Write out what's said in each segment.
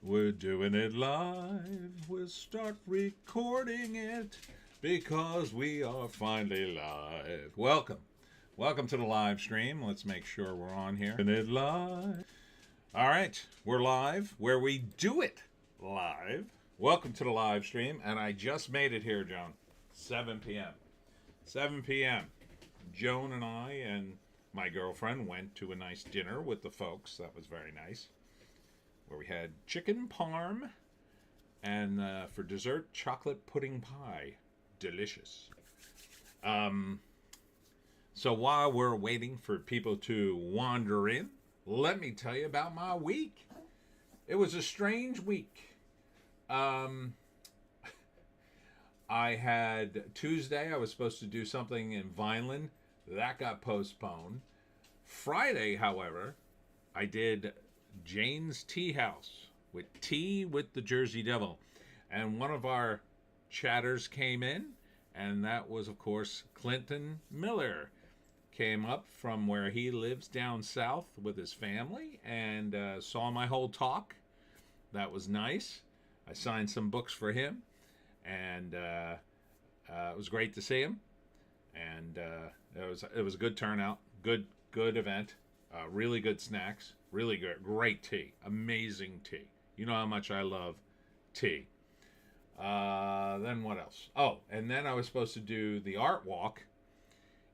We're doing it live. We'll start recording it because we are finally live. Welcome. Welcome to the live stream. Let's make sure we're on here. Doing it live. All right. We're live where we do it live. Welcome to the live stream. And I just made it here, Joan. 7 p.m. 7 p.m. Joan and I and my girlfriend went to a nice dinner with the folks. That was very nice. Where we had chicken parm and for dessert, chocolate pudding pie. Delicious. So while we're waiting for people to wander in, let me tell you about my week. It was a strange week. I had Tuesday, I was supposed to do something in Vineland. That got postponed. Friday, however, I did Jane's Tea House with tea with the Jersey Devil. And one of our chatters came in, and that was, of course, Clinton Miller. Came up from where he lives down south with his family and saw my whole talk. That was nice. I signed some books for him, and it was great to see him. And it was a good turnout, good event, really good snacks. Really good. Great tea. Amazing tea. You know how much I love tea. Then what else? Oh, and then I was supposed to do the art walk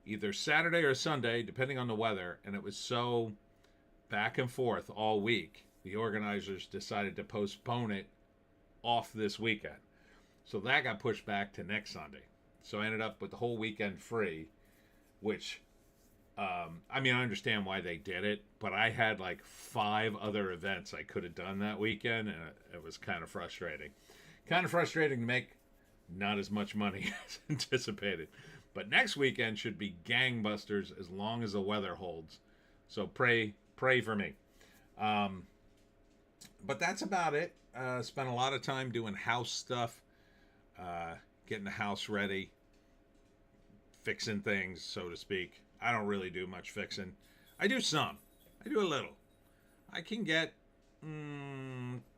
either Saturday or Sunday, depending on the weather. And it was so back and forth all week. The organizers decided to postpone it off this weekend. So that got pushed back to next Sunday. So I ended up with the whole weekend free, which... I mean, I understand why they did it, but I had like 5 other events I could have done that weekend, and it was kind of frustrating. Kind of frustrating to make not as much money as anticipated. But next weekend should be gangbusters as long as the weather holds. So pray for me. But that's about it. Spent a lot of time doing house stuff, getting the house ready, fixing things, so to speak. I don't really do much fixing. I do some. I do a little. I can get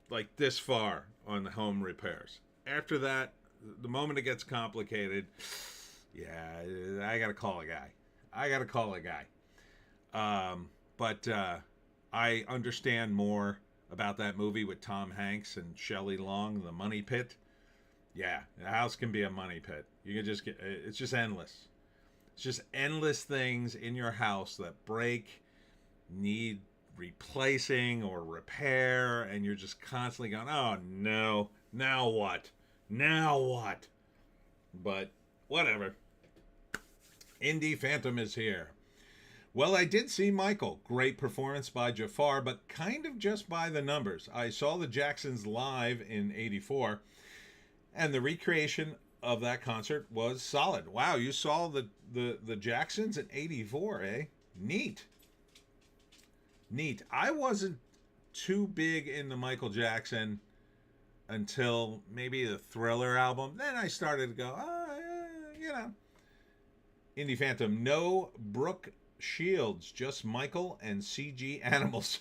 like this far on the home repairs. After that, the moment it gets complicated, yeah, I got to call a guy. But I understand more about that movie with Tom Hanks and Shelley Long, The Money Pit. Yeah, the house can be a money pit. You can just get, it's just endless. It's just endless things in your house that break, need replacing or repair, and you're just constantly going, oh no, now what? Now what? But whatever. Indie Phantom is here. Well, I did see Michael. Great performance by Jafar, but kind of just by the numbers. I saw the Jacksons live in '84, and the recreation of that concert was solid. Wow, you saw the Jacksons in '84, eh? Neat. I wasn't too big into Michael Jackson until maybe the Thriller album. Then I started to go, Indie Phantom. No Brooke Shields, just Michael and CG animals.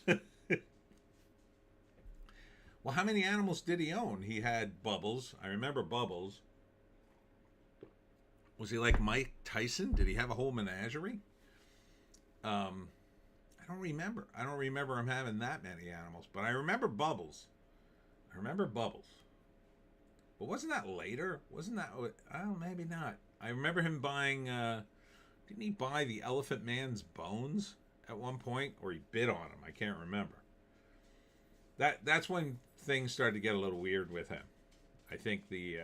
Well, how many animals did he own? He had Bubbles. I remember Bubbles. Was he like Mike Tyson? Did he have a whole menagerie? I don't remember. I don't remember him having that many animals, but I remember Bubbles. But wasn't that later? Wasn't that... Oh, maybe not. I remember him buying... didn't he buy the Elephant Man's bones at one point? Or he bid on them. I can't remember. That's when things started to get a little weird with him. I think the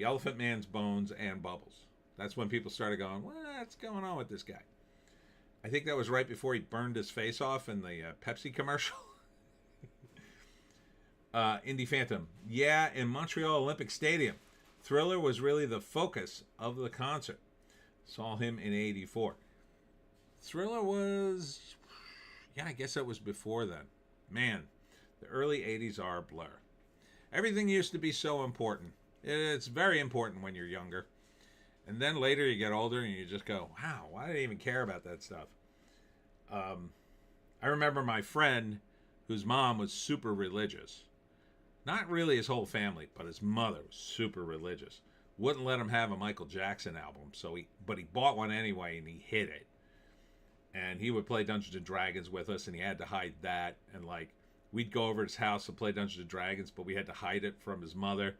Elephant Man's bones and Bubbles. That's when people started going, what's going on with this guy? I think that was right before he burned his face off in the Pepsi commercial. Indie Phantom. Yeah, in Montreal Olympic Stadium. Thriller was really the focus of the concert. Saw him in '84. Thriller was... Yeah, I guess that was before then. Man, the early '80s are a blur. Everything used to be so important. It's very important when you're younger. And then later you get older and you just go, wow, why did I even care about that stuff? I remember my friend whose mom was super religious. Not really his whole family, but his mother was super religious. Wouldn't let him have a Michael Jackson album, but he bought one anyway and he hid it. And he would play Dungeons and Dragons with us, and he had to hide that. And like, we'd go over to his house and play Dungeons and Dragons, but we had to hide it from his mother.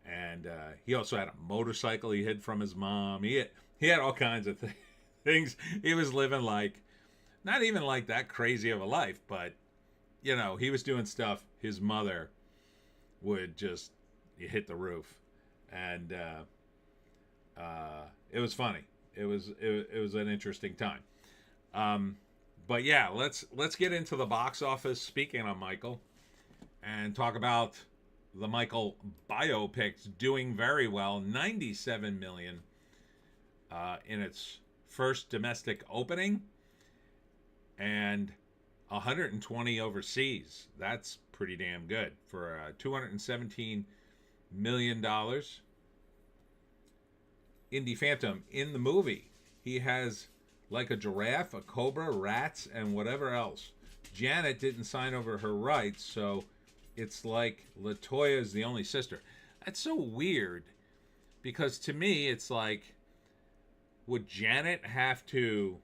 And he also had a motorcycle he hid from his mom. He had all kinds of things. He was living like, not even like that crazy of a life, but you know, he was doing stuff his mother would just hit the roof. And it was funny. It was an interesting time. But yeah, let's get into the box office. Speaking of Michael, and talk about the Michael biopics doing very well. 97 million in its first domestic opening, and 120 overseas. That's pretty damn good for $217 million. Indie Phantom, in the movie, he has like a giraffe, a cobra, rats, and whatever else. Janet didn't sign over her rights, so it's like LaToya is the only sister. That's so weird, because to me, it's like, would Janet have to...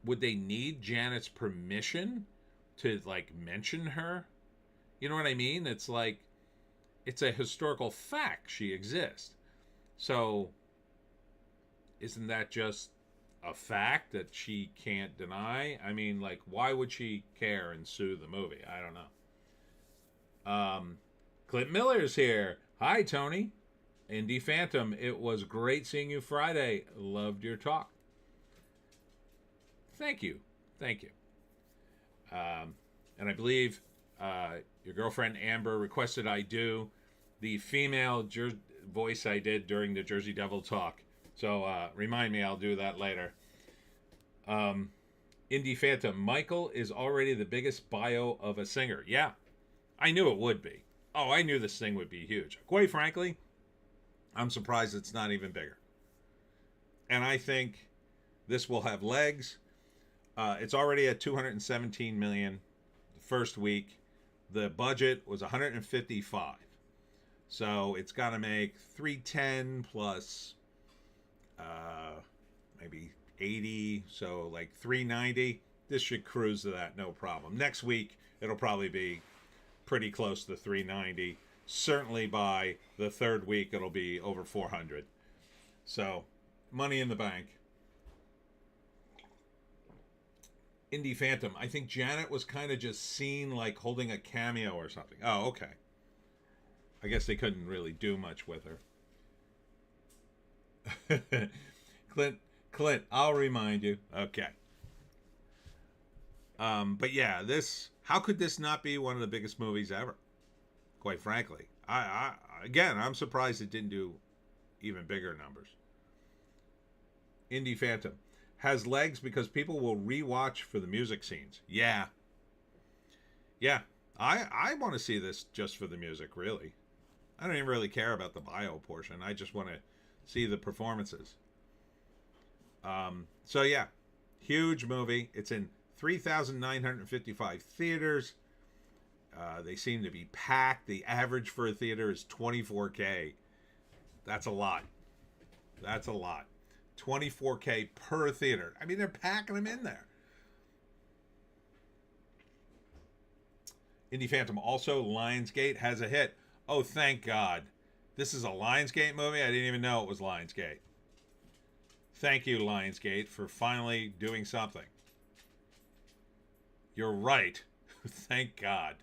Would they need Janet's permission to, like, mention her? You know what I mean? It's like, it's a historical fact she exists. So, isn't that just a fact that she can't deny? I mean, like, why would she care and sue the movie? I don't know. Clint Miller's here. Hi, Tony. Indie Phantom, it was great seeing you Friday. Loved your talk. Thank you. And I believe your girlfriend Amber requested I do the female voice I did during the Jersey Devil talk. So remind me, I'll do that later. Indie Phantom, Michael is already the biggest bio of a singer. Yeah, I knew it would be. Oh, I knew this thing would be huge. Quite frankly, I'm surprised it's not even bigger. And I think this will have legs. It's already at 217 million the first week. The budget was 155. So it's got to make 310 plus maybe 80, so like 390. This should cruise to that, no problem. Next week, it'll probably be pretty close to 390. Certainly by the third week, it'll be over 400. So, money in the bank. Indie Phantom, I think Janet was kind of just seen like holding a cameo or something. Oh, okay. I guess they couldn't really do much with her. Clint, I'll remind you. Okay. But yeah, how could this not be one of the biggest movies ever? Quite frankly. I'm surprised it didn't do even bigger numbers. Indie Phantom has legs because people will rewatch for the music scenes. Yeah. I want to see this just for the music, really. I don't even really care about the bio portion. I just want to see the performances. So yeah, huge movie. It's in 3,955 theaters. They seem to be packed. The average for a theater is 24K. That's a lot. 24K per theater. I mean, they're packing them in there. Indie Phantom, also Lionsgate has a hit. Oh, thank God. This is a Lionsgate movie? I didn't even know it was Lionsgate. Thank you, Lionsgate, for finally doing something. You're right. Thank God.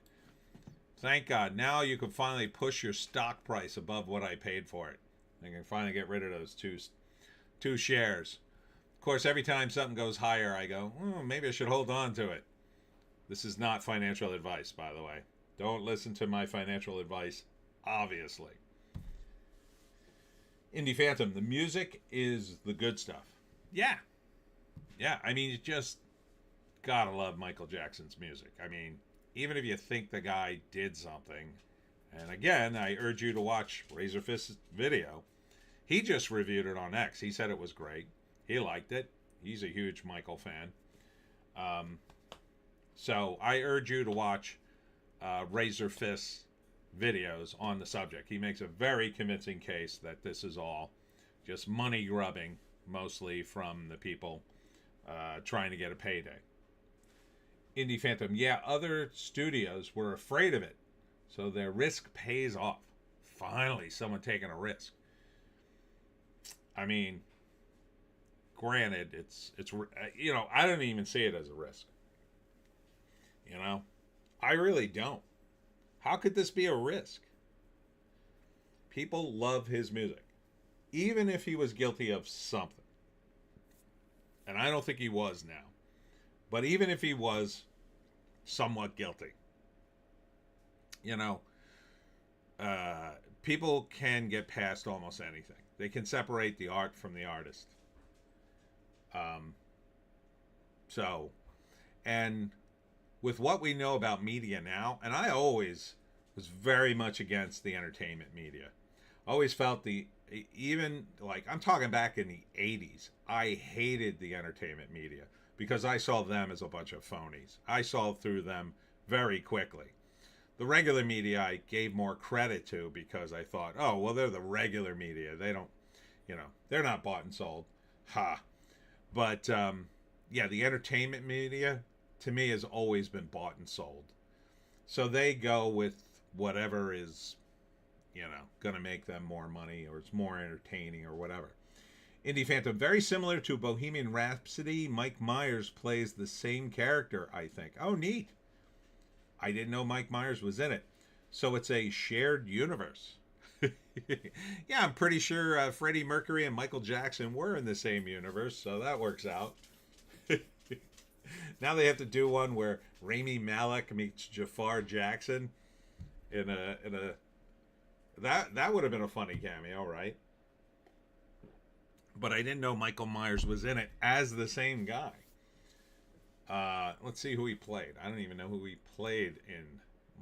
Thank God. Now you can finally push your stock price above what I paid for it. I can finally get rid of those two shares. Of course, every time something goes higher, I go, maybe I should hold on to it. This is not financial advice, by the way. Don't listen to my financial advice, obviously. Indie Phantom, the music is the good stuff. Yeah. I mean, you just gotta love Michael Jackson's music. I mean, even if you think the guy did something, and again, I urge you to watch Razorfist's video. He just reviewed it on X. He said it was great. He liked it. He's a huge Michael fan. So I urge you to watch razor fist videos on the subject. He makes a very convincing case that this is all just money grubbing, mostly from the people trying to get a payday. Indie Phantom, yeah, other studios were afraid of it, so their risk pays off. Finally, someone taking a risk. I mean, granted, it's I don't even see it as a risk. I really don't. How could this be a risk? People love his music, even if he was guilty of something. And I don't think he was now. But even if he was somewhat guilty, people can get past almost anything. They can separate the art from the artist. And with what we know about media now, and I always was very much against the entertainment media. I always felt I'm talking back in the 80s, I hated the entertainment media because I saw them as a bunch of phonies. I saw through them very quickly. The regular media I gave more credit to because I thought, oh, well, they're the regular media. They don't, they're not bought and sold. Ha. But, the entertainment media, to me, has always been bought and sold. So they go with whatever is, going to make them more money or it's more entertaining or whatever. Indie Phantom, very similar to Bohemian Rhapsody. Mike Myers plays the same character, I think. Oh, neat. I didn't know Mike Myers was in it. So it's a shared universe. Yeah, I'm pretty sure Freddie Mercury and Michael Jackson were in the same universe, so that works out. Now they have to do one where Rami Malek meets Jafar Jackson that would have been a funny cameo, right? But I didn't know Michael Myers was in it as the same guy. Let's see who he played. I don't even know who he played in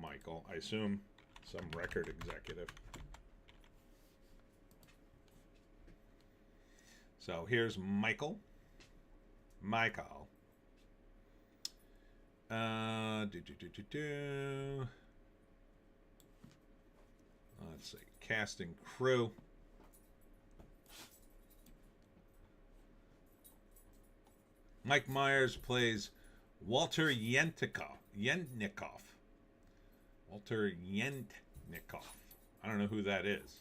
Michael. I assume some record executive. So here's Michael. Let's see. Cast and crew. Mike Myers plays Walter Yentnikoff. Walter Yentnikoff. I don't know who that is.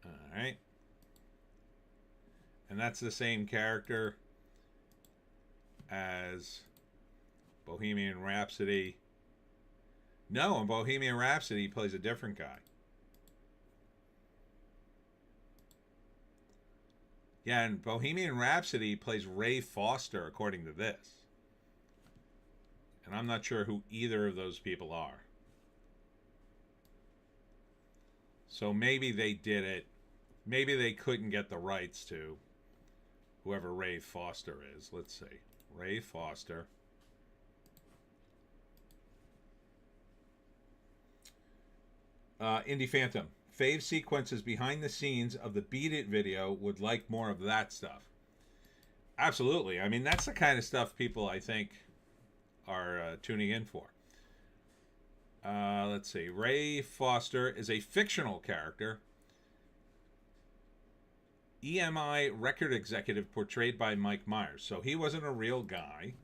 All right. And that's the same character as Bohemian Rhapsody. No, in Bohemian Rhapsody, he plays a different guy. Yeah, in Bohemian Rhapsody, he plays Ray Foster, according to this. And I'm not sure who either of those people are. So maybe they did it. Maybe they couldn't get the rights to whoever Ray Foster is. Let's see. Ray Foster. Indie Phantom. Fave sequences behind the scenes of the Beat It video. Would like more of that stuff. Absolutely. I mean, that's the kind of stuff people, I think, are tuning in for. Let's see. Ray Foster is a fictional character. EMI record executive portrayed by Mike Myers. So he wasn't a real guy.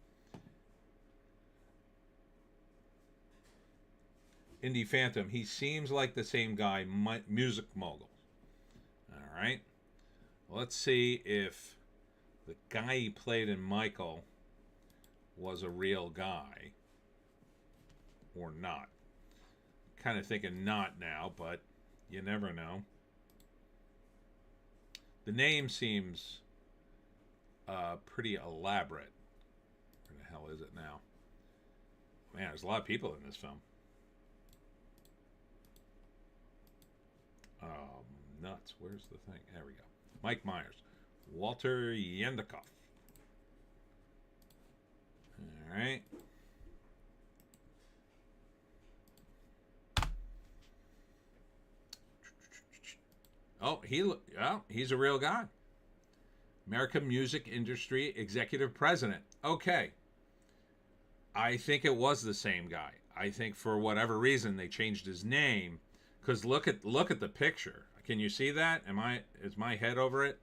Indie Phantom. He seems like the same guy, music mogul. All right. Let's see if the guy he played in Michael was a real guy or not. Kind of thinking not now, but you never know. The name seems pretty elaborate. Where the hell is it now? Man, there's a lot of people in this film. Nuts. Where's the thing? There we go. Mike Myers. Walter Yentnikoff. All right. Oh, he's a real guy. American Music Industry Executive President. Okay. I think it was the same guy. I think for whatever reason they changed his name. Because look at the picture. Can you see that? Is my head over it?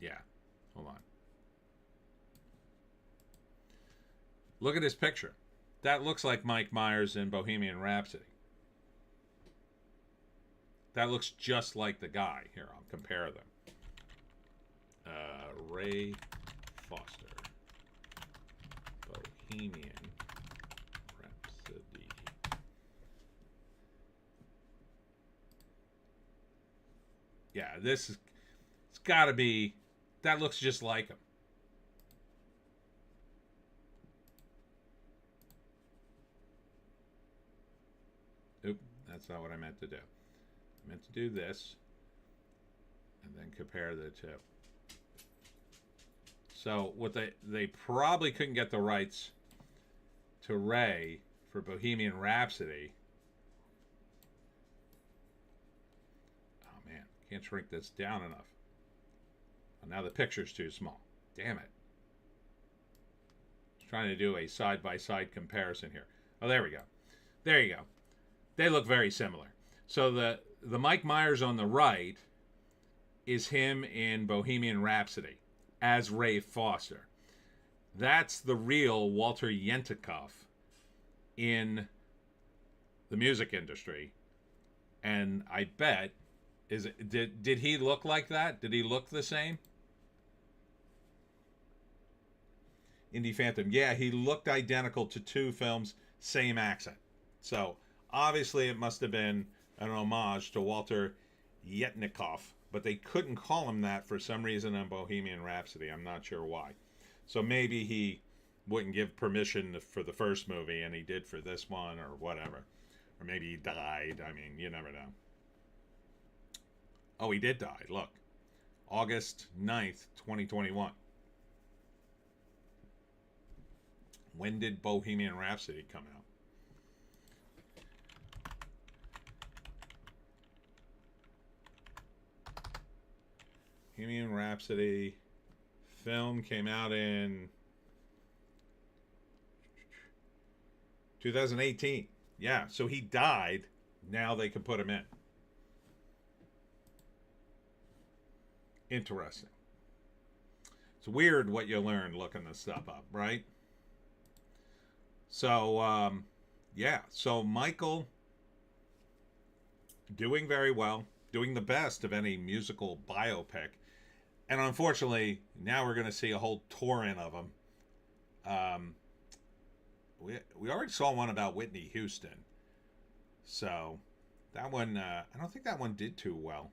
Yeah. Hold on. Look at his picture. That looks like Mike Myers in Bohemian Rhapsody. That looks just like the guy. Here, I'll compare them. Ray Foster. Bohemian Rhapsody. Yeah, it's got to be, that looks just like him. Oop, that's not what I meant to do. I meant to do this and then compare the two. So what they probably couldn't get the rights to Ray for Bohemian Rhapsody. Oh man, can't shrink this down enough. Oh, now the picture's too small. Damn it. I was trying to do a side-by-side comparison here. Oh, there we go. There you go. They look very similar. So the Mike Myers on the right is him in Bohemian Rhapsody as Ray Foster. That's the real Walter Yentikoff in the music industry. And I bet did he look like that? Did he look the same? Indie Phantom. Yeah, he looked identical to two films, same accent. So obviously it must have been an homage to Walter Yentikoff, but they couldn't call him that for some reason on Bohemian Rhapsody. I'm not sure why. So maybe he wouldn't give permission for the first movie and he did for this one or whatever. Or maybe he died. I mean, you never know. Oh, he did die. Look. August 9th, 2021. When did Bohemian Rhapsody come out? Bohemian Rhapsody film came out in 2018. Yeah, so he died. Now they can put him in. Interesting. It's weird what you learn looking this stuff up, right? So, yeah. So Michael doing very well, doing the best of any musical biopic. And unfortunately, now we're going to see a whole torrent of them. We already saw one about Whitney Houston. So that one, I don't think that one did too well.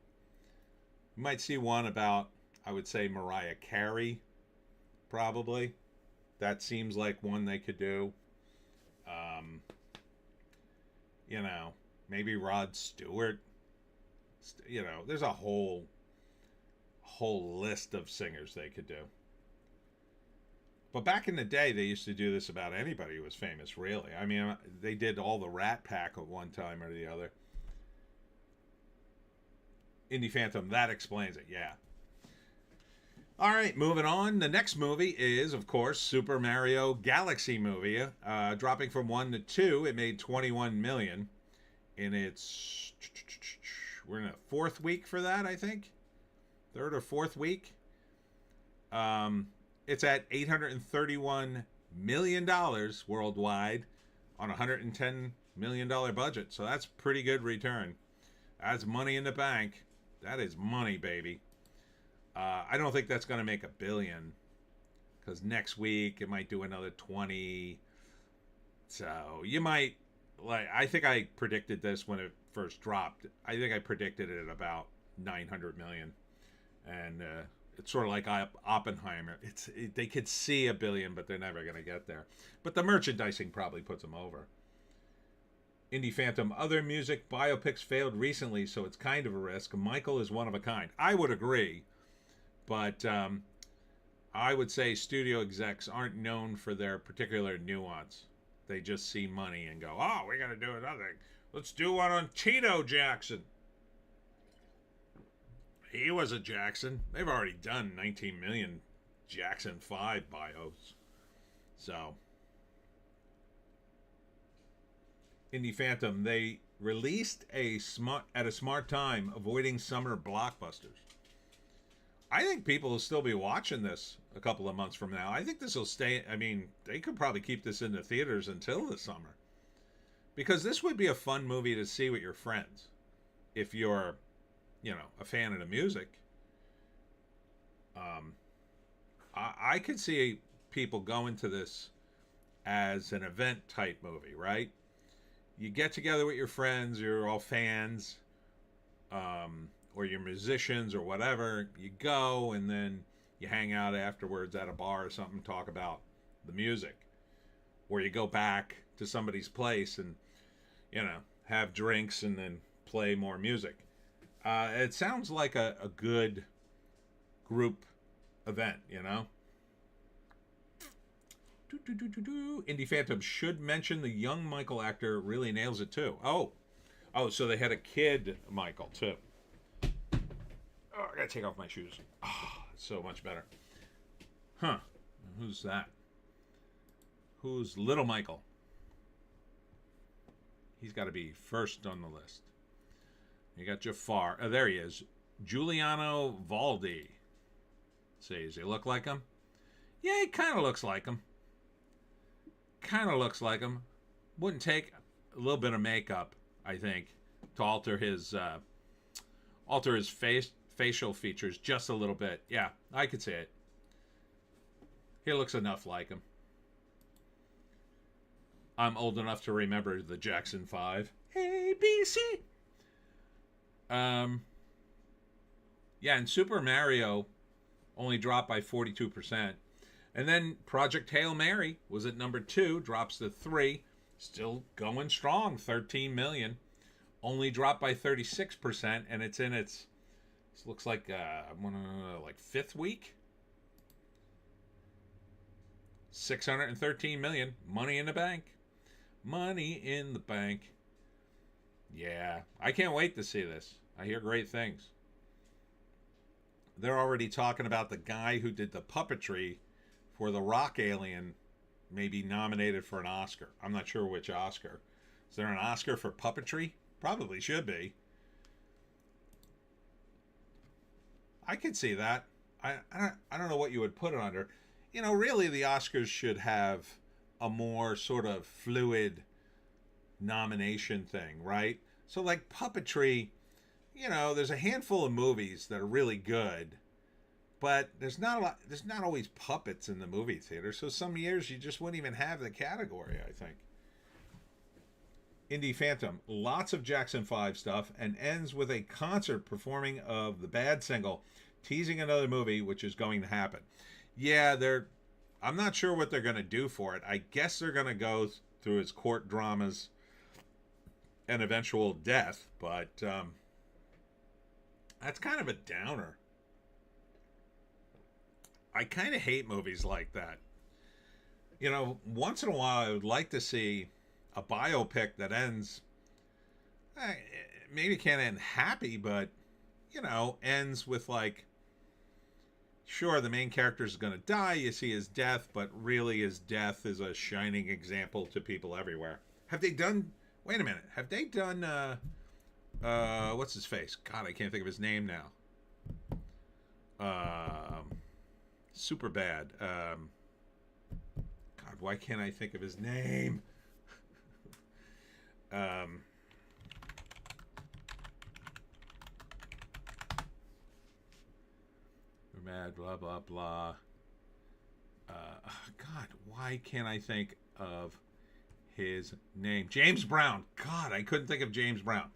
You might see one about, I would say, Mariah Carey, probably. That seems like one they could do. You know, maybe Rod Stewart. You know, there's a whole list of singers they could do. But back in the day, they used to do this about anybody who was famous, really. I mean, they did all the Rat Pack at one time or the other. Indie Phantom, that explains it, yeah. All right, moving on. The next movie is, of course, Super Mario Galaxy movie. Dropping from 1 to 2, it made $21 million in its... We're in a fourth week for that, I think. Third or fourth week. It's at $831 million worldwide on a $110 million budget. So that's pretty good return. That's money in the bank. That is money, baby. I don't think that's going to make $1 billion. Because next week it might do another 20. So you might... I think I predicted this when it first dropped. I think I predicted it at about 900 million. And it's sort of like Oppenheimer. They could see $1 billion, but they're never going to get there. But the merchandising probably puts them over. Indie Phantom, other music biopics failed recently, so it's kind of a risk. Michael is one of a kind. I would agree, but I would say studio execs aren't known for their particular nuance. They just see money and go, oh, we got to do another. Let's do one on Tito Jackson. He was a Jackson. They've already done 19 million Jackson 5 bios. So, Indie Phantom, they released at a smart time, avoiding summer blockbusters. I think people will still be watching this a couple of months from now. I think this will stay. I mean, they could probably keep this in the theaters until the summer, because this would be a fun movie to see with your friends if you're, a fan of the music. I could see people going to this as an event type movie, right? You get together with your friends, you're all fans, or you're musicians or whatever. You go and then you hang out afterwards at a bar or something, talk about the music. Or you go back to somebody's place and, have drinks and then play more music. It sounds like a good group event, Indie Phantom should mention the young Michael actor really nails it too. Oh, so they had a kid Michael too. Oh, I gotta take off my shoes. Oh, it's so much better. Huh? Who's that? Who's little Michael? He's got to be first on the list. You got Jafar. Oh, there he is. Giuliano Valdi. See, does he look like him? Yeah, he kind of looks like him. Wouldn't take a little bit of makeup, I think, to alter his facial features just a little bit. Yeah, I could see it. He looks enough like him. I'm old enough to remember the Jackson 5. A, B, C. Yeah, and Super Mario only dropped by 42%. And then Project Hail Mary was at number 2, drops to 3. Still going strong, 13 million. Only dropped by 36%, and it's in its, looks like, like 5th week? 613 million. Money in the bank. Money in the bank. Yeah, I can't wait to see this. I hear great things. They're already talking about the guy who did the puppetry for the rock alien may be nominated for an Oscar. I'm not sure which Oscar. Is there an Oscar for puppetry? Probably should be. I could see that. I don't know what you would put it under. Really the Oscars should have a more sort of fluid nomination thing, right? So like puppetry, there's a handful of movies that are really good, but there's not always puppets in the movie theater. So some years you just wouldn't even have the category, I think. Indie Phantom, lots of Jackson 5 stuff, and ends with a concert performing of the Bad single, teasing another movie, which is going to happen. Yeah, I'm not sure what they're going to do for it. I guess they're going to go through his court dramas and eventual death, but that's kind of a downer. I kind of hate movies like that. Once in a while I would like to see a biopic that ends, maybe can't end happy, but, ends with like, sure, the main character is going to die, you see his death, but really his death is a shining example to people everywhere. Have they done what's his face? God, I can't think of his name now. Super bad. God, why can't I think of his name? Mad, blah, blah, blah. God, why can't I think of his name? James Brown. God, I couldn't think of James Brown.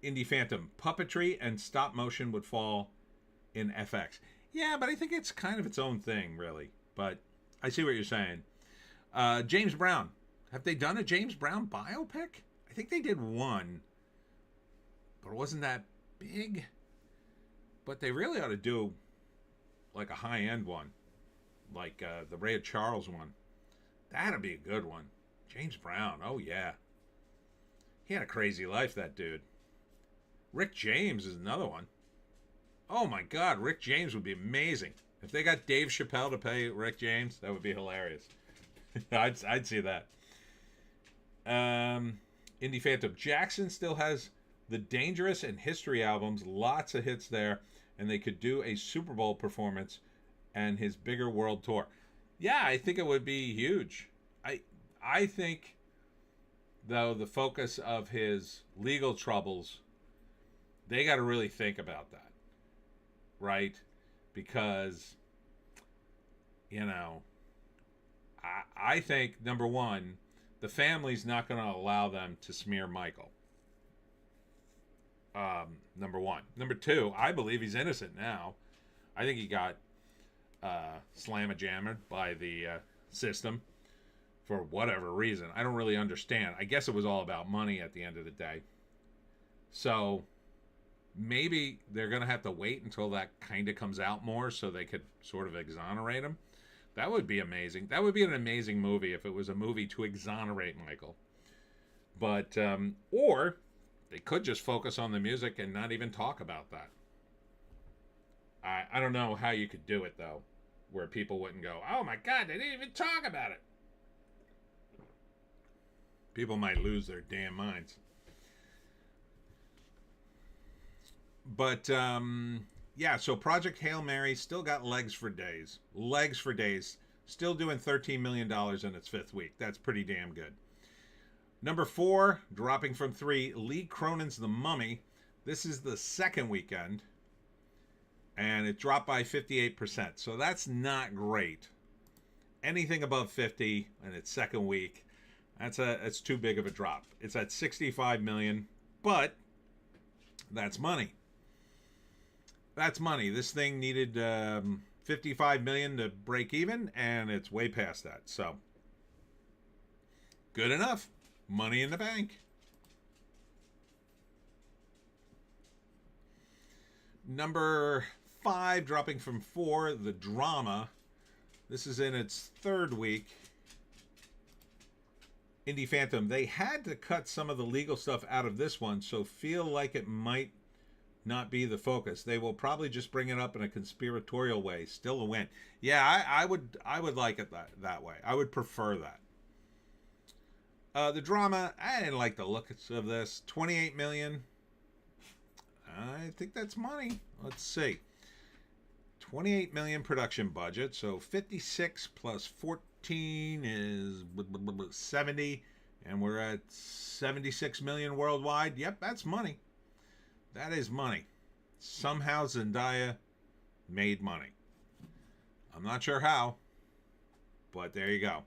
Indie Phantom. Puppetry and stop motion would fall in FX. Yeah, but I think it's kind of its own thing, really. But I see what you're saying. James Brown. Have they done a James Brown biopic? I think they did one. But it wasn't that big. But they really ought to do like a high-end one. Like the Ray Charles one. That'd be a good one. James Brown. Oh, yeah. He had a crazy life, that dude. Rick James is another one. Oh, my God. Rick James would be amazing. If they got Dave Chappelle to pay Rick James, that would be hilarious. I'd see that. Indie Phantom Jackson still has the Dangerous and History albums, lots of hits there, and they could do a Super Bowl performance and his bigger world tour. Yeah, I think it would be huge. I think, though, the focus of his legal troubles, they got to really think about that, right? Because, you know, I think, number one, the family's not going to allow them to smear Michael. Number one. Number two, I believe he's innocent now. I think he got slam-a-jammered by the system for whatever reason. I don't really understand. I guess it was all about money at the end of the day. So maybe they're going to have to wait until that kind of comes out more so they could sort of exonerate him. That would be amazing. That would be an amazing movie if it was a movie to exonerate Michael. But, or they could just focus on the music and not even talk about that. I don't know how you could do it, though, where people wouldn't go, oh my God, they didn't even talk about it. People might lose their damn minds. But, yeah, so Project Hail Mary still got legs for days. Legs for days. Still doing $13 million in its fifth week. That's pretty damn good. Number 4, dropping from 3, Lee Cronin's The Mummy. This is the second weekend, and it dropped by 58%. So that's not great. Anything above 50 in its second week, that's too big of a drop. It's at 65 million, but that's money. That's money. This thing needed 55 million to break even, and it's way past that. So good enough. Money in the bank. Number 5, dropping from 4, The Drama. This is in its third week. Indie Phantom. They had to cut some of the legal stuff out of this one, so feel like it might not be the focus. They will probably just bring it up in a conspiratorial way. Still a win. Yeah, I would like it that way. I would prefer that. The Drama, I didn't like the looks of this. 28 million. I think that's money. Let's see. 28 million production budget. So 56 plus 14 is 70. And we're at 76 million worldwide. Yep, that's money. That is money. Somehow Zendaya made money. I'm not sure how, but there you go.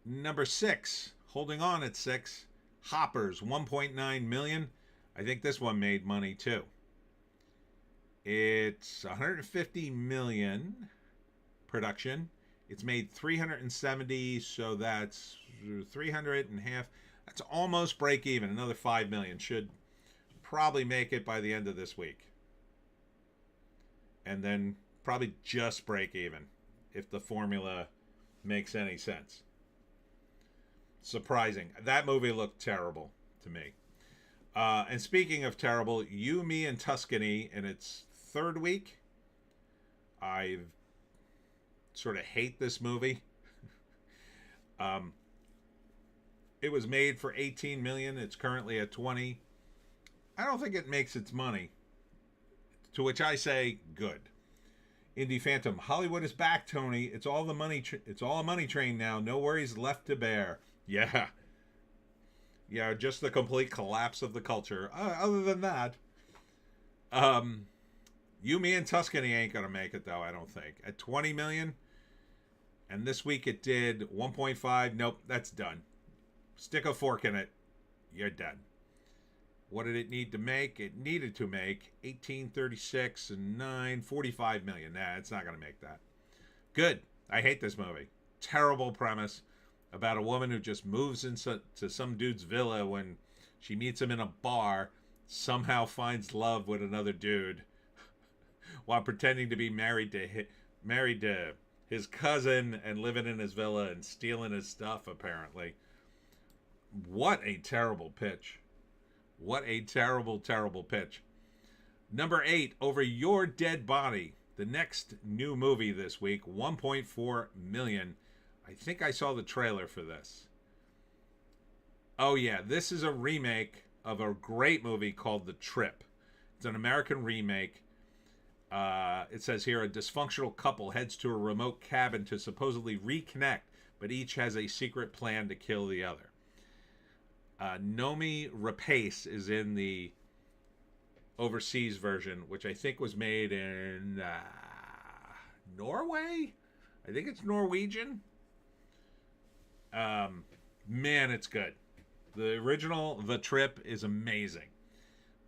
Number 6, holding on at 6, Hoppers, 1.9 million. I think this one made money too. It's 150 million production. It's made 370, so that's 300 and half. That's almost break even. Another 5 million should probably make it by the end of this week. And then probably just break even if the formula makes any sense. Surprising. That movie looked terrible to me. And speaking of terrible, You, Me, and Tuscany in its third week. I sort of hate this movie. It was made for 18 million. It's currently at 20. I don't think it makes its money. To which I say, good. Indie Phantom, Hollywood is back, Tony. It's all the money. It's all a money train now. No worries left to bear. Yeah. Yeah, just the complete collapse of the culture. Other than that, You, Me, and Tuscany ain't gonna make it though. I don't think at 20 million. And this week it did 1.5. Nope, that's done. Stick a fork in it. You're dead. What did it need to make? It needed to make 1836 and 9, 45 million. Nah, it's not going to make that. Good. I hate this movie. Terrible premise about a woman who just moves into some dude's villa when she meets him in a bar, somehow finds love with another dude while pretending to be married to his cousin and living in his villa and stealing his stuff, apparently. What a terrible pitch. What a terrible, terrible pitch. Number 8, Over Your Dead Body. the next new movie this week, 1.4 million. I think I saw the trailer for this. Oh yeah, this is a remake of a great movie called The Trip. It's an American remake. It says here, a dysfunctional couple heads to a remote cabin to supposedly reconnect, but each has a secret plan to kill the other. Nomi Rapace is in the overseas version, which I think was made in Norway. I think it's Norwegian. Man, it's good. The original, The Trip, is amazing.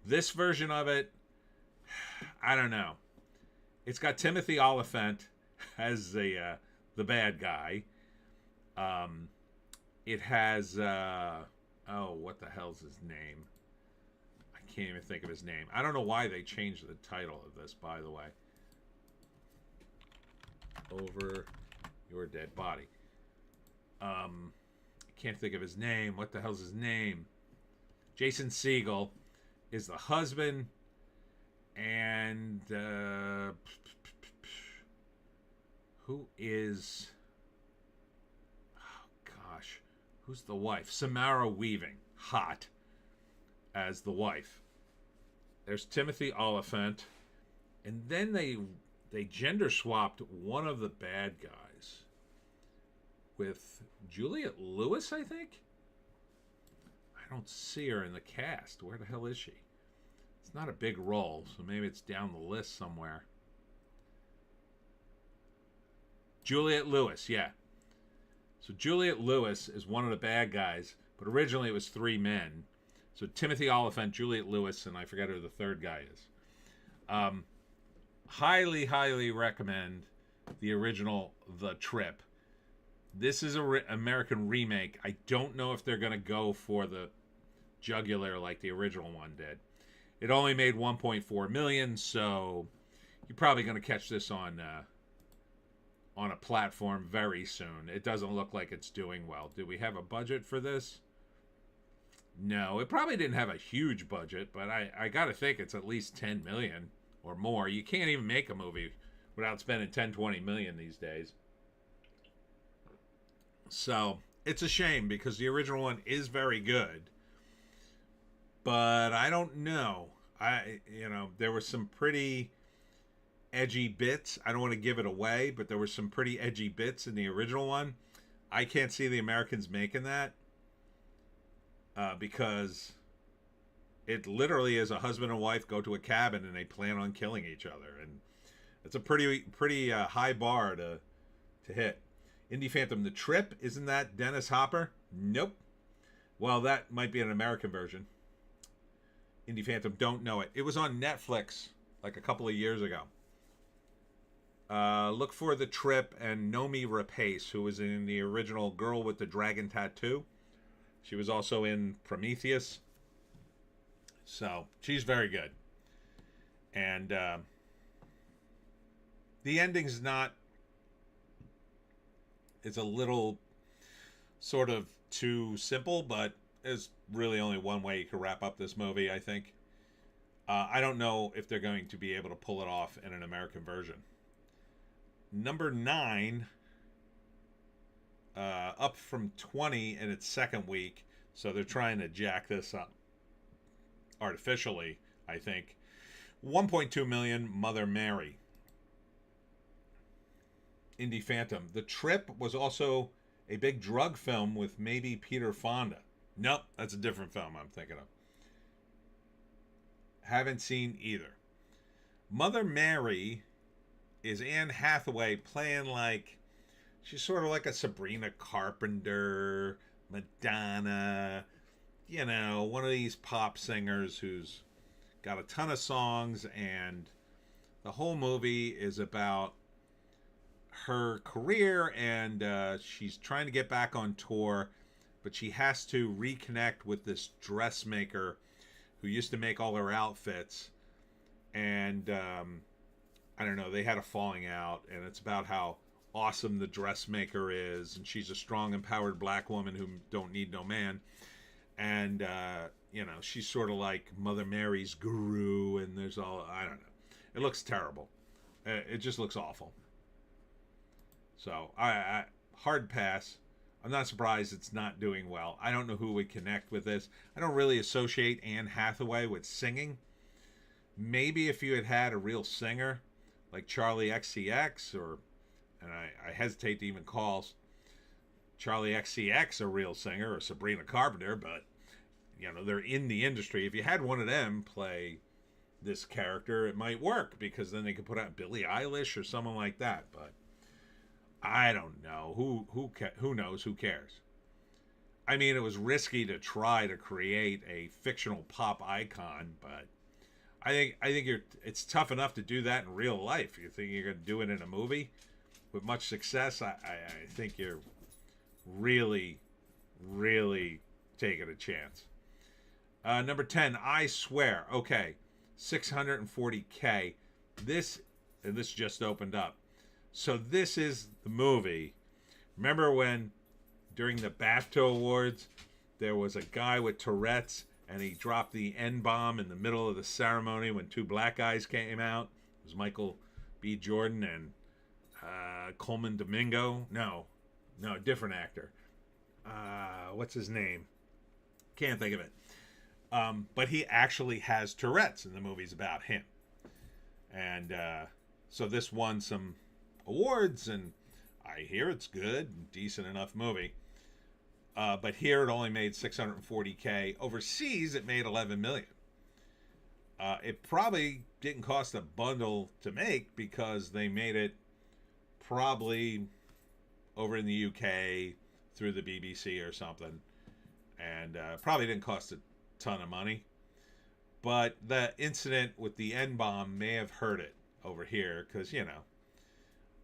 This version of it, I don't know. It's got Timothy Olyphant as the bad guy. It has what the hell's his name? I can't even think of his name. I don't know why they changed the title of this, by the way. Over Your Dead Body. I can't think of his name. What the hell's his name? Jason Segel is the husband, and who is? Oh gosh, who's the wife? Samara Weaving, hot as the wife. There's Timothy Olyphant, and then they gender swapped one of the bad guys with Juliette Lewis, I think. I don't see her in the cast. Where the hell is she? It's not a big role, so maybe it's down the list somewhere. Juliette Lewis, yeah. So Juliette Lewis is one of the bad guys, but originally it was three men. So Timothy Olyphant, Juliette Lewis, and I forget who the third guy is. Highly, highly recommend the original The Trip. This is an American remake. I don't know if they're going to go for the jugular like the original one did. It only made 1.4 million, so you're probably going to catch this on a platform very soon. It doesn't look like it's doing well. Do we have a budget for this? No, it probably didn't have a huge budget, but I got to think it's at least 10 million or more. You can't even make a movie without spending 10, 20 million these days. So it's a shame because the original one is very good, but I don't know. There were some pretty edgy bits. I don't want to give it away, but there were some pretty edgy bits in the original one. I can't see the Americans making that because it literally is a husband and wife go to a cabin and they plan on killing each other, and it's a pretty high bar to hit. Indie Phantom, The Trip, isn't that Dennis Hopper? Nope. Well, that might be an American version. Indie Phantom, don't know it. It was on Netflix like a couple of years ago. Look for The Trip and Nomi Rapace, who was in the original Girl with the Dragon Tattoo. She was also in Prometheus. So, she's very good. And the ending's not... It's a little sort of too simple, but there's really only one way you can wrap up this movie, I think. I don't know if they're going to be able to pull it off in an American version. Number 9, up from 20 in its second week, so they're trying to jack this up artificially, I think. 1.2 million, Mother Mary. Indie Phantom. The Trip was also a big drug film with maybe Peter Fonda. Nope, that's a different film I'm thinking of. Haven't seen either. Mother Mary is Anne Hathaway playing like... She's sort of like a Sabrina Carpenter, Madonna, one of these pop singers who's got a ton of songs, and the whole movie is about her career, and she's trying to get back on tour, but she has to reconnect with this dressmaker who used to make all her outfits, and I don't know, they had a falling out, and it's about how awesome the dressmaker is, and she's a strong, empowered black woman who don't need no man, and she's sort of like Mother Mary's guru, and there's all, I don't know, it looks terrible. It just looks awful. So I hard pass. I'm not surprised it's not doing well. I don't know who would connect with this. I don't really associate Anne Hathaway with singing. Maybe if you had had a real singer like Charlie XCX, or, and I hesitate to even call Charlie XCX a real singer, or Sabrina Carpenter, but you know, they're in the industry. If you had one of them play this character, it might work, because then they could put out Billie Eilish or someone like that. But I don't know. Who knows? Who cares? I mean, it was risky to try to create a fictional pop icon, but I think it's tough enough to do that in real life. You think you're going to do it in a movie with much success? I think you're really, really taking a chance. Number 10, I Swear. Okay, 640K. This just opened up. So this is the movie. Remember when during the BAFTA Awards there was a guy with Tourette's and he dropped the N-bomb in the middle of the ceremony when two black guys came out? It was Michael B. Jordan and Coleman Domingo. No, different actor. What's his name? Can't think of it. But he actually has Tourette's, and the movie's about him. And so this won some awards, and I hear it's good, decent enough movie. But here it only made 640K. Overseas, it made 11 million. It probably didn't cost a bundle to make, because they made it probably over in the UK through the BBC or something, and probably didn't cost a ton of money. But the incident with the N-bomb may have hurt it over here, because, you know,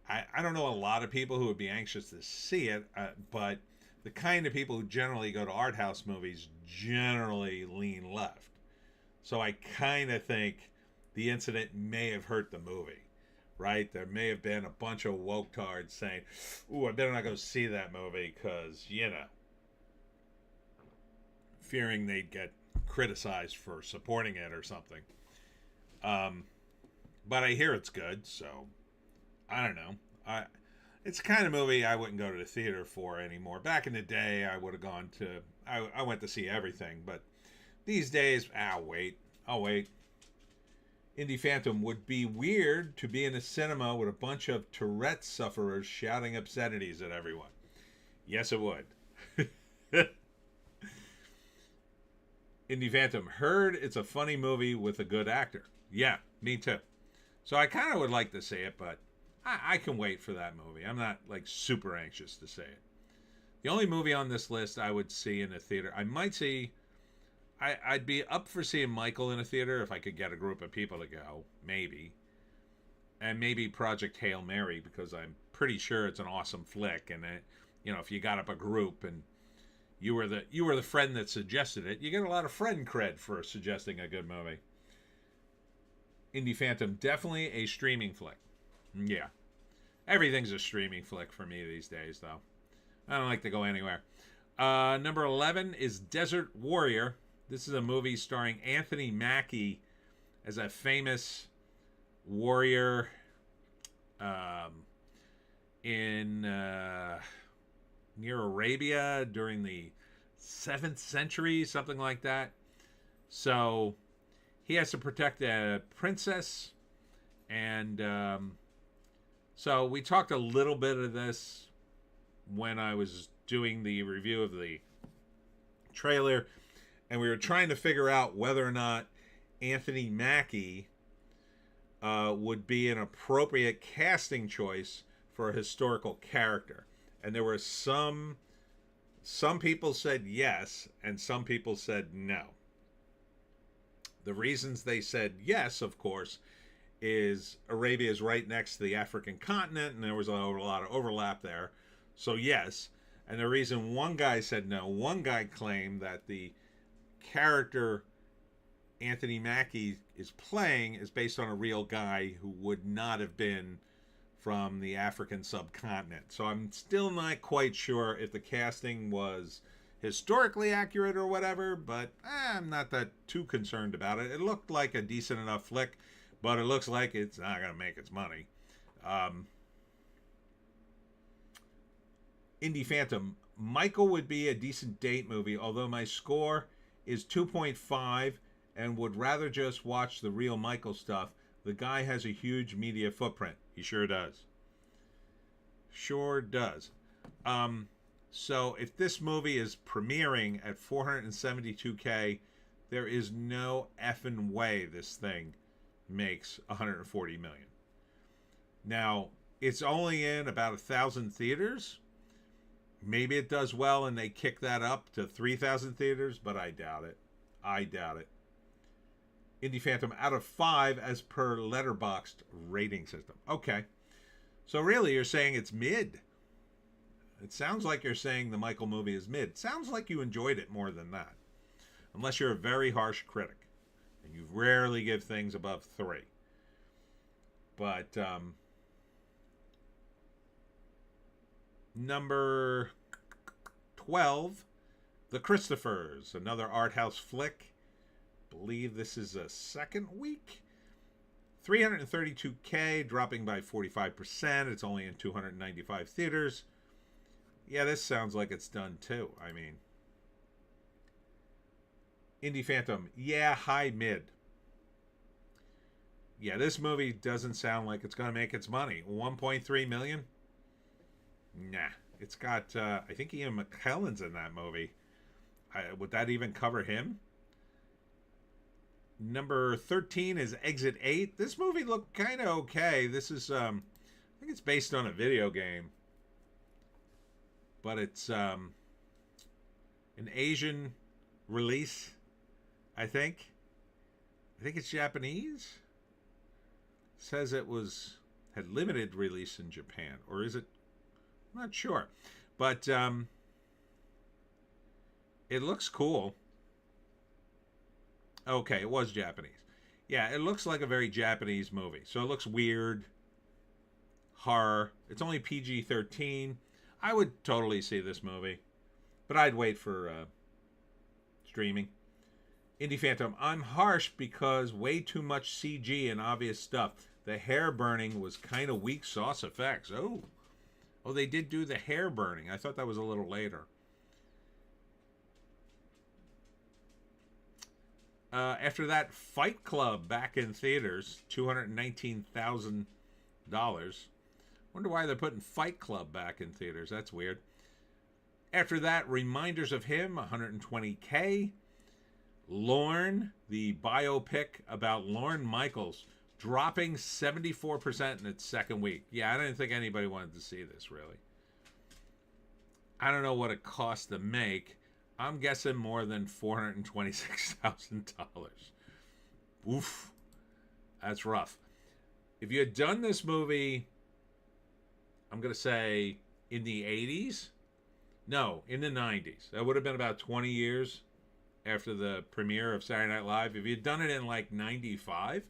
I don't know a lot of people who would be anxious to see it, but the kind of people who generally go to art house movies generally lean left. So I kind of think the incident may have hurt the movie, right? There may have been a bunch of woke tards saying, ooh, I better not go see that movie, because, you know, fearing they'd get criticized for supporting it or something. But I hear it's good, so I don't know. It's the kind of movie I wouldn't go to the theater for anymore. Back in the day, I would have gone to... I went to see everything, but these days, I'll wait. Indie Phantom, would be weird to be in a cinema with a bunch of Tourette sufferers shouting obscenities at everyone. Yes, it would. Indie Phantom, heard it's a funny movie with a good actor. Yeah, me too. So I kind of would like to see it, but I can wait for that movie. I'm not like super anxious to see it. The only movie on this list I would see in a theater, I might see... I'd be up for seeing Michael in a theater if I could get a group of people to go, maybe. And maybe Project Hail Mary, because I'm pretty sure it's an awesome flick. And you know, if you got up a group and you were the friend that suggested it, you get a lot of friend cred for suggesting a good movie. Indie Phantom, definitely a streaming flick. Yeah, everything's a streaming flick for me these days, though. I don't like to go anywhere. Number 11 is Desert Warrior. This is a movie starring Anthony Mackie as a famous warrior in near Arabia during the 7th century, something like that. So he has to protect a princess, and so we talked a little bit of this when I was doing the review of the trailer, and we were trying to figure out whether or not Anthony Mackie would be an appropriate casting choice for a historical character. And there were some people said yes, and some people said no. The reasons they said yes, of course, is Arabia is right next to the African continent, and there was a lot of overlap there. So yes. And the reason one guy said no, one guy claimed that the character Anthony Mackie is playing is based on a real guy who would not have been from the African subcontinent. So I'm still not quite sure if the casting was historically accurate or whatever, but I'm not that too concerned about it. It looked like a decent enough flick. but it looks like it's not going to make its money. Um, Indie Phantom. Michael would be a decent date movie, although my score is 2.5 and would rather just watch the real Michael stuff. The guy has a huge media footprint. He sure does. Sure does. So if this movie is premiering at 472K, there is no effing way this thing makes 140 million. Now, it's only in about 1,000 theaters. Maybe it does well and they kick that up to 3,000 theaters, but I doubt it. I doubt it. Indie Phantom out of 5 as per Letterboxd rating system. Okay. So really you're saying it's mid. It sounds like you're saying the Michael movie is mid. It sounds like you enjoyed it more than that. Unless you're a very harsh critic. And you rarely give things above 3. But, number 12, The Christophers. Another art house flick. Believe this is a second week. 332K, dropping by 45%. It's only in 295 theaters. Yeah, this sounds like it's done too. I mean, Indie Phantom, yeah, high mid. Yeah, this movie doesn't sound like it's going to make its money. 1.3 million? Nah. It's got, I think Ian McKellen's in that movie. Would that even cover him? Number 13 is Exit 8. This movie looked kind of okay. This is, I think it's based on a video game. But it's an Asian release, I think. I think it's Japanese. It says it had limited release in Japan. Or is it? I'm not sure. But it looks cool. Okay, it was Japanese. Yeah, it looks like a very Japanese movie. So it looks weird. Horror. It's only PG-13. I would totally see this movie. But I'd wait for streaming. Indie Phantom. I'm harsh because way too much CG and obvious stuff. The hair burning was kind of weak sauce effects. Oh, they did do the hair burning. I thought that was a little later. After that, Fight Club back in theaters, $219,000. Wonder why they're putting Fight Club back in theaters. That's weird. After that, Reminders of Him, 120K. Lorne, the biopic about Lorne Michaels, dropping 74% in its second week. Yeah, I didn't think anybody wanted to see this, really. I don't know what it cost to make. I'm guessing more than $426,000. Oof. That's rough. If you had done this movie, I'm going to say in the 80s? No, in the 90s. That would have been about 20 years after the premiere of Saturday Night Live. If you'd done it in like 95,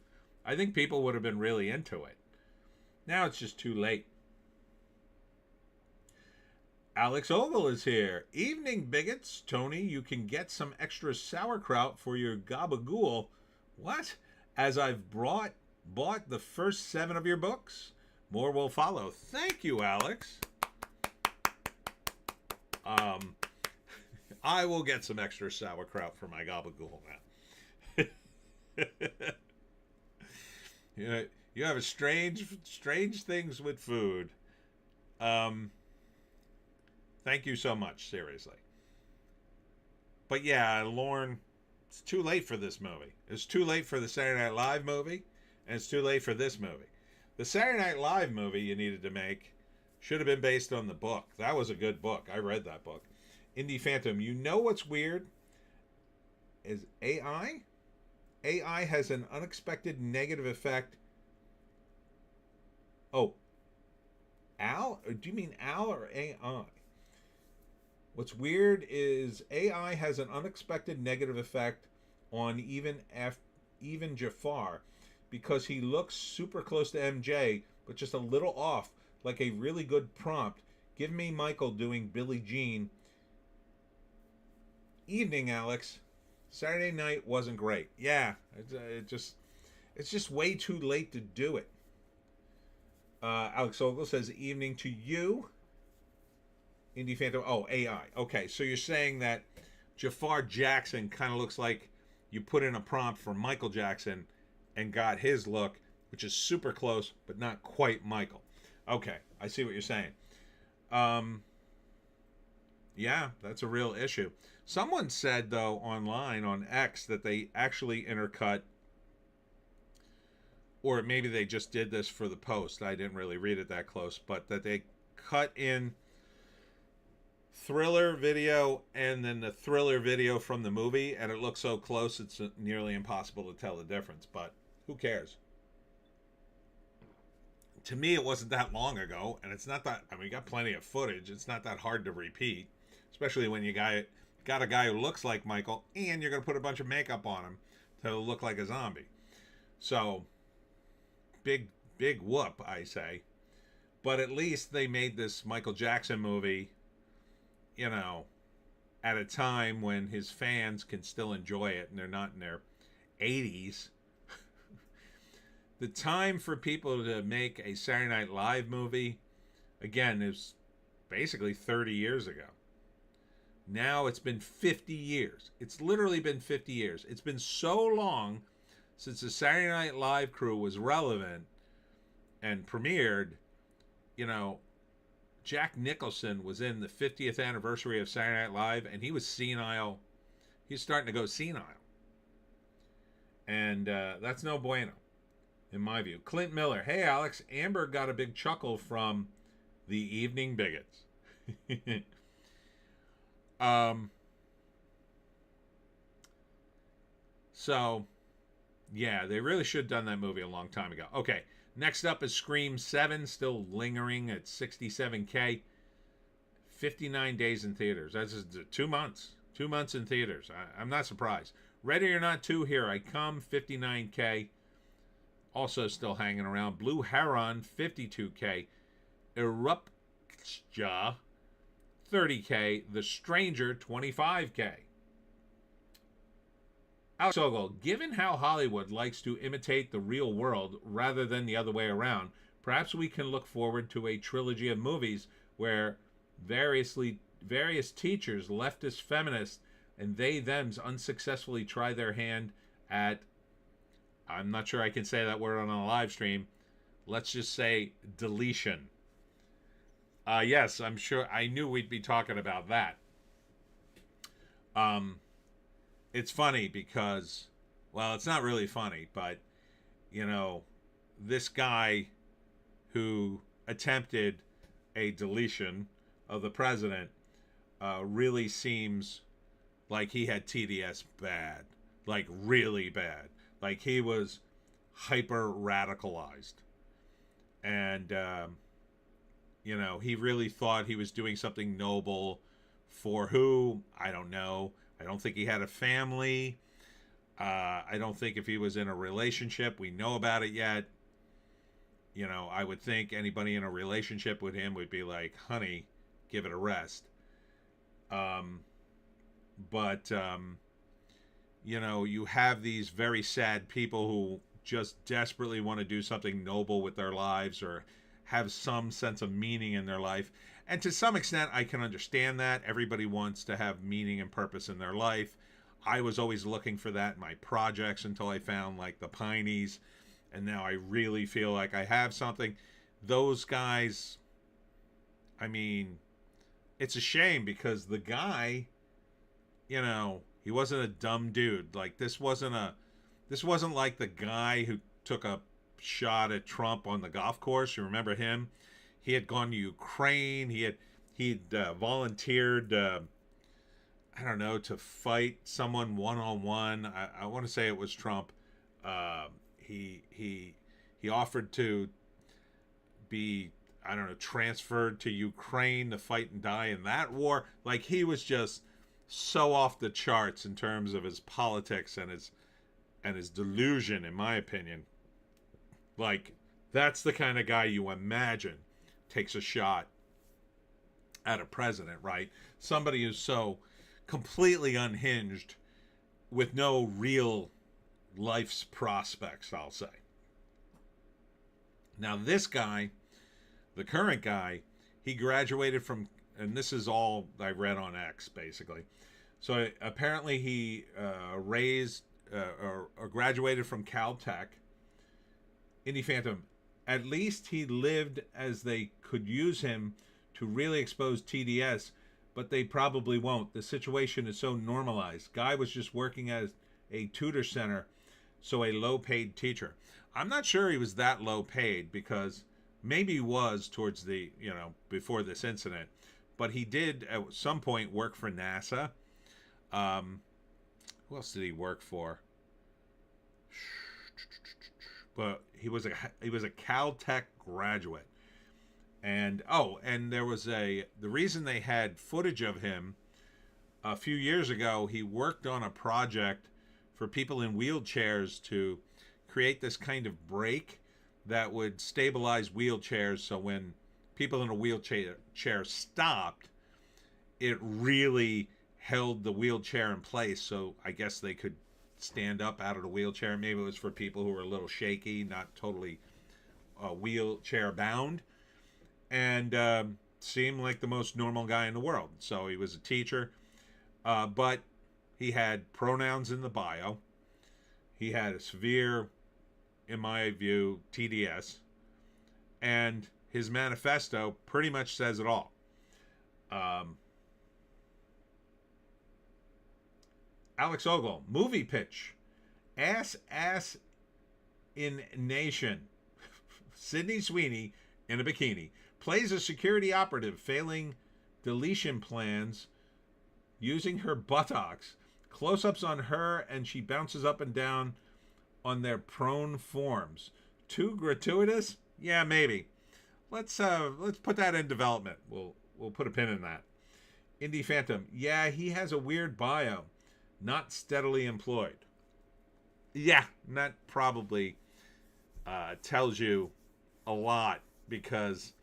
I think people would have been really into it. Now it's just too late. Alex Ogle is here. Evening, bigots. Tony, you can get some extra sauerkraut for your gabagool. What? As I've bought the first 7 of your books. More will follow. Thank you, Alex. I will get some extra sauerkraut for my gabagool now. You have a strange things with food. Thank you so much, seriously. But yeah, Lorne, it's too late for this movie. It's too late for the Saturday Night Live movie, and it's too late for this movie. The Saturday Night Live movie you needed to make should have been based on the book. That was a good book. I read that book. Indie Phantom, you know what's weird? Is AI? AI has an unexpected negative effect. Oh. Al? Do you mean Al or AI? What's weird is AI has an unexpected negative effect on even Jafar because he looks super close to MJ, but just a little off, like a really good prompt. Give me Michael doing Billie Jean. Evening, Alex. Saturday night wasn't great. Yeah, It's just way too late to do it. Alex Ogle says, evening to you. Indie Phantom. Oh, AI. Okay, so you're saying that Jafar Jackson kind of looks like you put in a prompt for Michael Jackson and got his look, which is super close, but not quite Michael. Okay, I see what you're saying. Yeah, that's a real issue. Someone said, though, online on X that they actually intercut, or maybe they just did this for the post. I didn't really read it that close, but that they cut in Thriller video and then the Thriller video from the movie, and it looks so close it's nearly impossible to tell the difference, but who cares? To me, it wasn't that long ago, and it's not that, I mean, we got plenty of footage. It's not that hard to repeat, especially when you got a guy who looks like Michael, and you're going to put a bunch of makeup on him to look like a zombie. So, big whoop, I say. But at least they made this Michael Jackson movie, you know, at a time when his fans can still enjoy it, and they're not in their 80s. The time for people to make a Saturday Night Live movie, again, is basically 30 years ago. Now it's been 50 years. It's literally been 50 years. It's been so long since the Saturday Night Live crew was relevant and premiered. You know, Jack Nicholson was in the 50th anniversary of Saturday Night Live, and he was senile. He was starting to go senile. And that's no bueno, in my view. Clint Miller. Hey, Alex. Amber got a big chuckle from the Evening Bigots. So, yeah, they really should have done that movie a long time ago. Okay, next up is Scream 7, still lingering at 67K. 59 days in theaters. That's just 2 months. 2 months in theaters. I'm not surprised. Ready or Not 2, Here I Come, 59K. Also still hanging around. Blue Heron, 52K. Eruptja, 30K. The Stranger, 25K. Alex Ogle, given how Hollywood likes to imitate the real world rather than the other way around, perhaps we can look forward to a trilogy of movies where various teachers, leftist feminists, and they-thems unsuccessfully try their hand at, I'm not sure I can say that word on a live stream, let's just say deletion. Yes, I'm sure. I knew we'd be talking about that. It's funny because, well, it's not really funny, but, you know, this guy who attempted a deletion of the president really seems like he had TDS bad, like really bad. Like he was hyper radicalized. And, you know, he really thought he was doing something noble for who? I don't know. I don't think he had a family. I don't think if he was in a relationship, we know about it yet. You know, I would think anybody in a relationship with him would be like, honey, give it a rest. But you know, you have these very sad people who just desperately want to do something noble with their lives or have some sense of meaning in their life. And to some extent, I can understand that. Everybody wants to have meaning and purpose in their life. I was always looking for that in my projects until I found like the Pineys. And now I really feel like I have something. Those guys, I mean, it's a shame because the guy, you know, he wasn't a dumb dude. Like this wasn't like the guy who took a shot at Trump on the golf course. You remember him? He had gone to Ukraine. He'd volunteered, I don't know, to fight someone one-on-one. I want to say it was Trump. He offered to be, I don't know, transferred to Ukraine to fight and die in that war. Like he was just so off the charts in terms of his politics and his delusion, in my opinion. Like that's the kind of guy you imagine takes a shot at a president, right? Somebody who's so completely unhinged with no real life's prospects, I'll say. Now, this guy, the current guy, he graduated from, and this is all I read on X, basically. So apparently he or graduated from Caltech. Indie Phantom, at least he lived as they could use him to really expose TDS, but they probably won't. The situation is so normalized. Guy was just working as a tutor center, so a low-paid teacher. I'm not sure he was that low-paid, because maybe he was towards the, before this incident, but he did at some point work for NASA. Who else did he work for? But he was a Caltech graduate. And there was the reason they had footage of him a few years ago, he worked on a project for people in wheelchairs to create this kind of brake that would stabilize wheelchairs, so when people in a wheelchair stopped, it really held the wheelchair in place, so I guess they could stand up out of the wheelchair. Maybe it was for people who were a little shaky, not totally wheelchair bound, and seemed like the most normal guy in the world. So he was a teacher, but he had pronouns in the bio. He had a severe, in my view, TDS, and his manifesto pretty much says it all. Alex Ogle, movie pitch. Ass in Nation. Sydney Sweeney, in a bikini, plays a security operative failing deletion plans using her buttocks. Close-ups on her, and she bounces up and down on their prone forms. Too gratuitous? Yeah, maybe. Let's put that in development. We'll put a pin in that. Indie Phantom. Yeah, he has a weird bio. Not steadily employed. Yeah, that probably tells you a lot, because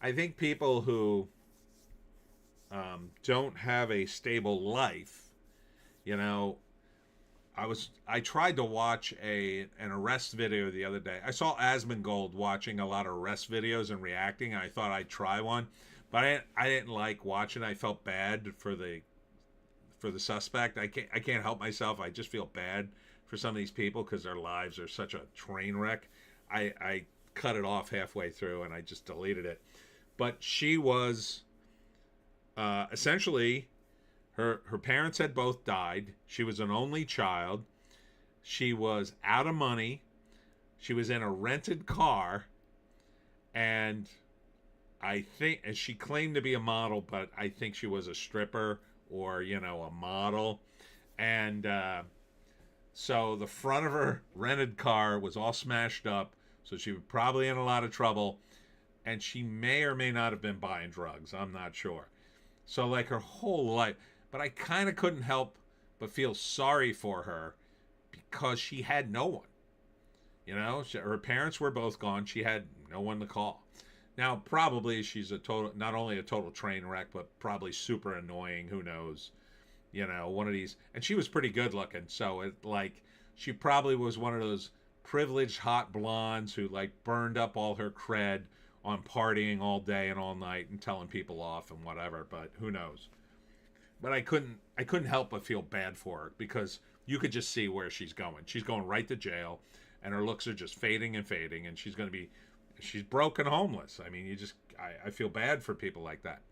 I think people who don't have a stable life, I tried to watch an arrest video the other day. I saw Asmongold watching a lot of arrest videos and reacting. And I thought I'd try one, but I didn't like watching. I felt bad for the suspect. I can't help myself. I just feel bad for some of these people because their lives are such a train wreck. I cut it off halfway through and I just deleted it. But she was essentially, her parents had both died. She was an only child. She was out of money. She was in a rented car, and and she claimed to be a model, but I think she was a stripper or a model. And so the front of her rented car was all smashed up, so she was probably in a lot of trouble, and she may or may not have been buying drugs. I'm not sure. So like her whole life, but I kind of couldn't help but feel sorry for her because she had no one. Her parents were both gone. She had no one to call. Now, probably she's not only a total train wreck, but probably super annoying. Who knows? One of these. And she was pretty good looking. So she probably was one of those privileged hot blondes who burned up all her cred on partying all day and all night and telling people off and whatever. But who knows? But I couldn't help but feel bad for her because you could just see where she's going. She's going right to jail, and her looks are just fading and fading, and she's broke and homeless. I mean, I feel bad for people like that.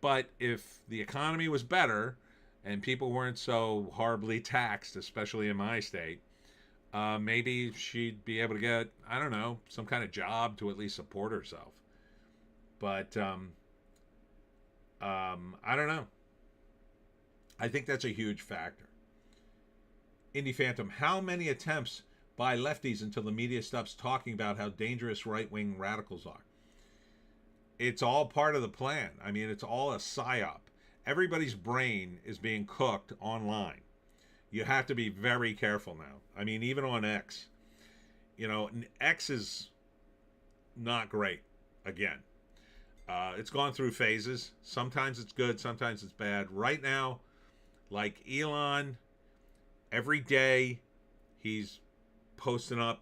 But if the economy was better and people weren't so horribly taxed, especially in my state, maybe she'd be able to get, I don't know, some kind of job to at least support herself. But I don't know. I think that's a huge factor. Indie Phantom, how many attempts by lefties until the media stops talking about how dangerous right-wing radicals are? It's all part of the plan. I mean, it's all a psyop. Everybody's brain is being cooked online. You have to be very careful now. I mean, even on X. X is not great, again. It's gone through phases. Sometimes it's good, sometimes it's bad. Right now, like Elon, every day He's posting up,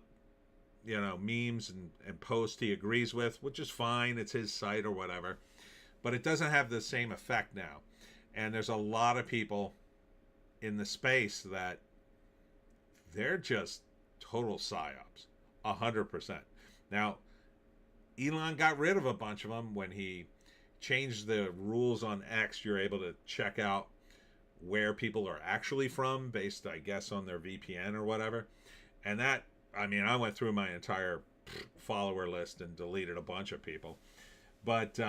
memes and posts he agrees with, which is fine. It's his site or whatever. But it doesn't have the same effect now. And there's a lot of people in the space that they're just total psyops. 100%. Now, Elon got rid of a bunch of them when he changed the rules on X. You're able to check out where people are actually from based, I guess, on their VPN or whatever. And that, I went through my entire follower list and deleted a bunch of people. But,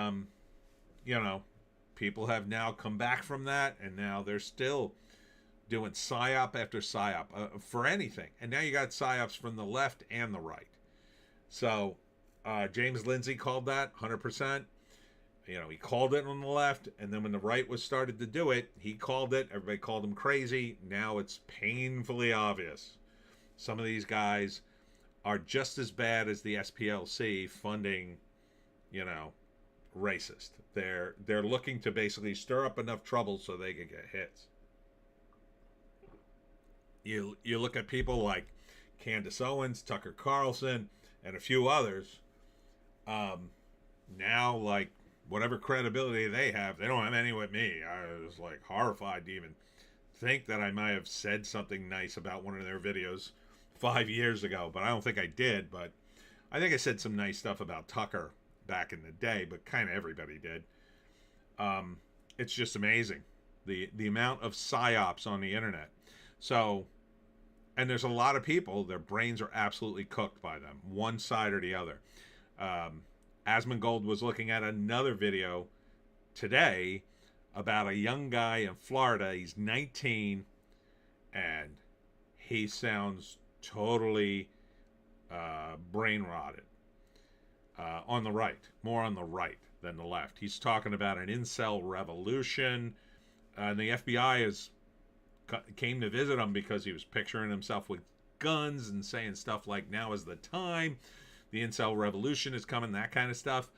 people have now come back from that, and now they're still doing psyop after psyop for anything. And now you got psyops from the left and the right. So James Lindsay called that 100%. He called it on the left, and then when the right was started to do it, he called it. Everybody called him crazy. Now it's painfully obvious. Some of these guys are just as bad as the SPLC funding, racist. They're looking to basically stir up enough trouble so they can get hits. You look at people like Candace Owens, Tucker Carlson, and a few others. Now, like, whatever credibility they have, they don't have any with me. I was like horrified to even think that I might have said something nice about one of their videos 5 years ago, but I don't think I did. But I think I said some nice stuff about Tucker back in the day, but kind of everybody did. It's just amazing the amount of psyops on the internet. So, and there's a lot of people, their brains are absolutely cooked by them, one side or the other. Asmongold was looking at another video today about a young guy in Florida. He's 19, and he sounds totally brain rotted. On the right, more on the right than the left. He's talking about an incel revolution. And the FBI came to visit him because he was picturing himself with guns and saying stuff like, now is the time. The incel revolution is coming, that kind of stuff.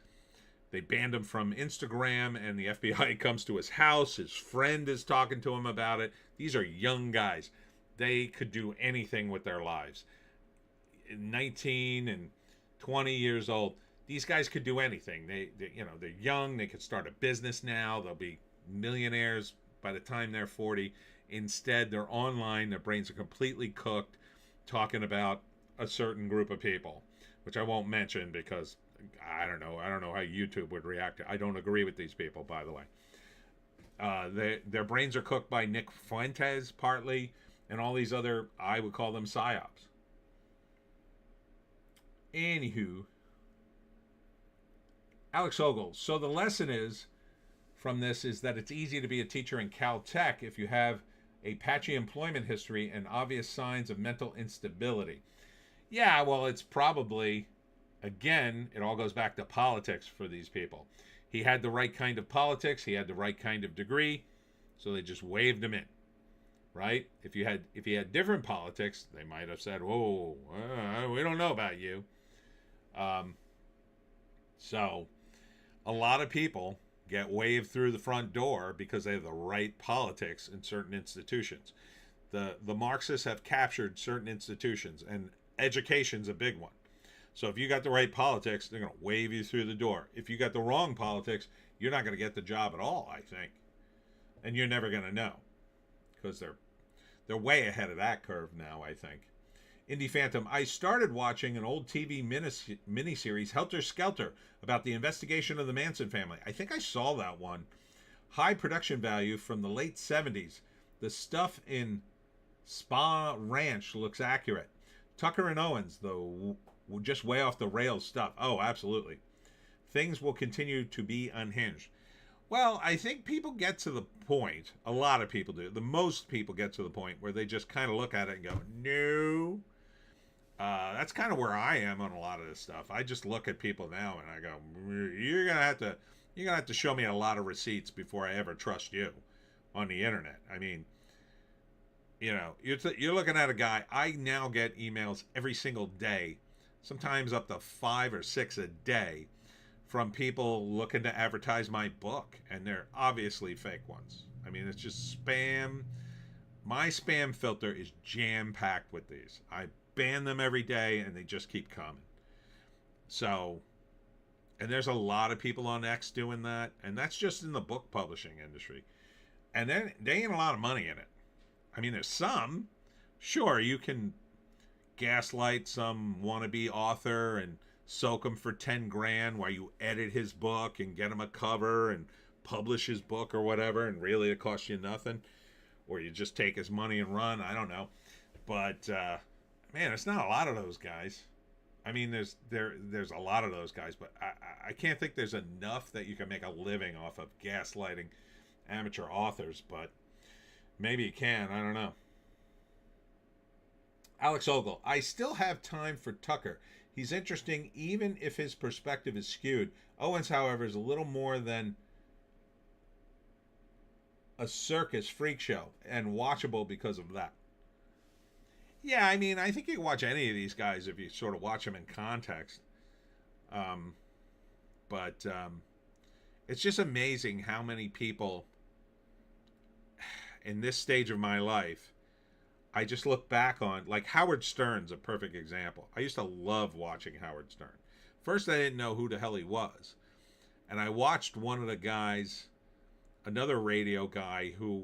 They banned him from Instagram, and the FBI comes to his house. His friend is talking to him about it. These are young guys. They could do anything with their lives. 19 and 20 years old. These guys could do anything. They're young. They could start a business now. They'll be millionaires by the time they're 40. Instead, they're online. Their brains are completely cooked, talking about a certain group of people, which I won't mention because I don't know how YouTube would react to. I don't agree with these people, by the way. Their brains are cooked by Nick Fuentes partly, and all these other, I would call them psyops. Anywho, Alex Ogle. So the lesson from this is that it's easy to be a teacher in Caltech if you have a patchy employment history and obvious signs of mental instability. Yeah, well, it's probably, again, it all goes back to politics for these people. He had the right kind of politics. He had the right kind of degree. So they just waved him in, right? If he had different politics, they might have said, whoa, we don't know about you. So a lot of people get waved through the front door because they have the right politics in certain institutions. The Marxists have captured certain institutions, and education's a big one. So if you got the right politics, they're going to wave you through the door. If you got the wrong politics, you're not going to get the job at all, I think. And you're never going to know because they're way ahead of that curve now, I think. Indie Phantom, I started watching an old TV miniseries, Helter Skelter, about the investigation of the Manson family. I think I saw that one. High production value from the late 70s. The stuff in Spa Ranch looks accurate. Tucker and Owens, though, just way off the rails stuff. Oh, absolutely. Things will continue to be unhinged. Well, I think people get to the point, a lot of people do, the most people get to the point where they just kind of look at it and go, no. That's kind of where I am on a lot of this stuff. I just look at people now and I go, you're gonna have to show me a lot of receipts before I ever trust you on the internet. I mean, you're looking at a guy. I now get emails every single day, sometimes up to 5 or 6 a day, from people looking to advertise my book, and they're obviously fake ones. I mean, it's just spam My spam filter is jam-packed with these. I ban them every day, and they just keep coming. So, and there's a lot of people on X doing that, and that's just in the book publishing industry. And then they ain't a lot of money in it. I mean, there's some. Sure, you can gaslight some wannabe author and soak him for 10 grand while you edit his book and get him a cover and publish his book or whatever, and really it costs you nothing. Or you just take his money and run. I don't know. But, man, it's not a lot of those guys. I mean, there's a lot of those guys, but I can't think there's enough that you can make a living off of gaslighting amateur authors, but maybe you can. I don't know. Alex Ogle, I still have time for Tucker. He's interesting even if his perspective is skewed. Owens, however, is a little more than a circus freak show and watchable because of that. Yeah, I mean, I think you can watch any of these guys if you sort of watch them in context. But it's just amazing how many people in this stage of my life, I just look back on, like Howard Stern's a perfect example. I used to love watching Howard Stern. First, I didn't know who the hell he was. And I watched one of the guys, another radio guy who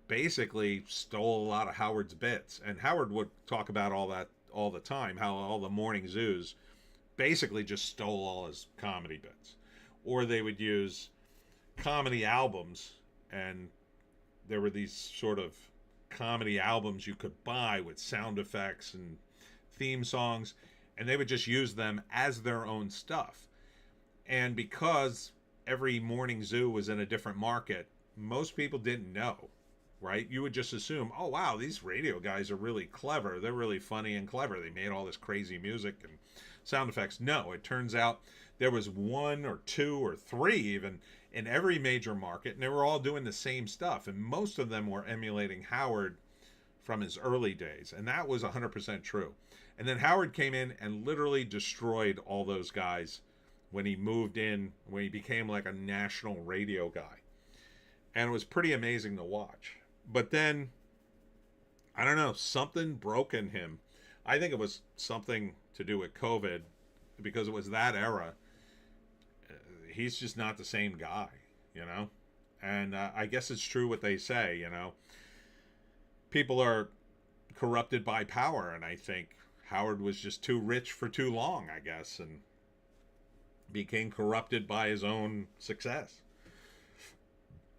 basically stole a lot of Howard's bits. And Howard would talk about all that all the time, how all the morning zoos basically just stole all his comedy bits. Or they would use comedy albums, and there were these sort of comedy albums you could buy with sound effects and theme songs, and they would just use them as their own stuff. And because every morning zoo was in a different market, most people didn't know, right? You would just assume, oh wow, these radio guys are really clever, they're really funny and clever, they made all this crazy music and sound effects. No, it turns out there was one or two or three even in every major market, and they were all doing the same stuff, and most of them were emulating Howard from his early days, and that was 100% true. And then Howard came in and literally destroyed all those guys when he moved in, when he became like a national radio guy. And it was pretty amazing to watch. But then, I don't know, something broke in him. I think it was something to do with COVID, because it was that era. He's just not the same guy, you know? And I guess it's true what they say, you know? People are corrupted by power, and I think Howard was just too rich for too long, I guess, and became corrupted by his own success.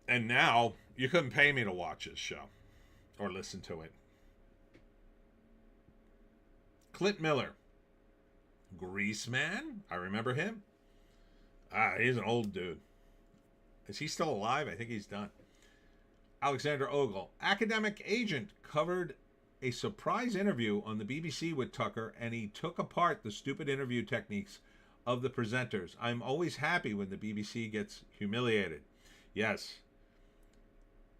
And now, you couldn't pay me to watch his show or listen to it. Clint Miller. Greaseman? I remember him. He's an old dude. Is he still alive? I think he's done. Alexander Ogle. Academic Agent covered a surprise interview on the BBC with Tucker, and he took apart the stupid interview techniques of the presenters. I'm always happy when the BBC gets humiliated. Yes.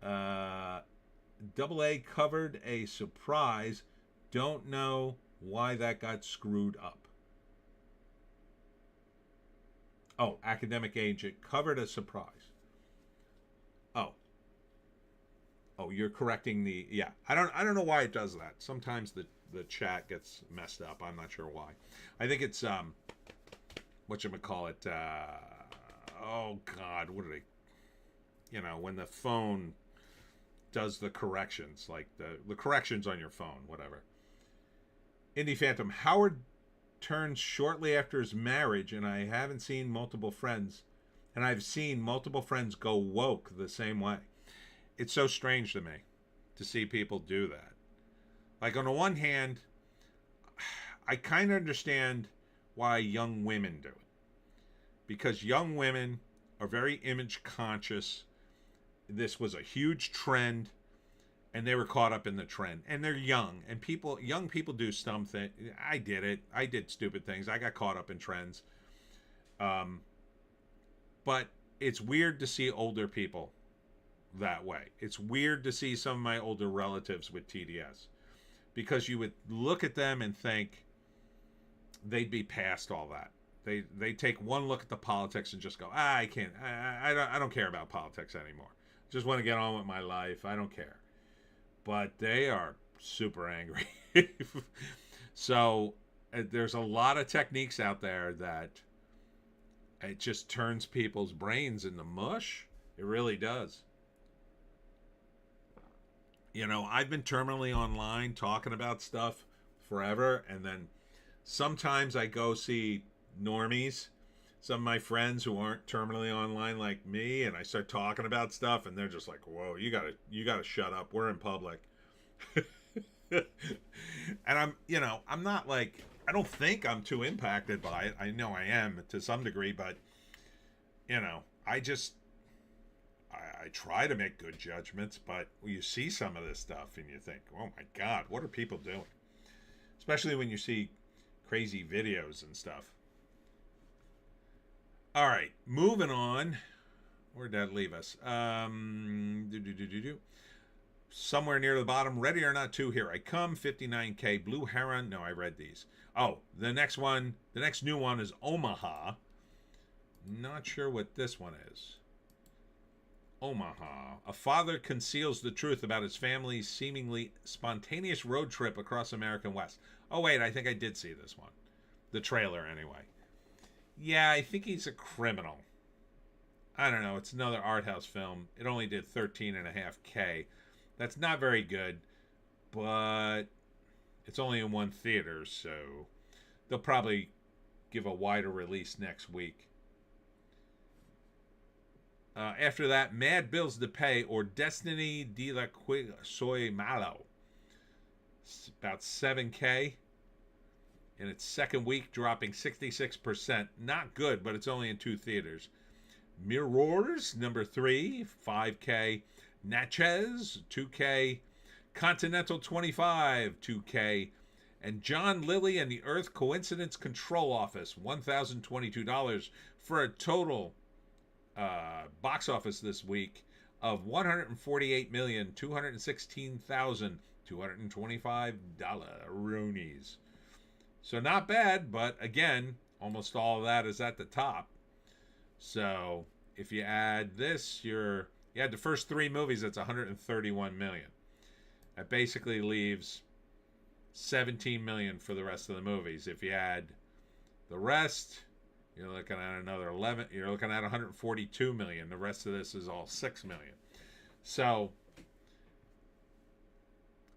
Double A covered a surprise. Don't know why that got screwed up. Oh, Academic Agent covered a surprise. Oh, you're correcting the, yeah. I don't know why it does that. Sometimes the chat gets messed up. I'm not sure why. I think it's whatchamacallit, oh God, what are they? You know, when the phone does the corrections, like the corrections on your phone, whatever. Indie Phantom, Howard turned shortly after his marriage, and I haven't seen multiple friends, and I've seen multiple friends go woke the same way. It's so strange to me to see people do that. Like, on the one hand, I kind of understand why young women do it. Because young women are very image conscious. This was a huge trend, and they were caught up in the trend. And they're young, and young people do something. I did it. I did stupid things. I got caught up in trends. But it's weird to see older people that way. It's weird to see some of my older relatives with TDS, because you would look at them and think they'd be past all that. They take one look at the politics and just go, I can't, I don't care about politics anymore. Just want to get on with my life. I don't care. but they are super angry. So there's a lot of techniques out there that it just turns people's brains into mush. It really does. You know, I've been terminally online talking about stuff forever, and then sometimes I go see normies, some of my friends who aren't terminally online like me, and I start talking about stuff, and they're just like, "Whoa, you gotta shut up. We're in public." And I'm not like, I don't think I'm too impacted by it. I know I am to some degree, but I just I try to make good judgments, but you see some of this stuff and you think, "Oh my God, what are people doing?" Especially when you see crazy videos and stuff. All right, moving on. Where'd that leave us? Somewhere near the bottom. Ready or Not 2, Here I Come. 59K. Blue Heron. No, I read these. Oh, the next new one is Omaha. Not sure what this one is. Omaha. A father conceals the truth about his family's seemingly spontaneous road trip across American West. Oh, wait, I think I did see this one. The trailer, anyway. Yeah, I think he's a criminal. I don't know. It's another art house film. It only did 13.5K. That's not very good, but it's only in one theater, so they'll probably give a wider release next week. After that, Mad Bills to Pay, or Destiny de la Quig Soy Malo. It's about 7K. In its second week, dropping 66%. Not good, but it's only in 2 theaters. Mirrors, number 3, 5K. Natchez, 2K. Continental 25, 2K. And John Lilly and the Earth Coincidence Control Office, $1,022, for a total box office this week of $148,216,225 roonies. So not bad, but again, almost all of that is at the top. So if you add this, you add the first 3 movies, that's 131 million. That basically leaves 17 million for the rest of the movies. If you add the rest, you're looking at another 11. You're looking at 142 million. The rest of this is all 6 million. So,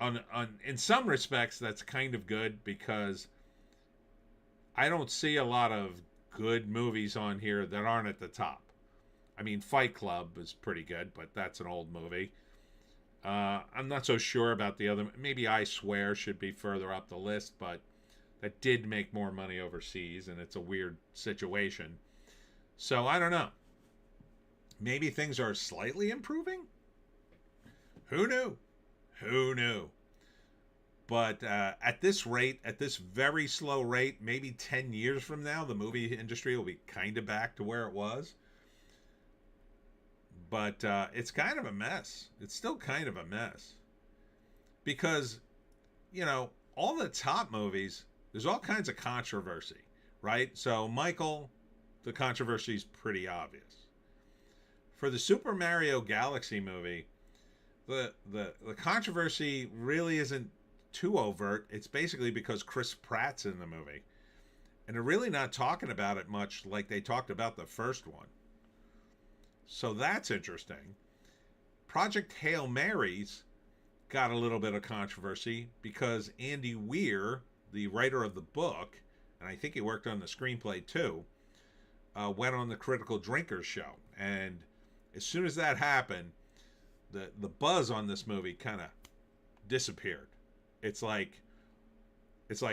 in some respects, that's kind of good, because I don't see a lot of good movies on here that aren't at the top. I mean, Fight Club is pretty good, but that's an old movie. I'm not so sure about the other. Maybe I Swear should be further up the list, but that did make more money overseas, and it's a weird situation. So I don't know. Maybe things are slightly improving? Who knew? Who knew? But at this rate, at this very slow rate, maybe 10 years from now, the movie industry will be kind of back to where it was. But it's kind of a mess. It's still kind of a mess. Because, all the top movies, there's all kinds of controversy, right? So, Michael, the controversy is pretty obvious. For the Super Mario Galaxy movie, the controversy really isn't too overt. It's basically because Chris Pratt's in the movie. And they're really not talking about it much like they talked about the first one. So that's interesting. Project Hail Marys got a little bit of controversy because Andy Weir, the writer of the book, and I think he worked on the screenplay too, went on the Critical Drinkers show. And as soon as that happened, the buzz on this movie kind of disappeared. It's like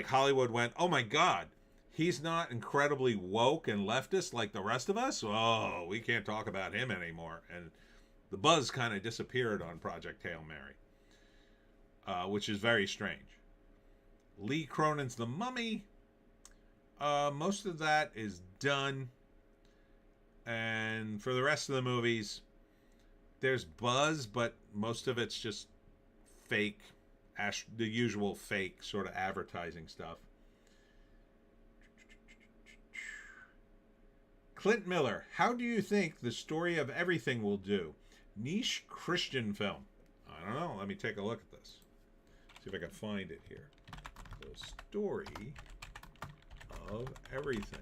Hollywood went, "Oh my God, he's not incredibly woke and leftist like the rest of us. Oh, we can't talk about him anymore." And the buzz kind of disappeared on Project Hail Mary, which is very strange. Lee Cronin's The Mummy. Most of that is done. And for the rest of the movies, there's buzz, but most of it's just fake, the usual fake sort of advertising stuff. Clint Miller, how do you think The Story of Everything will do? Niche Christian film. I I don't know. Let me take a look at this. See if I can find it here. The story of everything.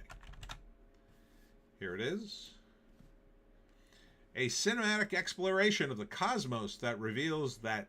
Here it is. A cinematic exploration of the cosmos that reveals that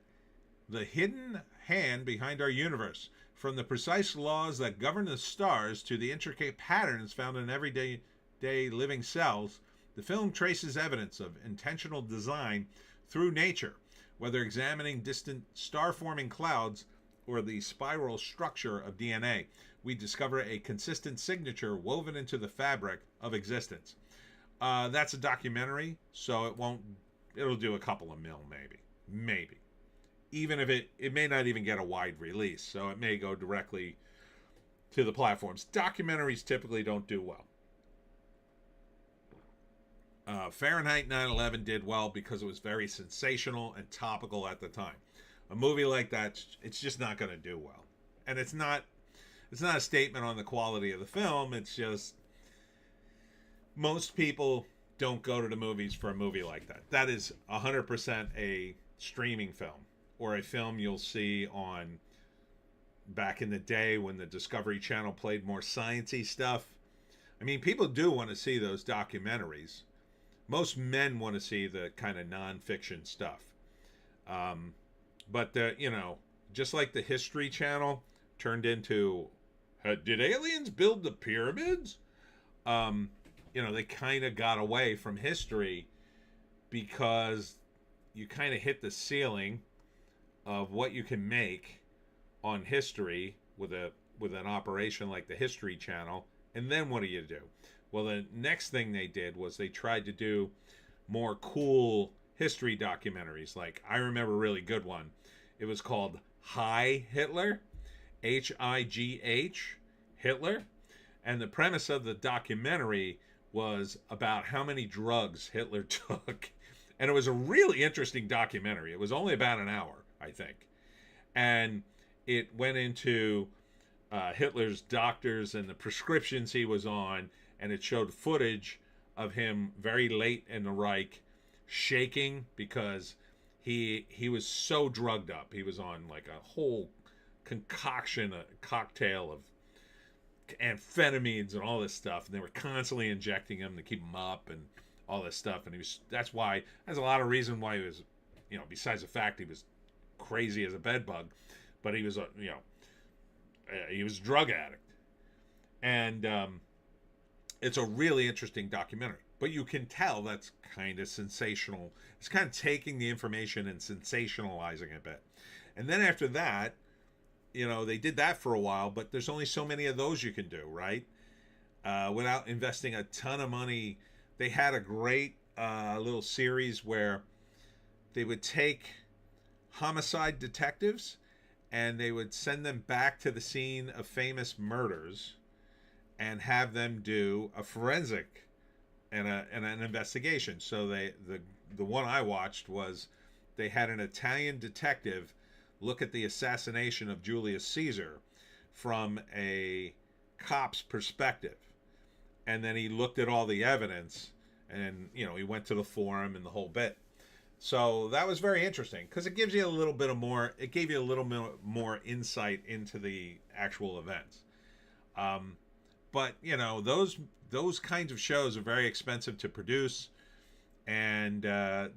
the hidden hand behind our universe, from the precise laws that govern the stars to the intricate patterns found in everyday living cells, the film traces evidence of intentional design through nature, whether examining distant star-forming clouds or the spiral structure of DNA. We discover a consistent signature woven into the fabric of existence. That's a documentary, so it'll do a couple of mil, maybe. Even if it may not even get a wide release, so it may go directly to the platforms. Documentaries typically don't do well. Fahrenheit 9/11 did well because it was very sensational and topical at the time. A movie like that, it's just not going to do well. And it's not a statement on the quality of the film. It's just most people don't go to the movies for a movie like that. That is 100% a streaming film, or a film you'll see on back in the day when the Discovery Channel played more sciencey stuff. I mean, people do want to see those documentaries. Most men want to see the kind of nonfiction stuff. But just like the History Channel turned into, did aliens build the pyramids? They kind of got away from history because you kind of hit the ceiling of what you can make on history with an operation like the History Channel. And then what do? Well, the next thing they did was they tried to do more cool history documentaries. Like, I remember a really good one. It was called Hi Hitler, H-I-G-H, Hitler. And the premise of the documentary was about how many drugs Hitler took. And it was a really interesting documentary. It was only about an hour, I think. And it went into Hitler's doctors and the prescriptions he was on, and it showed footage of him very late in the Reich shaking because he was so drugged up. He was on like a whole concoction, a cocktail of amphetamines and all this stuff, and they were constantly injecting him to keep him up and all this stuff. And that's a lot of reason why he was, besides the fact he was crazy as a bedbug, but he was he was a drug addict. And it's a really interesting documentary, but you can tell that's kind of sensational. It's kind of taking the information and sensationalizing it a bit. And then after that, they did that for a while, but there's only so many of those you can do, right? Without investing a ton of money. They had a great little series where they would take homicide detectives and they would send them back to the scene of famous murders and have them do a forensic and an investigation. So the one I watched was they had an Italian detective look at the assassination of Julius Caesar from a cop's perspective. And then he looked at all the evidence and, he went to the forum and the whole bit. So that was very interesting because it gives you a little bit more insight into the actual events. But, those kinds of shows are very expensive to produce, and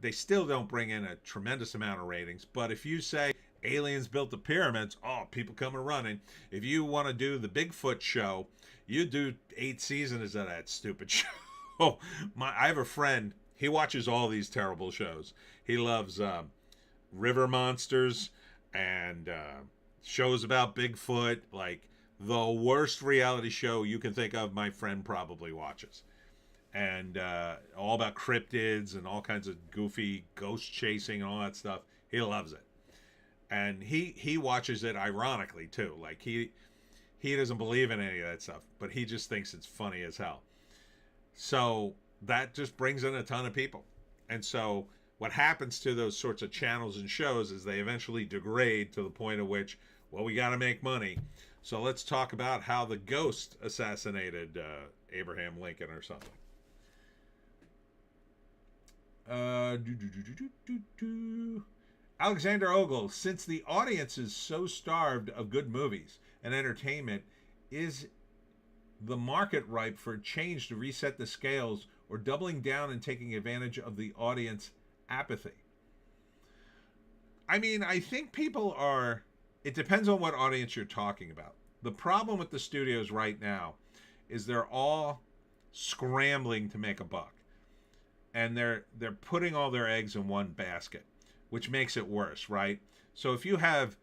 they still don't bring in a tremendous amount of ratings. But if you say aliens built the pyramids, people come running. If you want to do the Bigfoot show, you do 8 seasons of that stupid show. I have a friend, he watches all these terrible shows. He loves river monsters and shows about Bigfoot. Like, the worst reality show you can think of, my friend probably watches. And all about cryptids and all kinds of goofy ghost chasing and all that stuff. He loves it. And he watches it ironically too. Like, he doesn't believe in any of that stuff, but he just thinks it's funny as hell. So that just brings in a ton of people. And so what happens to those sorts of channels and shows is they eventually degrade to the point at which, we got to make money. So let's talk about how the ghost assassinated Abraham Lincoln or something. Alexander Ogle, since the audience is so starved of good movies and entertainment, is the market ripe for a change to reset the scales or doubling down and taking advantage of the audience apathy? I mean, I think people are, it depends on what audience you're talking about. The problem with the studios right now is they're all scrambling to make a buck. And they're putting all their eggs in one basket, which makes it worse, right? So if you have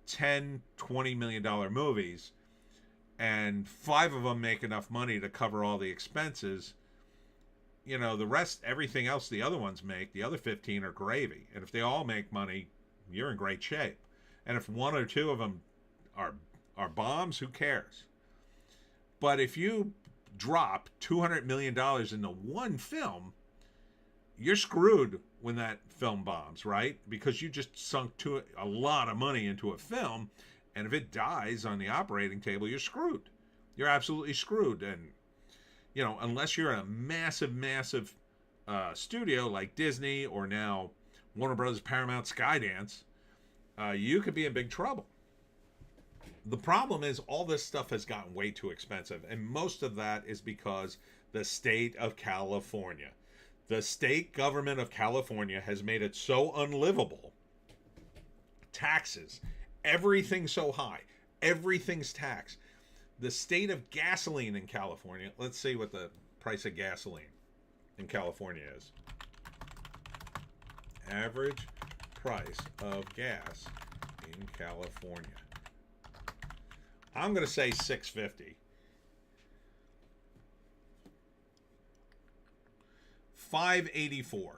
10, $20 million movies and 5 of them make enough money to cover all the expenses, you know, the rest, everything else the other ones make, the other 15 are gravy. And if they all make money, you're in great shape. And if 1 or 2 of them are bombs, who cares? But if you drop $200 million into one film, you're screwed when that film bombs, right? Because you just sunk a lot of money into a film, and if it dies on the operating table, you're screwed. You're absolutely screwed. And, you know, unless you're a massive studio like Disney or now Warner Brothers, Paramount, Skydance, you could be in big trouble. The problem is all this stuff has gotten way too expensive, and most of that is because the state of California, the state government of California has made it so unlivable. Taxes, everything's so high, everything's taxed. The state of gasoline in California, let's see what the price of gasoline in California is. Average price of gas in California. I'm going to say $6.50. $5.84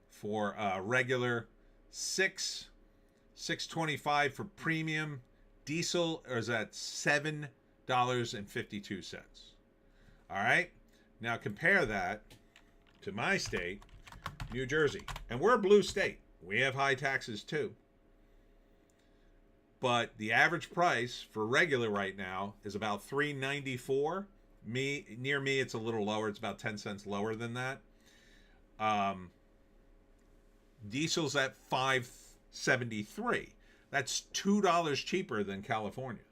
for regular, $6.25 for premium. Diesel is at $7.52. All right. Now compare that to my state, New Jersey, and we're a blue state. We have high taxes too. But the average price for regular right now is about $3.94. Near me, it's a little lower. It's about 10 cents lower than that. Diesel's at $5.73. That's $2 cheaper than California.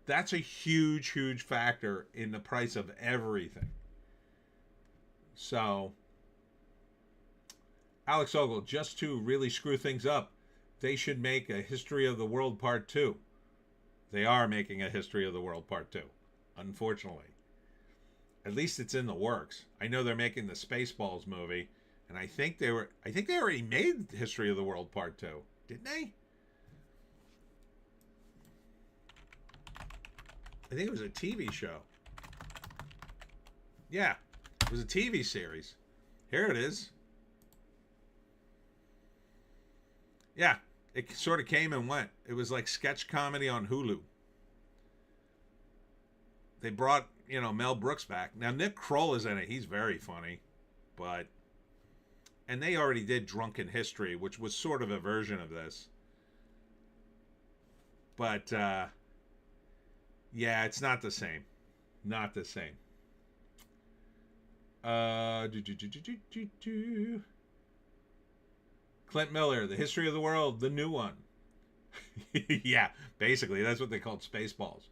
That's a huge factor in the price of everything. So, Alex Ogle, just to really screw things up, they should make a History of the World Part 2. They are making a History of the World Part 2, unfortunately. At least it's in the works. I know they're making the Spaceballs movie, and I think they already made History of the World Part 2, didn't they? I think it was a TV show. Yeah, it was a TV series. Here it is. Yeah, it sort of came and went. It was like sketch comedy on Hulu. They brought, Mel Brooks back. Now, Nick Kroll is in it. He's very funny. And they already did Drunken History, which was sort of a version of this. But, yeah, it's not the same. Not the same. Clint Miller, The History of the World, the new one. Yeah, basically, that's what they called Spaceballs.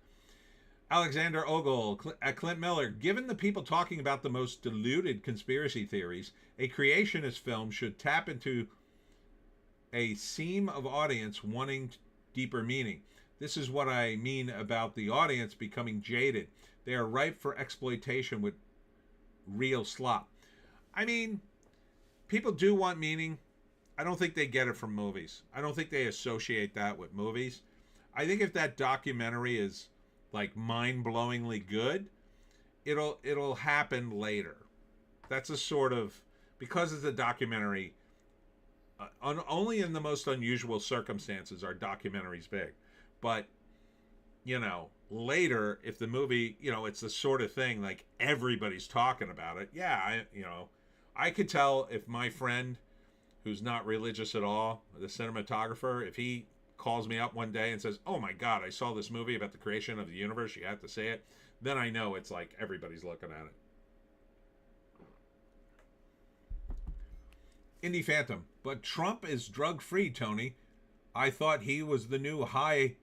Alexander Ogle, Clint Miller, given the people talking about the most deluded conspiracy theories, a creationist film should tap into a seam of audience wanting deeper meaning. This is what I mean about the audience becoming jaded. They are ripe for exploitation with real slop. I mean, people do want meaning. I don't think they get it from movies. I don't think they associate that with movies. I think if that documentary is like mind-blowingly good, it'll happen later. That's a sort of, because it's a documentary, only in the most unusual circumstances are documentaries big. But, later, if the movie, it's the sort of thing like everybody's talking about it. Yeah, I could tell if my friend who's not religious at all, the cinematographer, if he calls me up one day and says, "Oh my God, I saw this movie about the creation of the universe, you have to say it," then I know it's like everybody's looking at it. Indie Phantom. But Trump is drug free, Tony. I thought he was the new high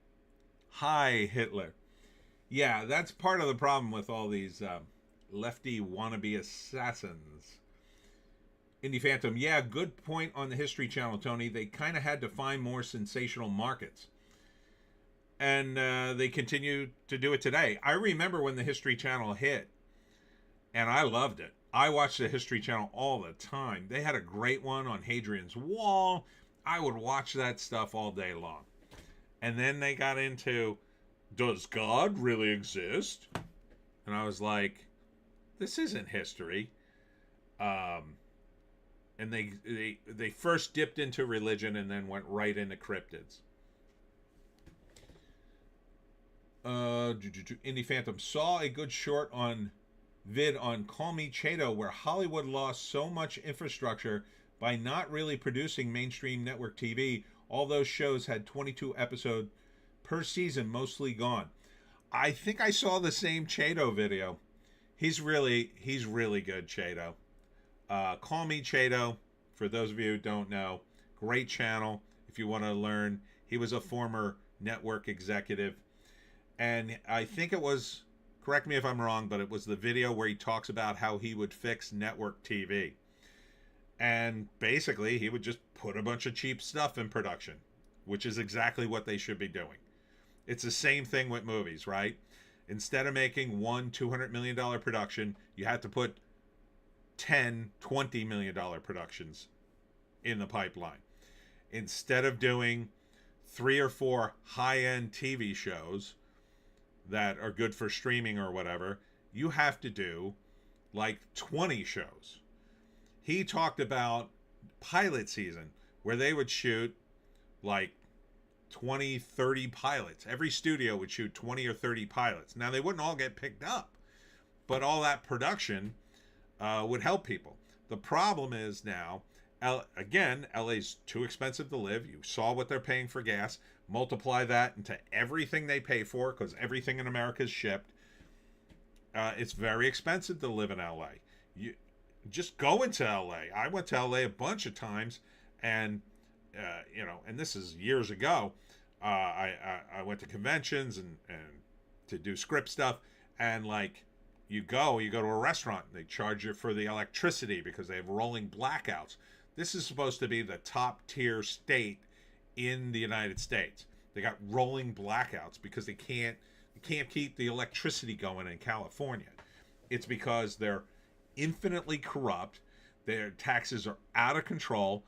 Hitler. Yeah, that's part of the problem with all these lefty wannabe assassins. Indie Phantom, yeah, good point on the History Channel, Tony. They kind of had to find more sensational markets. And they continue to do it today. I remember when the History Channel hit, and I loved it. I watched the History Channel all the time. They had a great one on Hadrian's Wall. I would watch that stuff all day long. And then they got into, does God really exist? And I was like, this isn't history. And they first dipped into religion and then went right into cryptids. Indie Phantom saw a good short on vid on Call Me Chato where Hollywood lost so much infrastructure by not really producing mainstream network TV. All those shows had 22 episodes per season, mostly gone. I think I saw the same Chato video. He's really good, Chato. Call Me Chato, for those of you who don't know, great channel if you want to learn. He was a former network executive. And I think it was, correct me if I'm wrong, but it was the video where he talks about how he would fix network TV. And basically, he would just put a bunch of cheap stuff in production, which is exactly what they should be doing. It's the same thing with movies, right? Instead of making one $200 million production, you have to put 10, $20 million productions in the pipeline. Instead of doing 3 or 4 high-end TV shows that are good for streaming or whatever, you have to do like 20 shows. He talked about pilot season where they would shoot like 20, 30 pilots. Every studio would shoot 20 or 30 pilots. Now, they wouldn't all get picked up, but all that production would help people. The problem is now, again, LA's too expensive to live. You saw what they're paying for gas. Multiply that into everything they pay for, because everything in America is shipped. It's very expensive to live in LA. You just go into LA. I went to LA a bunch of times, and and this is years ago. I went to conventions and to do script stuff, and like you go to a restaurant, and they charge you for the electricity because they have rolling blackouts. This is supposed to be the top tier state in the United States. They got rolling blackouts because they can't keep the electricity going in California. It's because they're infinitely corrupt. Their taxes are out of control.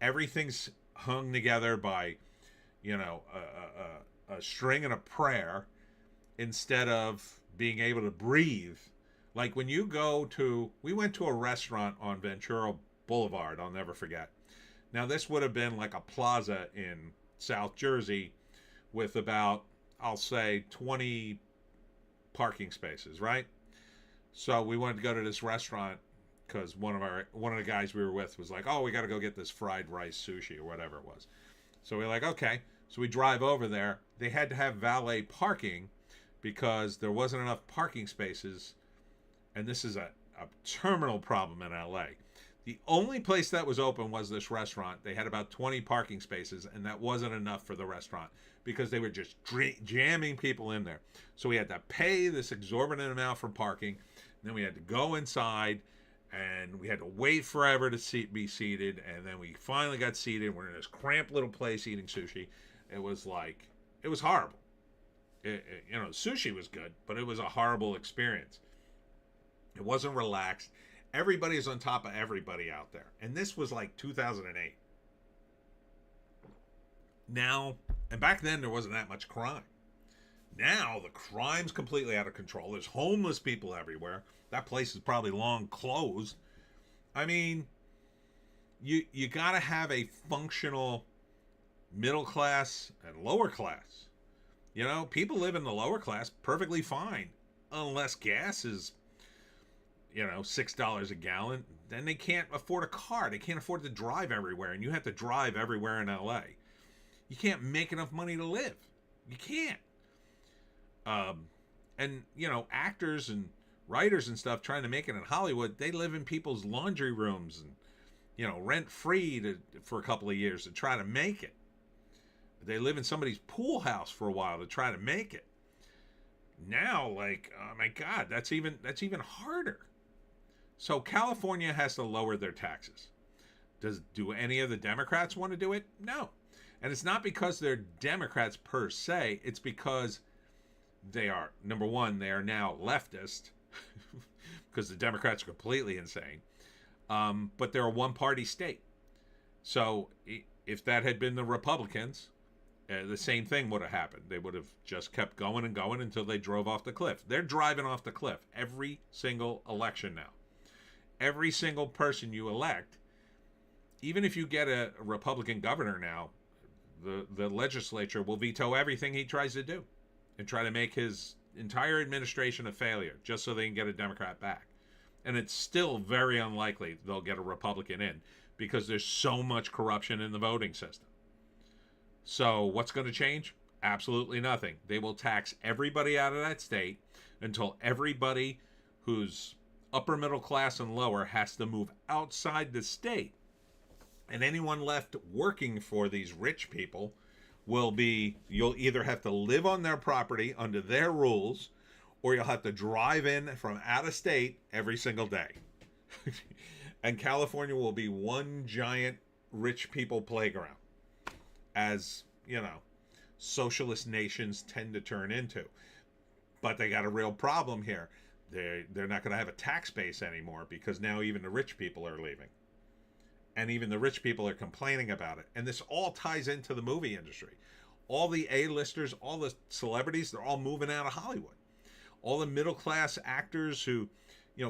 Everything's hung together by, a string and a prayer instead of being able to breathe. Like when you we went to a restaurant on Ventura Boulevard, I'll never forget. Now, this would have been like a plaza in South Jersey with about, I'll say, 20 parking spaces, right? So we wanted to go to this restaurant because one of the guys we were with was like, oh, we got to go get this fried rice sushi or whatever it was. So we're like, okay. So we drive over there. They had to have valet parking because there wasn't enough parking spaces. And this is a terminal problem in LA. The only place that was open was this restaurant. They had about 20 parking spaces, and that wasn't enough for the restaurant because they were just jamming people in there. So we had to pay this exorbitant amount for parking. And then we had to go inside, and we had to wait forever to be seated. And then we finally got seated. We're in this cramped little place eating sushi. It was horrible. Sushi was good, but it was a horrible experience. It wasn't relaxed. Everybody's on top of everybody out there. And this was like 2008. Now, and back then there wasn't that much crime. Now the crime's completely out of control. There's homeless people everywhere. That place is probably long closed. I mean, you got to have a functional middle class and lower class. People live in the lower class perfectly fine unless gas is $6 a gallon. Then they can't afford a car. They can't afford to drive everywhere, and you have to drive everywhere in LA. You can't make enough money to live. You can't. And actors and writers and stuff trying to make it in Hollywood, they live in people's laundry rooms, and rent free for a couple of years to try to make it. They live in somebody's pool house for a while to try to make it. Now, like, oh my God, that's even harder. So California has to lower their taxes. Do any of the Democrats want to do it? No. And it's not because they're Democrats per se. It's because they are, number one, they are now leftist because the Democrats are completely insane. But they're a one-party state. So if that had been the Republicans, the same thing would have happened. They would have just kept going and going until they drove off the cliff. They're driving off the cliff every single election now. Every single person you elect, even if you get a Republican governor now, the legislature will veto everything he tries to do and try to make his entire administration a failure just so they can get a Democrat back. And it's still very unlikely they'll get a Republican in because there's so much corruption in the voting system. So what's going to change? Absolutely nothing. They will tax everybody out of that state until everybody who's upper middle class and lower has to move outside the state. And anyone left working for these rich people you'll either have to live on their property under their rules, or you'll have to drive in from out of state every single day. And California will be one giant rich people playground, as, socialist nations tend to turn into. But they got a real problem here. They're not going to have a tax base anymore because now even the rich people are leaving. And even the rich people are complaining about it. And this all ties into the movie industry. All the A-listers, all the celebrities, they're all moving out of Hollywood. All the middle-class actors who,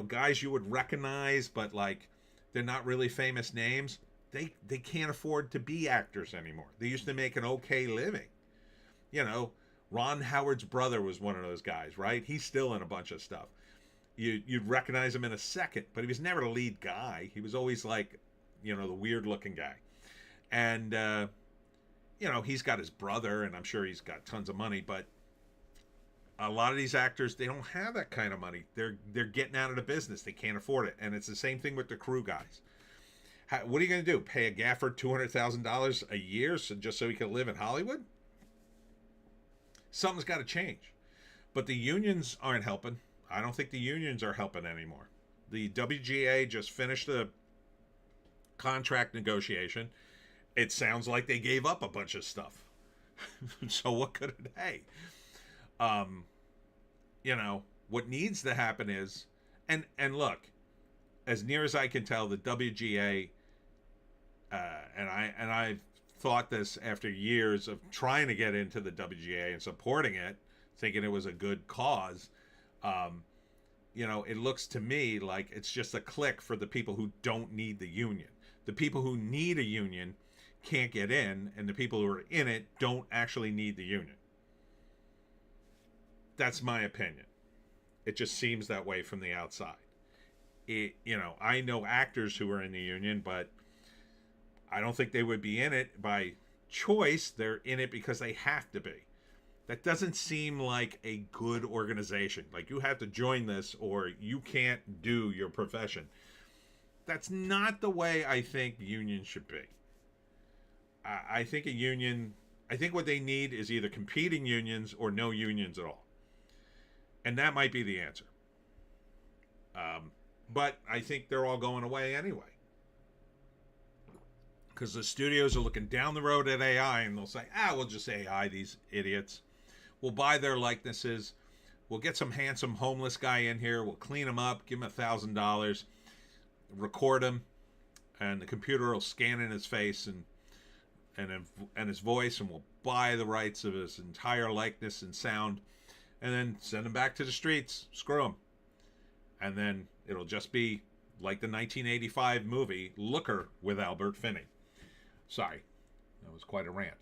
guys you would recognize, but like they're not really famous names, they can't afford to be actors anymore. They used to make an okay living. Ron Howard's brother was one of those guys, right? He's still in a bunch of stuff. You'd recognize him in a second, but he was never the lead guy. He was always like, the weird looking guy. And, he's got his brother, and I'm sure he's got tons of money, but a lot of these actors, they don't have that kind of money. They're getting out of the business. They can't afford it. And it's the same thing with the crew guys. What are you going to do? Pay a gaffer $200,000 a year just so he can live in Hollywood? Something's got to change. But the unions aren't helping. I don't think the unions are helping anymore. The WGA just finished the contract negotiation. It sounds like they gave up a bunch of stuff. So what could it hey? What needs to happen is, and look, as near as I can tell, the WGA, and I've thought this after years of trying to get into the WGA and supporting it, thinking it was a good cause. It looks to me like it's just a clique for the people who don't need the union. The people who need a union can't get in, and the people who are in it don't actually need the union. That's my opinion. It just seems that way from the outside. I know actors who are in the union, but I don't think they would be in it by choice. They're in it because they have to be. That doesn't seem like a good organization. Like, you have to join this or you can't do your profession. That's not the way I think unions should be. I think what they need is either competing unions or no unions at all. And that might be the answer. But I think they're all going away anyway. Because the studios are looking down the road at AI and they'll say, we'll just AI these idiots. We'll buy their likenesses. We'll get some handsome homeless guy in here. We'll clean him up, give him $1,000, record him, and the computer will scan in his face and his voice, and we'll buy the rights of his entire likeness and sound, and then send him back to the streets. Screw him. And then it'll just be like the 1985 movie Looker with Albert Finney. Sorry, that was quite a rant.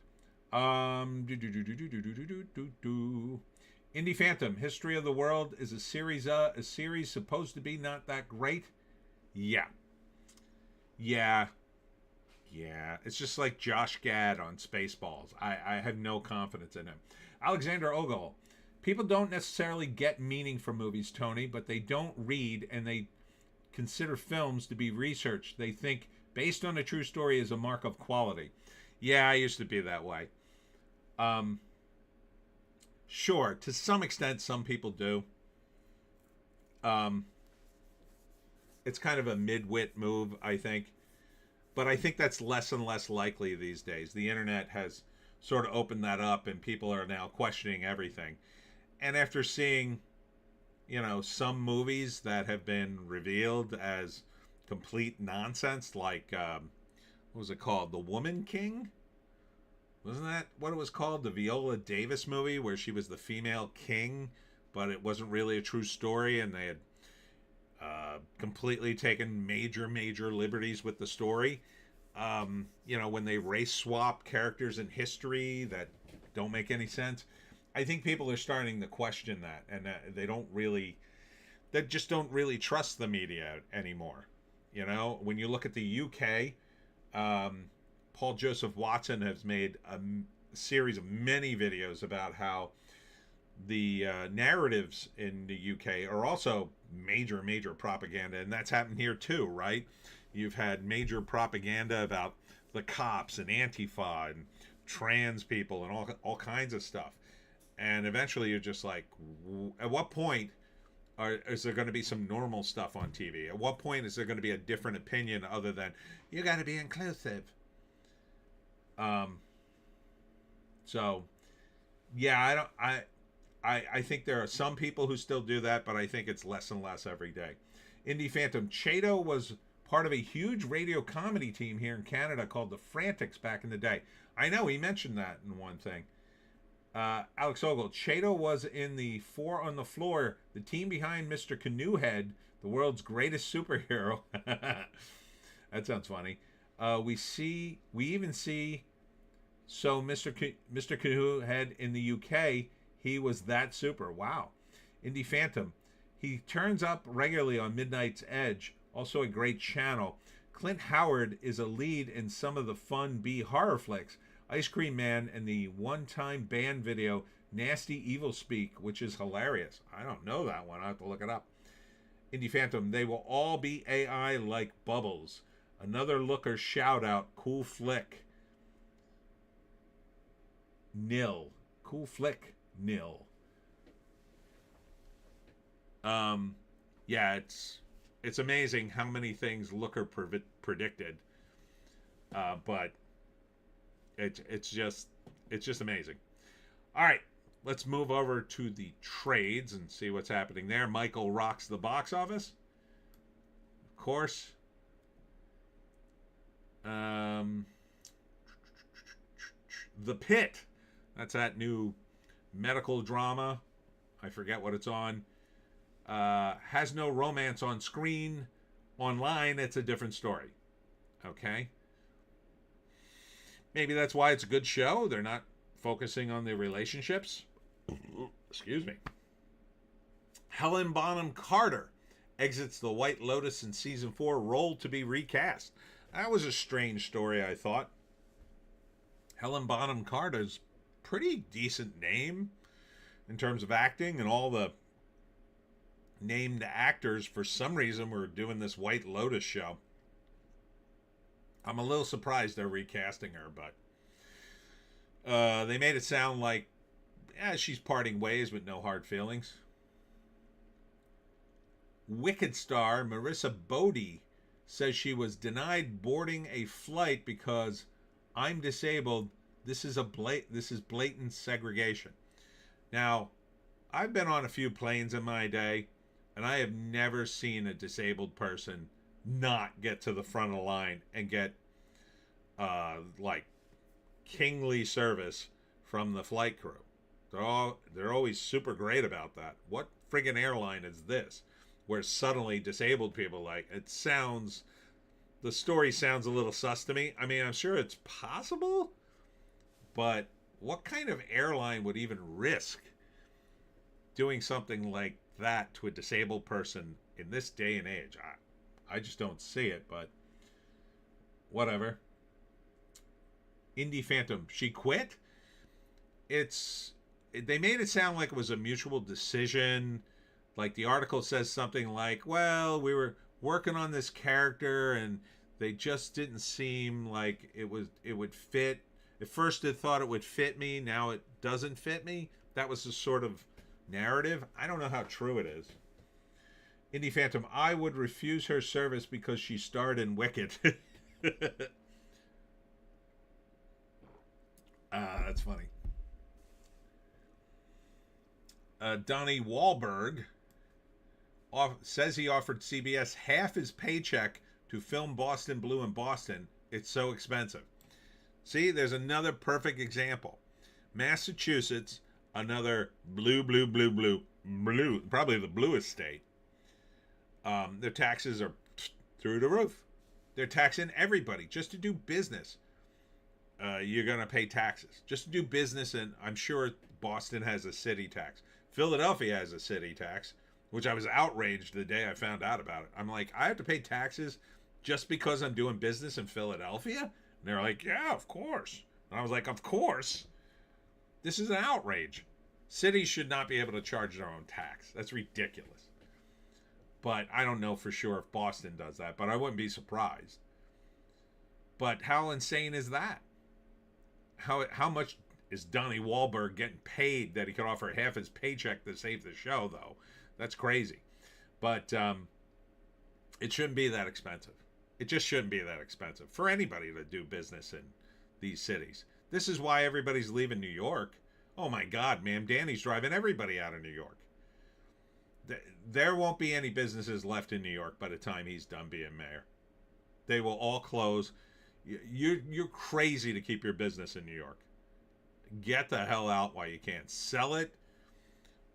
Indie Phantom, History of the World is a series supposed to be not that great. Yeah. It's just like Josh Gad on Spaceballs. I have no confidence in him. Alexander Ogle, people don't necessarily get meaning from movies, Tony, but they don't read and they consider films to be research. They think Based on a true story is a mark of quality. Yeah, I used to be that way. Um, sure, to some extent, some people do. Um, it's kind of a mid-wit move, I think. But I think that's less and less likely these days. The internet has sort of opened that up, and people are now questioning everything. And after seeing, some movies that have been revealed as complete nonsense, like, what was it called? The Woman King? Wasn't that what it was called? The Viola Davis movie where she was the female king, but it wasn't really a true story, and they had completely taken major liberties with the story. When they race swap characters in history that don't make any sense. I think people are starting to question that, and they just don't really trust the media anymore. When you look at the UK, Paul Joseph Watson has made a series of many videos about how the narratives in the UK are also major propaganda, and that's happened here too, right? You've had major propaganda about the cops and Antifa and trans people and all kinds of stuff. And eventually you're just like, at what point is there going to be some normal stuff on TV? At what point is there going to be a different opinion other than, you got to be inclusive? So, yeah, I think there are some people who still do that, but I think it's less and less every day. Indie Phantom, Chato was part of a huge radio comedy team here in Canada called the Frantics back in the day. I know, he mentioned that in one thing. Alex Ogle, Chato was in the Four on the Floor, the team behind Mr. Canoehead, the world's greatest superhero. That sounds funny. We even see, so Mr. Canoehead in the UK, he was that super. Wow. Indie Phantom, he turns up regularly on Midnight's Edge, also a great channel. Clint Howard is a lead in some of the fun B horror flicks. Ice Cream Man and the one-time band video Nasty Evil Speak, which is hilarious. I don't know that one. I have to look it up. Indie Phantom, they will all be AI like Bubbles. Another looker shout out, cool flick. Nil. Cool flick, nil. Yeah, it's amazing how many things Looker predicted. But it's just amazing. All right, let's move over to the trades and see what's happening there. Michael rocks the box office, of course. The Pit, that's that new medical drama. I forget what it's on. Has no romance on screen. Online, it's a different story. Okay? Maybe that's why it's a good show. They're not focusing on the relationships. Excuse me. Helen Bonham Carter exits the White Lotus in season 4, role to be recast. That was a strange story, I thought. Helen Bonham Carter's pretty decent name in terms of acting, and all the named actors for some reason were doing this White Lotus show. I'm a little surprised they're recasting her, but they made it sound like she's parting ways with no hard feelings. Wicked star Marissa Bodie says she was denied boarding a flight because I'm disabled. This is blatant segregation. Now, I've been on a few planes in my day, and I have never seen a disabled person not get to the front of the line and get like kingly service from the flight crew. They're always super great about that. What friggin' airline is this, where suddenly disabled people, like, the story sounds a little sus to me. I mean, I'm sure it's possible, but what kind of airline would even risk doing something like that to a disabled person in this day and age? I just don't see it, but whatever. Indie Phantom, she quit? They made it sound like it was a mutual decision. Like, the article says something like, well, we were working on this character and They just didn't seem like it would fit. At first it thought it would fit me, now it doesn't fit me. That was the sort of narrative. I don't know how true it is. Indie Phantom, I would refuse her service because she starred in Wicked. That's funny. Donnie Wahlberg says he offered CBS half his paycheck to film Boston Blue in Boston. It's so expensive. See, there's another perfect example. Massachusetts, another blue, probably the bluest state. Their taxes are through the roof. They're taxing everybody just to do business. You're going to pay taxes just to do business, and I'm sure Boston has a city tax. Philadelphia has a city tax, which I was outraged the day I found out about it. I'm like, I have to pay taxes just because I'm doing business in Philadelphia? And they're like, yeah, of course. And I was like, of course? This is an outrage. Cities should not be able to charge their own tax. That's ridiculous. But I don't know for sure if Boston does that, but I wouldn't be surprised. But how insane is that? How much is Donnie Wahlberg getting paid that he could offer half his paycheck to save the show, though? That's crazy. But it shouldn't be that expensive. It just shouldn't be that expensive for anybody to do business in these cities. This is why everybody's leaving New York. Oh my God, man, Danny's driving everybody out of New York. There won't be any businesses left in New York by the time he's done being mayor. They will all close. You're crazy to keep your business in New York. Get the hell out while you can. Sell it,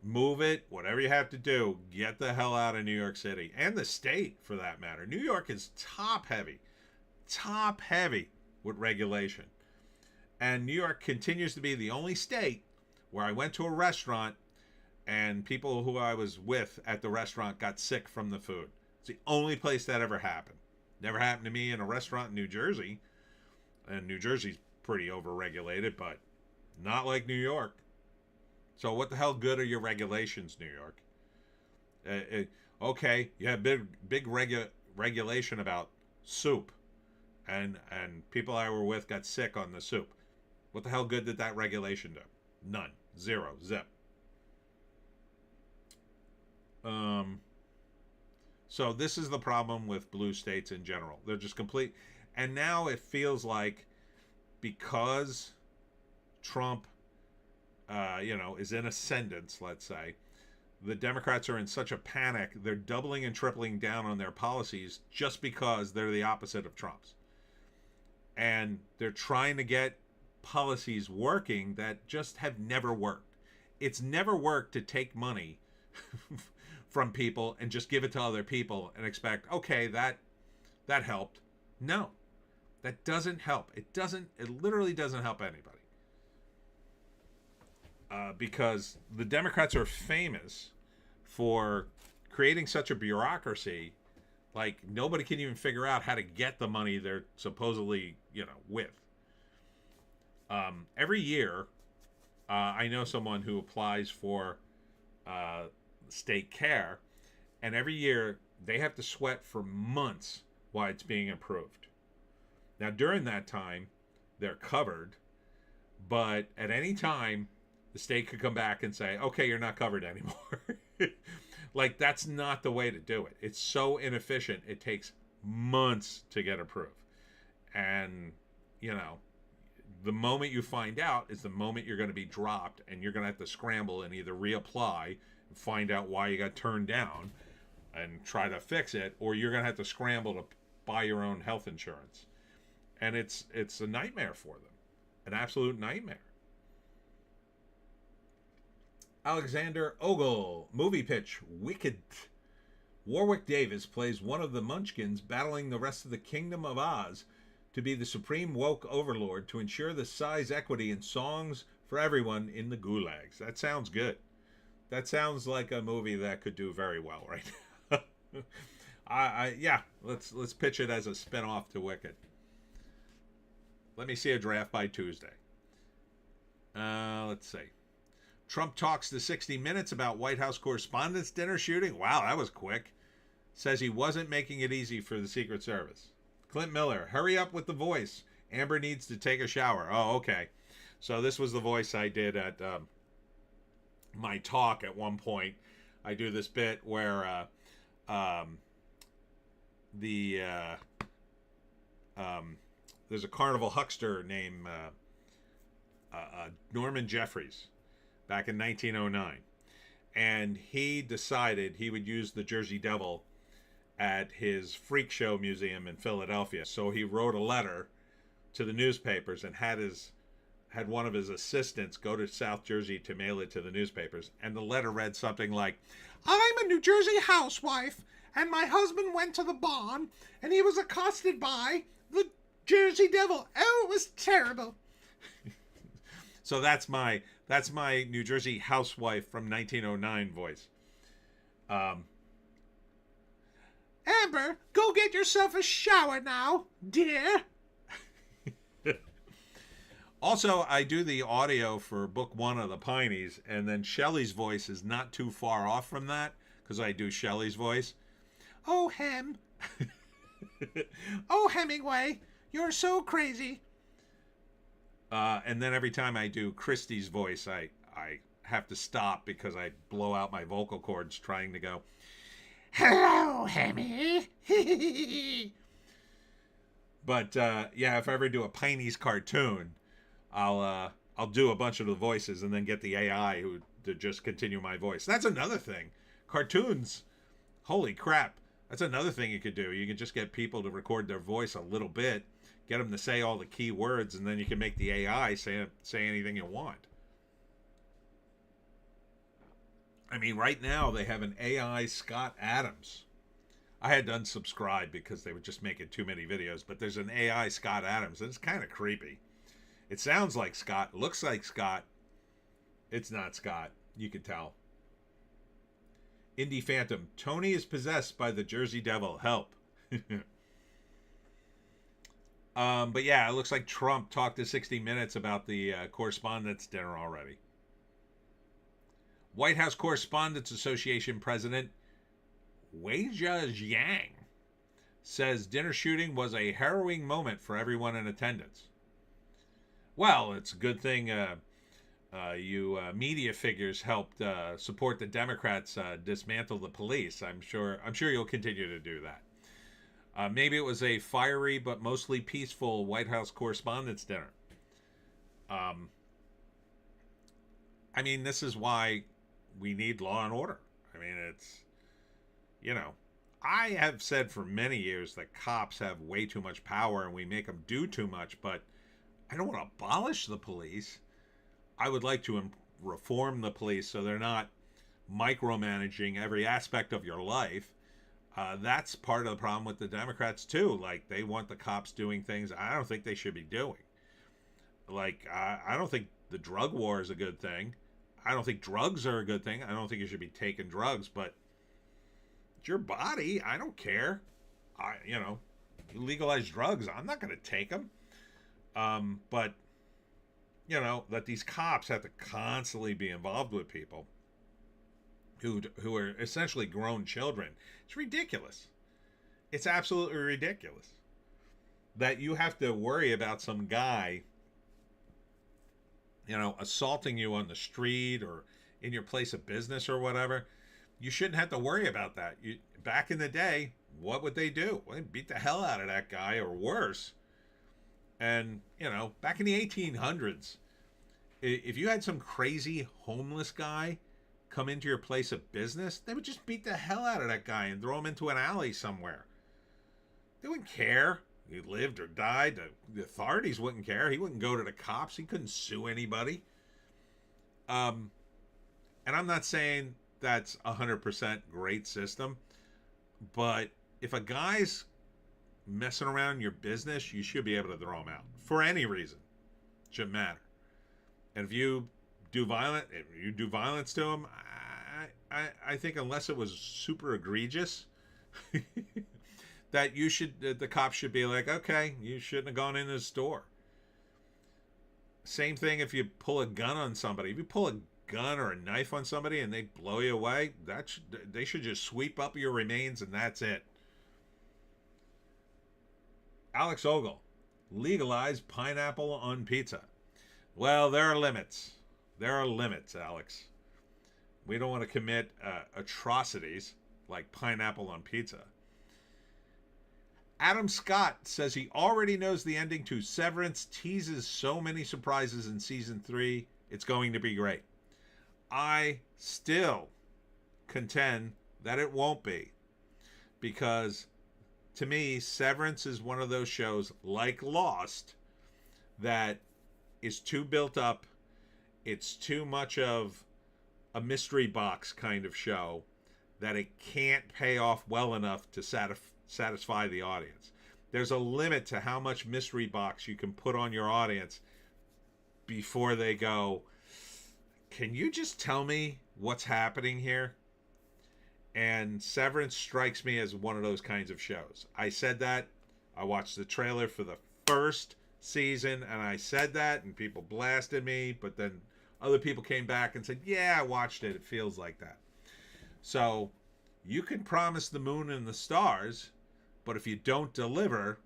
move it, whatever you have to do. Get the hell out of New York City and the state, for that matter. New York is top heavy with regulation. And New York continues to be the only state where I went to a restaurant and people who I was with at the restaurant got sick from the food. It's the only place that ever happened. Never happened to me in a restaurant in New Jersey. And New Jersey's pretty overregulated, but not like New York. So what the hell good are your regulations, New York? Okay, you have big regulation about soup. And people I were with got sick on the soup. What the hell good did that regulation do? None. Zero. Zip. So this is the problem with blue states in general. They're just complete. And now it feels like because Trump, is in ascendance, let's say, the Democrats are in such a panic, they're doubling and tripling down on their policies just because they're the opposite of Trump's. And they're trying to get policies working that just have never worked. It's never worked to take money from people and just give it to other people and expect, okay, that helped. No, that doesn't help. It literally doesn't help anybody. Because the Democrats are famous for creating such a bureaucracy, like nobody can even figure out how to get the money they're supposedly, with. Every year, I know someone who applies for state care, and every year they have to sweat for months while it's being approved. Now, during that time, they're covered, but at any time, the state could come back and say, okay, you're not covered anymore. Like, that's not the way to do it. It's so inefficient. It takes months to get approved. And, the moment you find out is the moment you're going to be dropped, and you're going to have to scramble and either reapply and find out why you got turned down and try to fix it, or you're going to have to scramble to buy your own health insurance. And it's a nightmare for them. An absolute nightmare. Alexander Ogle, movie pitch, Wicked. Warwick Davis plays one of the Munchkins battling the rest of the Kingdom of Oz to be the supreme woke overlord to ensure the size equity in songs for everyone in the gulags. That sounds good. That sounds like a movie that could do very well right now. Let's pitch it as a spin-off to Wicked. Let me see a draft by Tuesday. Let's see. Trump talks to 60 Minutes about White House Correspondents' dinner shooting. Wow, that was quick. Says he wasn't making it easy for the Secret Service. Clint Miller, hurry up with the voice. Amber needs to take a shower. Oh, okay. So this was the voice I did at my talk at one point. I do this bit where the there's a carnival huckster named Norman Jeffries back in 1909. And he decided he would use the Jersey Devil at his freak show museum in Philadelphia. So he wrote a letter to the newspapers and had one of his assistants go to South Jersey to mail it to the newspapers. And the letter read something like, I'm a New Jersey housewife, and my husband went to the barn, and he was accosted by the Jersey Devil. Oh, it was terrible. So that's my New Jersey housewife from 1909 voice. Amber, go get yourself a shower now, dear. Also, I do the audio for book 1 of the Pineys, and then Shelley's voice is not too far off from that, because I do Shelley's voice. Oh, Hem. Oh, Hemingway, you're so crazy. And then every time I do Christie's voice, I have to stop because I blow out my vocal cords trying to go, hello, Hemmy. But yeah, if I ever do a Pineys cartoon, I'll do a bunch of the voices and then get the AI to just continue my voice. That's another thing. Cartoons, holy crap. That's another thing you could do. You can just get people to record their voice a little bit, get them to say all the key words, and then you can make the AI say anything you want. I mean, right now they have an AI Scott Adams. I had to unsubscribe because they were just making too many videos, but there's an AI Scott Adams, and it's kind of creepy. It sounds like Scott, looks like Scott. It's not Scott. You can tell. Indie Phantom. Tony is possessed by the Jersey Devil. Help. But yeah, it looks like Trump talked to 60 Minutes about the Correspondents' Dinner already. White House Correspondents Association President Weijia Jiang says dinner shooting was a harrowing moment for everyone in attendance. Well, it's a good thing you media figures helped support the Democrats dismantle the police. I'm sure you'll continue to do that. Maybe it was a fiery but mostly peaceful White House Correspondents' Dinner. I mean, this is why we need law and order. I mean, it's, you know, I have said for many years that cops have way too much power and we make them do too much, but I don't want to abolish the police. I would like to reform the police so they're not micromanaging every aspect of your life. That's part of the problem with the Democrats too. Like, they want the cops doing things I don't think they should be doing. Like, I don't think the drug war is a good thing. I don't think drugs are a good thing. I don't think you should be taking drugs, but it's your body. I don't care. You legalize drugs. I'm not going to take them. But, you know, that these cops have to constantly be involved with people who are essentially grown children. It's ridiculous. It's absolutely ridiculous that you have to worry about some guy, you know, assaulting you on the street or in your place of business or whatever. You shouldn't have to worry about that. Back in the day, what would they do? Well, they'd beat the hell out of that guy or worse. And, you know, back in the 1800s, if you had some crazy homeless guy come into your place of business, they would just beat the hell out of that guy and throw him into an alley somewhere. They wouldn't care. He lived or died. The authorities wouldn't care. He wouldn't go to the cops. He couldn't sue anybody. And I'm not saying that's 100% great system, but if a guy's messing around your business, you should be able to throw him out for any reason. Shouldn't matter. And if you do violence to him, I think unless it was super egregious, that the cops should be like, okay, you shouldn't have gone into the store. Same thing if you pull a gun on somebody. If you pull a gun or a knife on somebody and they blow you away, they should just sweep up your remains and that's it. Alex Ogle, legalize pineapple on pizza. Well, there are limits. There are limits, Alex. We don't want to commit atrocities like pineapple on pizza. Adam Scott says he already knows the ending to Severance, teases so many surprises in season 3. It's going to be great. I still contend that it won't be, because to me, Severance is one of those shows like Lost that is too built up. It's too much of a mystery box kind of show that it can't pay off well enough to satisfy the audience. There's a limit to how much mystery box you can put on your audience before they go, can you just tell me what's happening here? And Severance strikes me as one of those kinds of shows. I said that. I watched the trailer for the first season, and I said that, and people blasted me, but then other people came back and said, yeah, I watched it. It feels like that. So you can promise the moon and the stars, but if you don't deliver,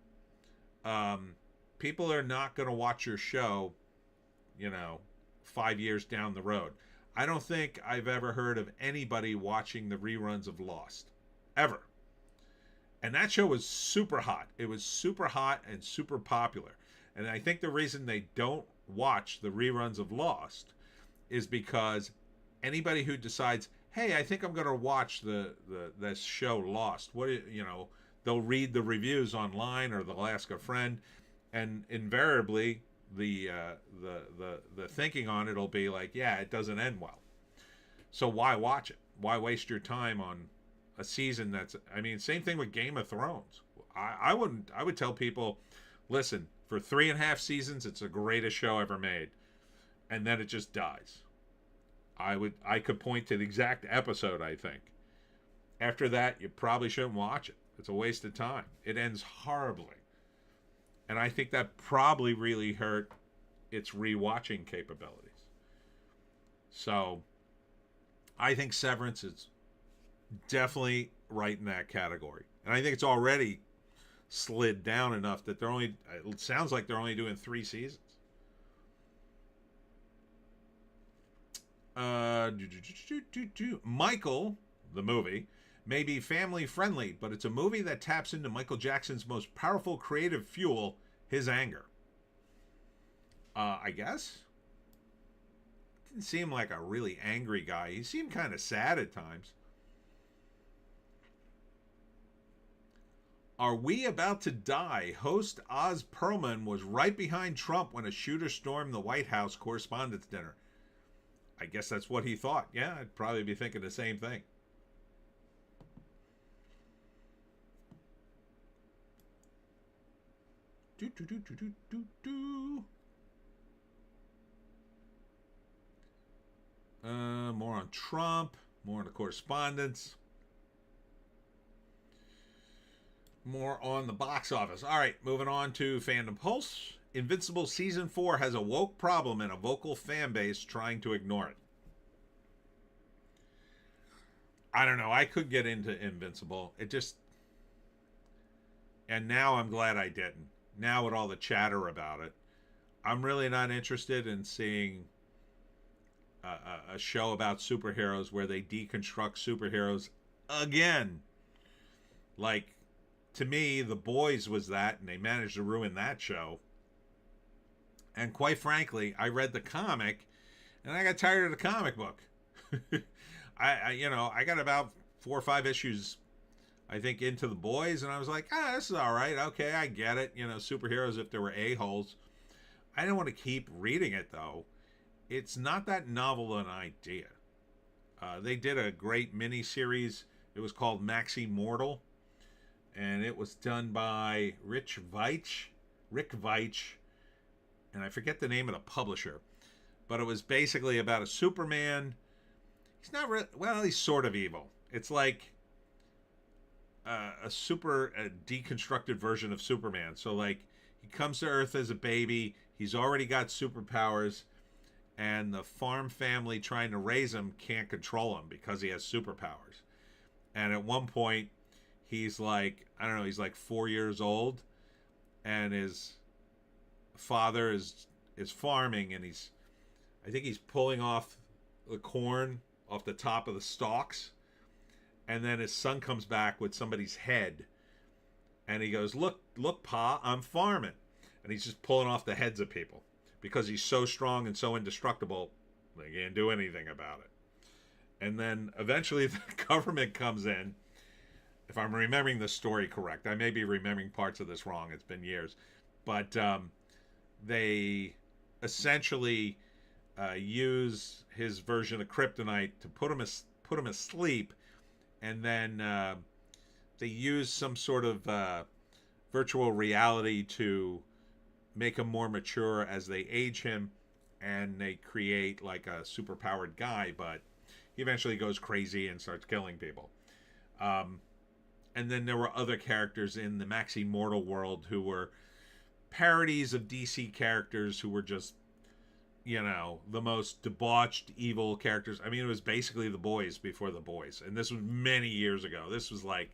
people are not going to watch your show, 5 years down the road. I don't think I've ever heard of anybody watching the reruns of Lost. Ever. And that show was super hot. It was super hot and super popular. And I think the reason they don't watch the reruns of Lost is because anybody who decides, hey, I think I'm going to watch this show Lost, they'll read the reviews online or they'll ask a friend, and invariably the thinking on it will be like, yeah, it doesn't end well. So why watch it? Why waste your time on a season that's, same thing with Game of Thrones. I would tell people, listen, for 3.5 seasons, it's the greatest show ever made. And then it just dies. I could point to the exact episode, I think. After that, you probably shouldn't watch it. It's a waste of time. It ends horribly. And I think that probably really hurt its rewatching capabilities. So I think Severance is definitely right in that category. And I think it's already slid down enough that it sounds like they're only doing 3 seasons. Michael, the movie, may be family friendly, but it's a movie that taps into Michael Jackson's most powerful creative fuel, his anger. I guess. Didn't seem like a really angry guy. He seemed kind of sad at times. Are we about to die? Host Oz Perlman was right behind Trump when a shooter stormed the White House Correspondents' Dinner. I guess that's what he thought. Yeah, I'd probably be thinking the same thing. More on Trump, more on the correspondence, more on the box office. All right, moving on to Fandom Pulse. Invincible Season 4 has a woke problem and a vocal fan base trying to ignore it. I don't know. I could get into Invincible. And now I'm glad I didn't. Now with all the chatter about it, I'm really not interested in seeing a show about superheroes where they deconstruct superheroes again. Like, to me, The Boys was that, and they managed to ruin that show. And quite frankly, I read the comic, and I got tired of the comic book. I got about 4 or 5 issues, I think, into The Boys, and I was like, this is all right. Okay, I get it. Superheroes if there were a-holes. I didn't want to keep reading it, though. It's not that novel an idea. They did a great mini-series. It was called Maxi Mortal, and it was done by Rick Veitch, and I forget the name of the publisher, but it was basically about a Superman. He's not really, well, he's sort of evil. It's like a deconstructed version of Superman. So, like, he comes to Earth as a baby. He's already got superpowers, and the farm family trying to raise him can't control him because he has superpowers. And at one point, he's like, I don't know, he's like 4 years old, and his father is farming, and I think he's pulling off the corn off the top of the stalks, and then his son comes back with somebody's head, and he goes, look, Pa, I'm farming, and he's just pulling off the heads of people because he's so strong and so indestructible, they can't do anything about it. And then eventually the government comes in. If I'm remembering the story correct, I may be remembering parts of this wrong. It's been years, but they essentially use his version of kryptonite to put him asleep, and then they use some sort of virtual reality to make him more mature as they age him, and they create like a superpowered guy, but he eventually goes crazy and starts killing people. And then there were other characters in the Maxi Mortal world who were parodies of DC characters who were just, the most debauched, evil characters. I mean, it was basically The Boys before The Boys. And this was many years ago. This was like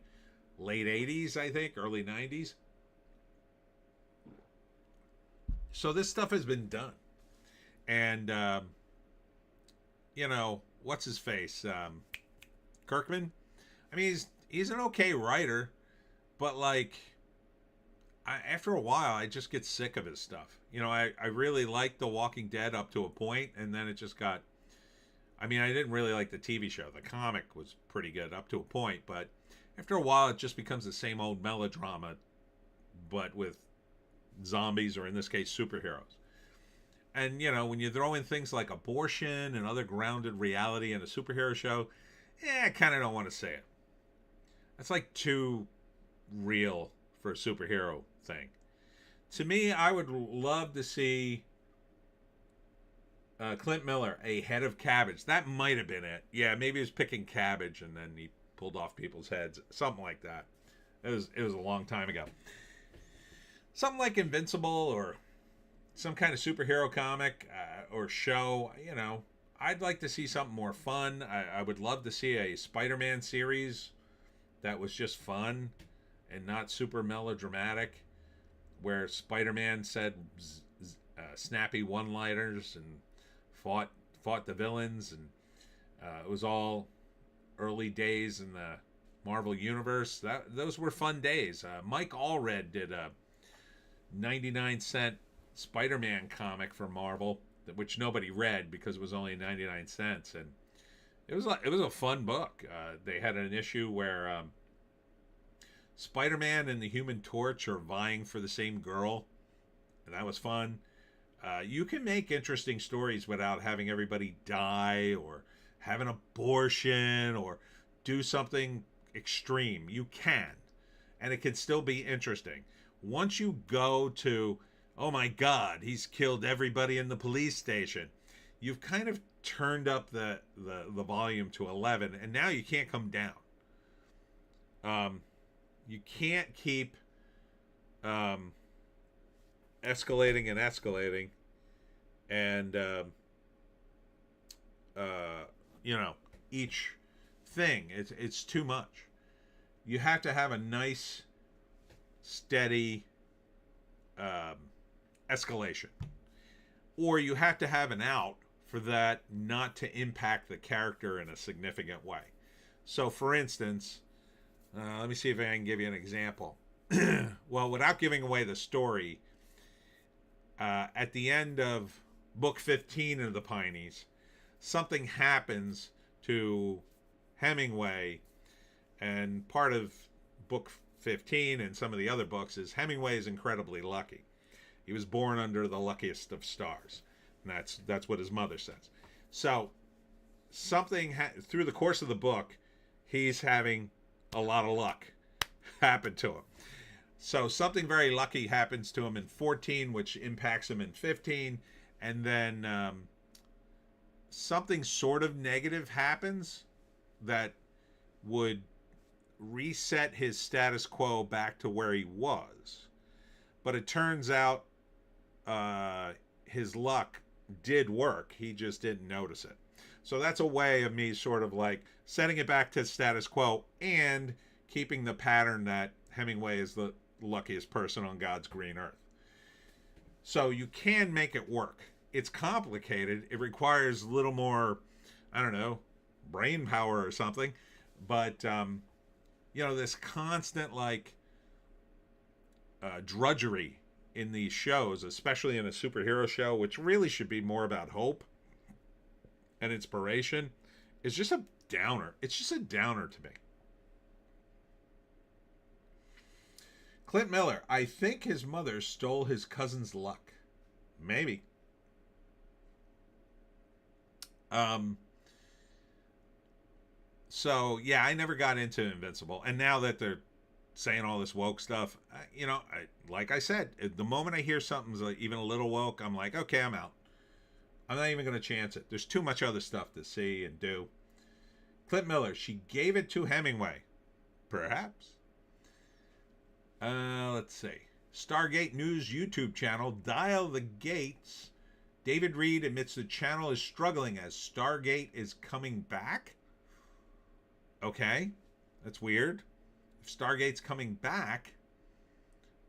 late 80s, I think, early 90s. So this stuff has been done. And, what's his face? Kirkman? I mean, he's an okay writer, but like, after a while, I just get sick of his stuff. I really liked The Walking Dead up to a point, and then it just got... I mean, I didn't really like the TV show. The comic was pretty good up to a point, but after a while, it just becomes the same old melodrama, but with zombies, or in this case, superheroes. And, when you throw in things like abortion and other grounded reality in a superhero show, I kind of don't want to say it. That's like too real for a superhero thing. To me, I would love to see Clint Miller, a head of cabbage. That might have been it. Yeah, maybe he was picking cabbage and then he pulled off people's heads. Something like that. It was a long time ago. Something like Invincible or some kind of superhero comic or show. I'd like to see something more fun. I would love to see a Spider-Man series that was just fun and not super melodramatic, where Spider-Man said snappy one-liners and fought the villains, and it was all early days in the Marvel Universe. Those were fun days. Mike Allred did a 99-cent Spider-Man comic for Marvel, which nobody read because it was only 99 cents, and it was a fun book. They had an issue where Spider-Man and the Human Torch are vying for the same girl, and that was fun. You can make interesting stories without having everybody die or have an abortion or do something extreme. You can, and it can still be interesting. Once you go to, oh my God, he's killed everybody in the police station, you've kind of turned up the volume to 11, and now you can't come down. You can't keep escalating and escalating, and each thing, it's too much. You have to have a nice, steady escalation, or you have to have an out for that not to impact the character in a significant way. So, for instance, let me see if I can give you an example. Well, without giving away the story, at the end of book 15 of the Pineys, something happens to Hemingway, and part of book 15 and some of the other books is Hemingway is incredibly lucky. He was born under the luckiest of stars. And that's what his mother says. So something through the course of the book, he's having a lot of luck happen to him. So something very lucky happens to him in 14, which impacts him in 15, and then something sort of negative happens that would reset his status quo back to where he was. But it turns out his luck did work. He just didn't notice it. So that's a way of me sort of like setting it back to status quo and keeping the pattern that Hemingway is the luckiest person on God's green earth. So you can make it work. It's complicated. It requires a little more, I don't know, brain power or something. But, this constant, drudgery in these shows, especially in a superhero show, which really should be more about hope and inspiration, is just a downer. It's just a downer to me. Clint Miller, I think his mother stole his cousin's luck. Maybe. So, yeah, I never got into Invincible. And now that they're saying all this woke stuff, like I said, the moment I hear something's even a little woke, I'm like, okay, I'm out. I'm not even going to chance it. There's too much other stuff to see and do. Clint Miller, she gave it to Hemingway. Perhaps. Let's see. Stargate News YouTube channel, Dial the Gates. David Reed admits the channel is struggling as Stargate is coming back. Okay, that's weird. If Stargate's coming back,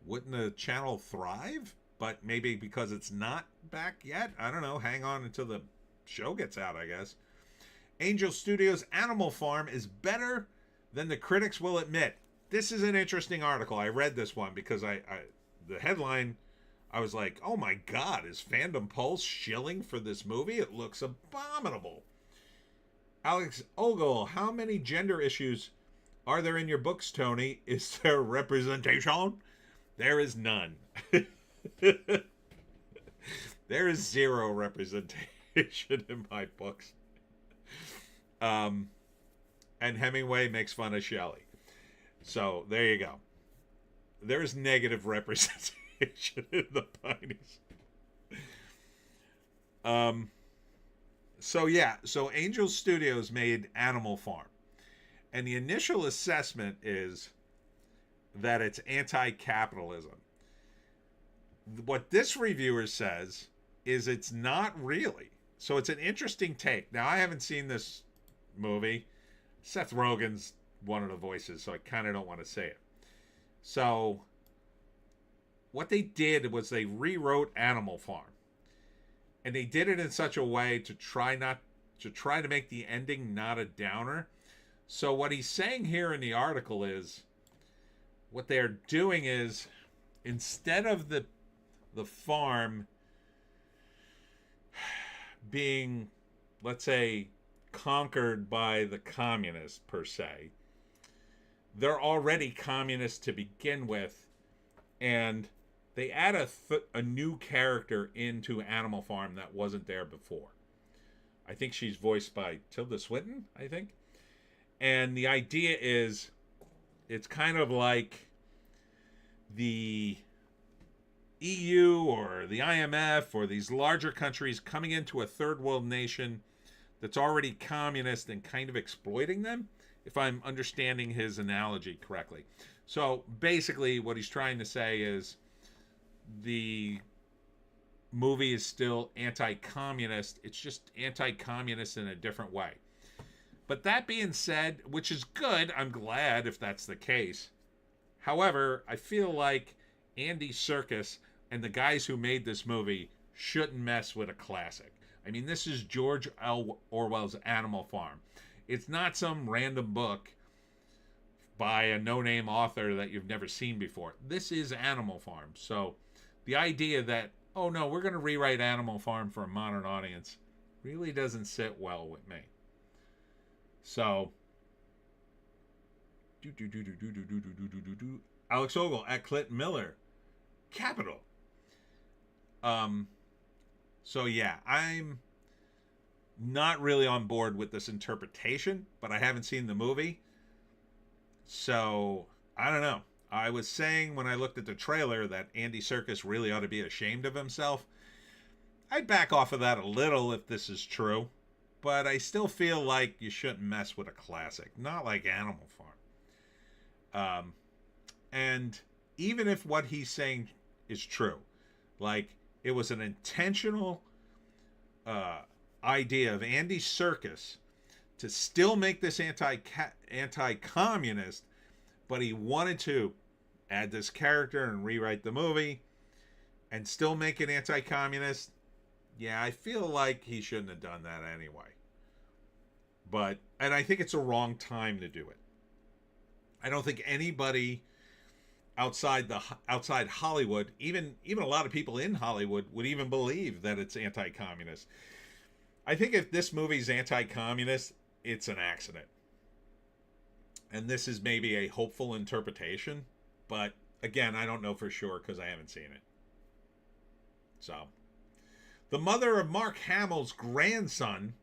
wouldn't the channel thrive? But maybe because it's not back yet? I don't know. Hang on until the show gets out, I guess. Angel Studios' Animal Farm is better than the critics will admit. This is an interesting article. I read this one because the headline, I was like, oh my God, is Fandom Pulse shilling for this movie? It looks abominable. Alex Ogle, how many gender issues are there in your books, Tony? Is there representation? There is none. There is zero representation in my books. And Hemingway makes fun of Shelley. So there you go. There's negative representation in the Pineys. So Angel Studios made Animal Farm. And the initial assessment is that it's anti-capitalism. What this reviewer says is it's not really. So it's an interesting take. Now, I haven't seen this movie. Seth Rogen's one of the voices, so I kind of don't want to say it. So what they did was they rewrote Animal Farm. And they did it in such a way to try to make the ending not a downer. So what he's saying here in the article is, what they're doing is, instead of the farm being, let's say, conquered by the communists per se, they're already communists to begin with, and they add a new character into Animal Farm that wasn't there before. I think she's voiced by Tilda Swinton, I think. And the idea is, it's kind of like the EU or the IMF or these larger countries coming into a third world nation that's already communist and kind of exploiting them, if I'm understanding his analogy correctly. So basically what he's trying to say is, the movie is still anti-communist. It's just anti-communist in a different way. But that being said, which is good, I'm glad if that's the case. However, I feel like Andy Serkis and the guys who made this movie shouldn't mess with a classic. I mean, this is George Orwell's Animal Farm. It's not some random book by a no-name author that you've never seen before. This is Animal Farm. So the idea that, oh no, we're going to rewrite Animal Farm for a modern audience really doesn't sit well with me. So, Alex Ogle at Clint Miller, Capital. So yeah, I'm not really on board with this interpretation, but I haven't seen the movie. So, I don't know. I was saying when I looked at the trailer that Andy Serkis really ought to be ashamed of himself. I'd back off of that a little if this is true, but I still feel like you shouldn't mess with a classic, not like Animal Farm. And even if what he's saying is true, like it was an intentional idea of Andy Serkis to still make this anti-communist, but he wanted to add this character and rewrite the movie and still make it anti-communist. Yeah, I feel like he shouldn't have done that anyway. And I think it's a wrong time to do it. I don't think anybody outside Hollywood, even a lot of people in Hollywood, would even believe that it's anti-communist. I think if this movie's anti-communist, it's an accident. And this is maybe a hopeful interpretation, but again, I don't know for sure because I haven't seen it. So, the mother of Mark Hamill's grandson.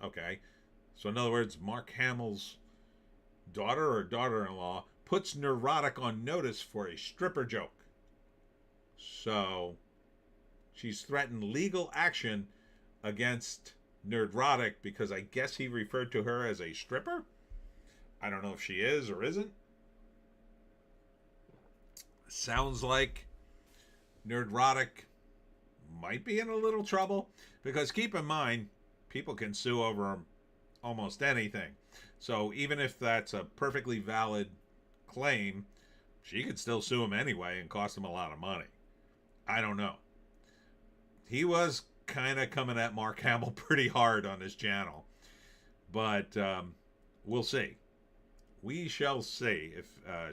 Okay. So, in other words, Mark Hamill's daughter or daughter-in-law puts Neurotic on notice for a stripper joke. So, she's threatened legal action against Nerdrotic because I guess he referred to her as a stripper. I don't know if she is or isn't. Sounds like Nerdrotic might be in a little trouble because keep in mind, people can sue over almost anything. So even if that's a perfectly valid claim, she could still sue him anyway and cost him a lot of money. I don't know. He was kind of coming at Mark Hamill pretty hard on his channel. But we'll see. We shall see if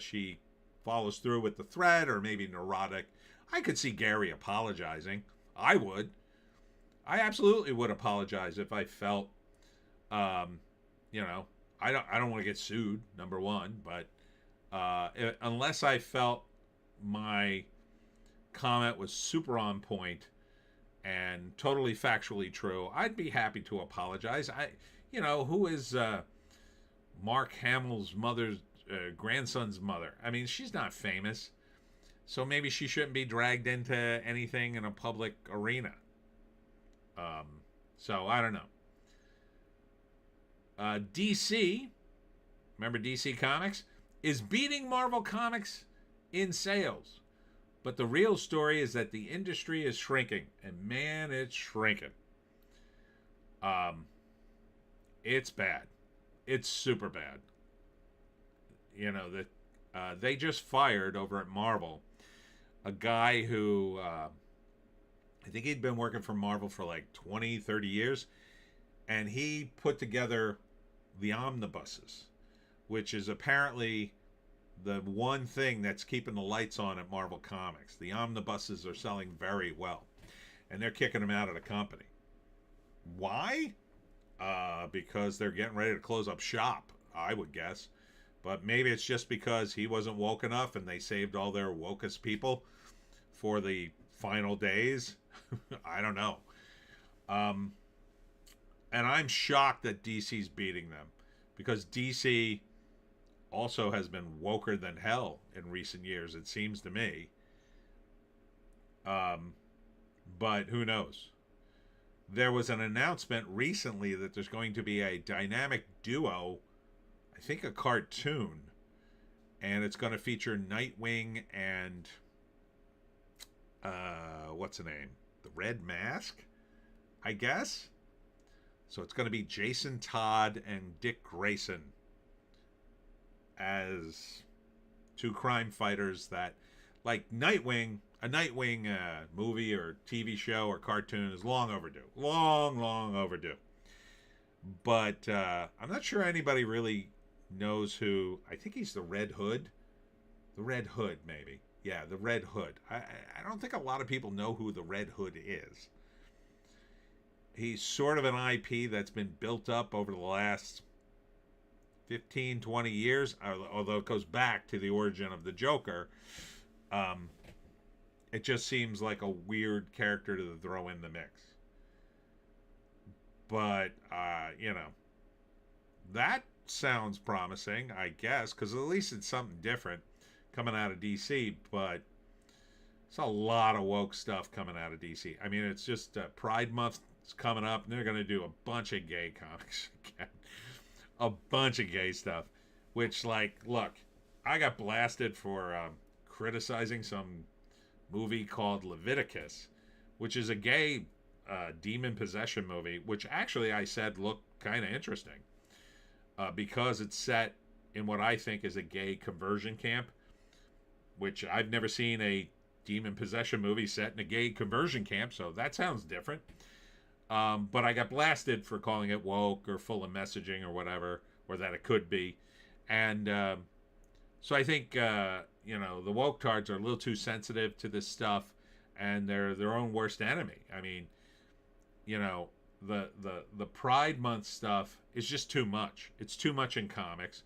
she follows through with the threat or maybe Neurotic. I could see Gary apologizing. I would. I absolutely would apologize if I felt, I don't want to get sued, number one. But unless I felt my comment was super on point and totally factually true, I'd be happy to apologize. Who is Mark Hamill's mother's grandson's mother? I mean, she's not famous, so maybe she shouldn't be dragged into anything in a public arena. So I don't know. DC, remember DC Comics, is beating Marvel Comics in sales. But the real story is that the industry is shrinking. And man, it's shrinking. It's bad. It's super bad. They just fired over at Marvel a guy who, I think he'd been working for Marvel for like 20, 30 years. And he put together the omnibuses, which is apparently the one thing that's keeping the lights on at Marvel Comics. The omnibuses are selling very well, and they're kicking them out of the company. Why? Because they're getting ready to close up shop, I would guess. But maybe it's just because he wasn't woke enough and they saved all their wokest people for the final days. I don't know. And I'm shocked that DC's beating them because DC also has been woker than hell in recent years, it seems to me. But who knows? There was an announcement recently that there's going to be a dynamic duo, I think a cartoon, and it's going to feature Nightwing and what's the name? The Red Mask, I guess. So it's going to be Jason Todd and Dick Grayson as two crime fighters that, like Nightwing, a Nightwing movie or TV show or cartoon is long overdue. Long overdue. But I'm not sure anybody really knows who. I think he's the Red Hood. The Red Hood, maybe. Yeah, the Red Hood. I don't think a lot of people know who the Red Hood is. He's sort of an IP that's been built up over the last 15, 20 years, although it goes back to the origin of the Joker. It just seems like a weird character to throw in the mix. But, that sounds promising, I guess, because at least it's something different coming out of DC, but it's a lot of woke stuff coming out of DC. I mean, it's just Pride Month is coming up, and they're going to do a bunch of gay comics again. A bunch of gay stuff, which, like, look, I got blasted for criticizing some movie called Leviticus, which is a gay demon possession movie, which actually I said looked kind of interesting because it's set in what I think is a gay conversion camp, which I've never seen a demon possession movie set in a gay conversion camp, so that sounds different. But I got blasted for calling it woke or full of messaging or whatever, or that it could be. And so I think, you know, the woke tards are a little too sensitive to this stuff, and they're their own worst enemy. I mean, you know, the Pride Month stuff is just too much. It's too much in comics.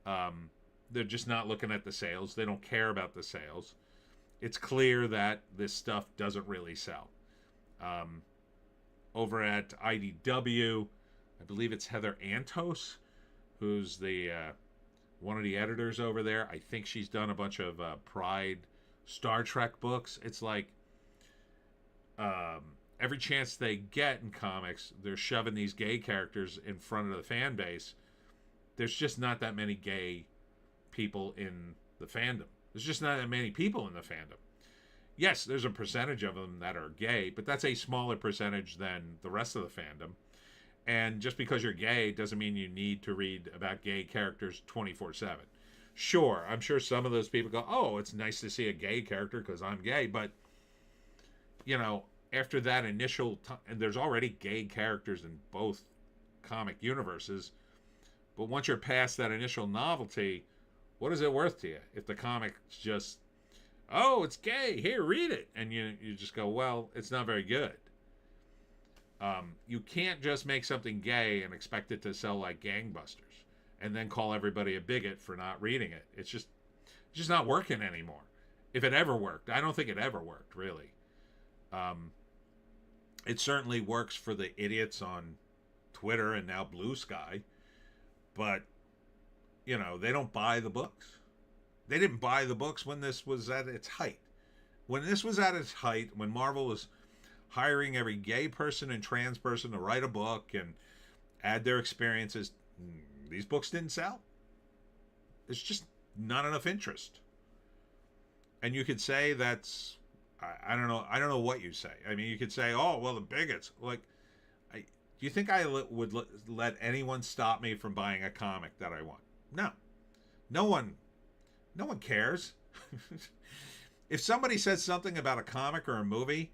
They're just not looking at the sales. They don't care about the sales. It's clear that this stuff doesn't really sell. Over at IDW, I believe it's Heather Antos, who's the one of the editors over there. I think she's done a bunch of Pride Star Trek books. It's like every chance they get in comics, they're shoving these gay characters in front of the fan base. There's just not that many gay people in the fandom. There's just not that many people in the fandom. Yes, there's a percentage of them that are gay, but that's a smaller percentage than the rest of the fandom. And just because you're gay doesn't mean you need to read about gay characters 24/7. Sure, I'm sure some of those people go, oh, it's nice to see a gay character because I'm gay. But, you know, after that initial time, and there's already gay characters in both comic universes, but once you're past that initial novelty, what is it worth to you if the comic's just, oh, it's gay, here, read it, and you just go, well, it's not very good. You can't just make something gay and expect it to sell like gangbusters and then call everybody a bigot for not reading it. It's just not working anymore. If it ever worked. I don't think it ever worked, really. It certainly works for the idiots on Twitter and now Blue Sky, but, you know, they don't buy the books. They didn't buy the books when this was at its height. When this was at its height, when Marvel was hiring every gay person and trans person to write a book and add their experiences, these books didn't sell. There's just not enough interest. And you could say that's, I don't know what you say. I mean, you could say, oh, well, the bigots. Like, do you think I would let anyone stop me from buying a comic that I want? No. No one cares. If somebody says something about a comic or a movie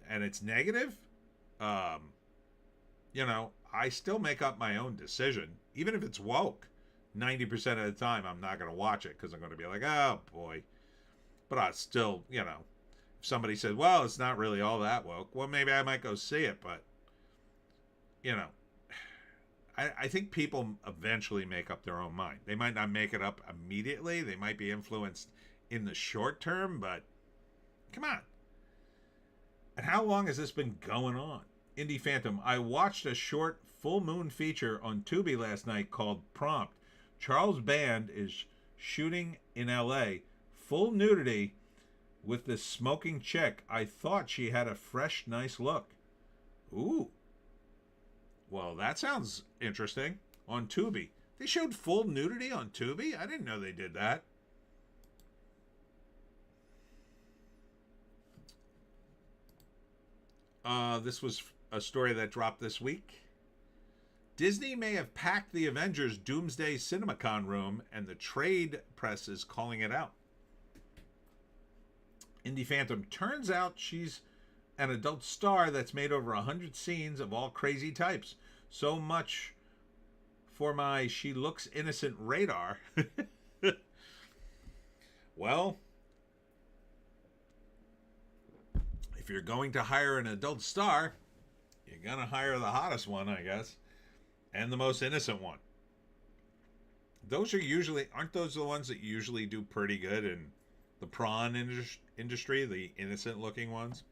and it's negative, you know, I still make up my own decision. Even if it's woke, 90% of the time I'm not going to watch it because I'm going to be like, oh, boy. But I still, you know, if somebody says, well, it's not really all that woke, well, maybe I might go see it. But, you know, I think people eventually make up their own mind. They might not make it up immediately. They might be influenced in the short term, but come on. And how long has this been going on? Indie Phantom, I watched a short full moon feature on Tubi last night called Prompt. Charles Band is shooting in LA. Full nudity with this smoking chick. I thought she had a fresh, nice look. Ooh. Well, that sounds interesting. On Tubi. They showed full nudity on Tubi? I didn't know they did that. This was a story that dropped this week. Disney may have packed the Avengers Doomsday CinemaCon room, and the trade press is calling it out. Indie Phantom, turns out she's an adult star that's made over 100 scenes of all crazy types. So much for my she looks innocent radar. Well, if you're going to hire an adult star, you're going to hire the hottest one, I guess, and the most innocent one. Those are usually, aren't those the ones that usually do pretty good in the prawn industry, the innocent looking ones?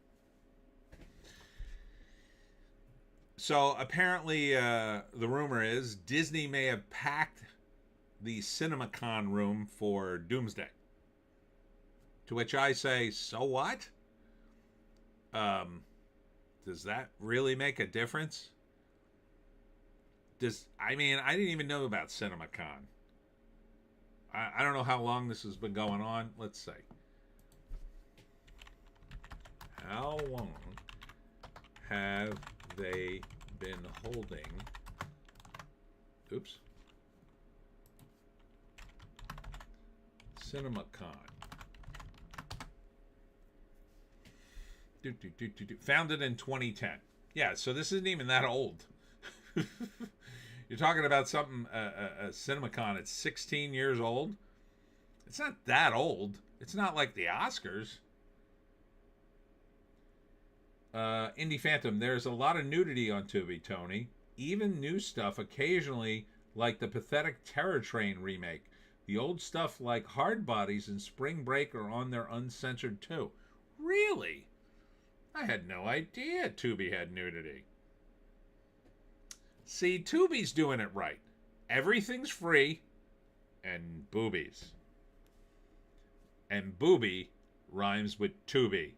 So apparently the rumor is Disney may have packed the CinemaCon room for Doomsday. To which I say, so what? Does that really make a difference? I mean, I didn't even know about CinemaCon. I don't know how long this has been going on. Let's see. How long have they been holding? Oops. CinemaCon. Founded in 2010. Yeah, so this isn't even that old. You're talking about something, a CinemaCon. It's 16 years old. It's not that old. It's not like the Oscars. Indie Phantom. There's a lot of nudity on Tubi, Tony. Even new stuff occasionally, like the pathetic Terror Train remake. The old stuff like Hard Bodies and Spring Break are on there uncensored too. Really? I had no idea Tubi had nudity. See, Tubi's doing it right. Everything's free and boobies. And booby rhymes with Tubi.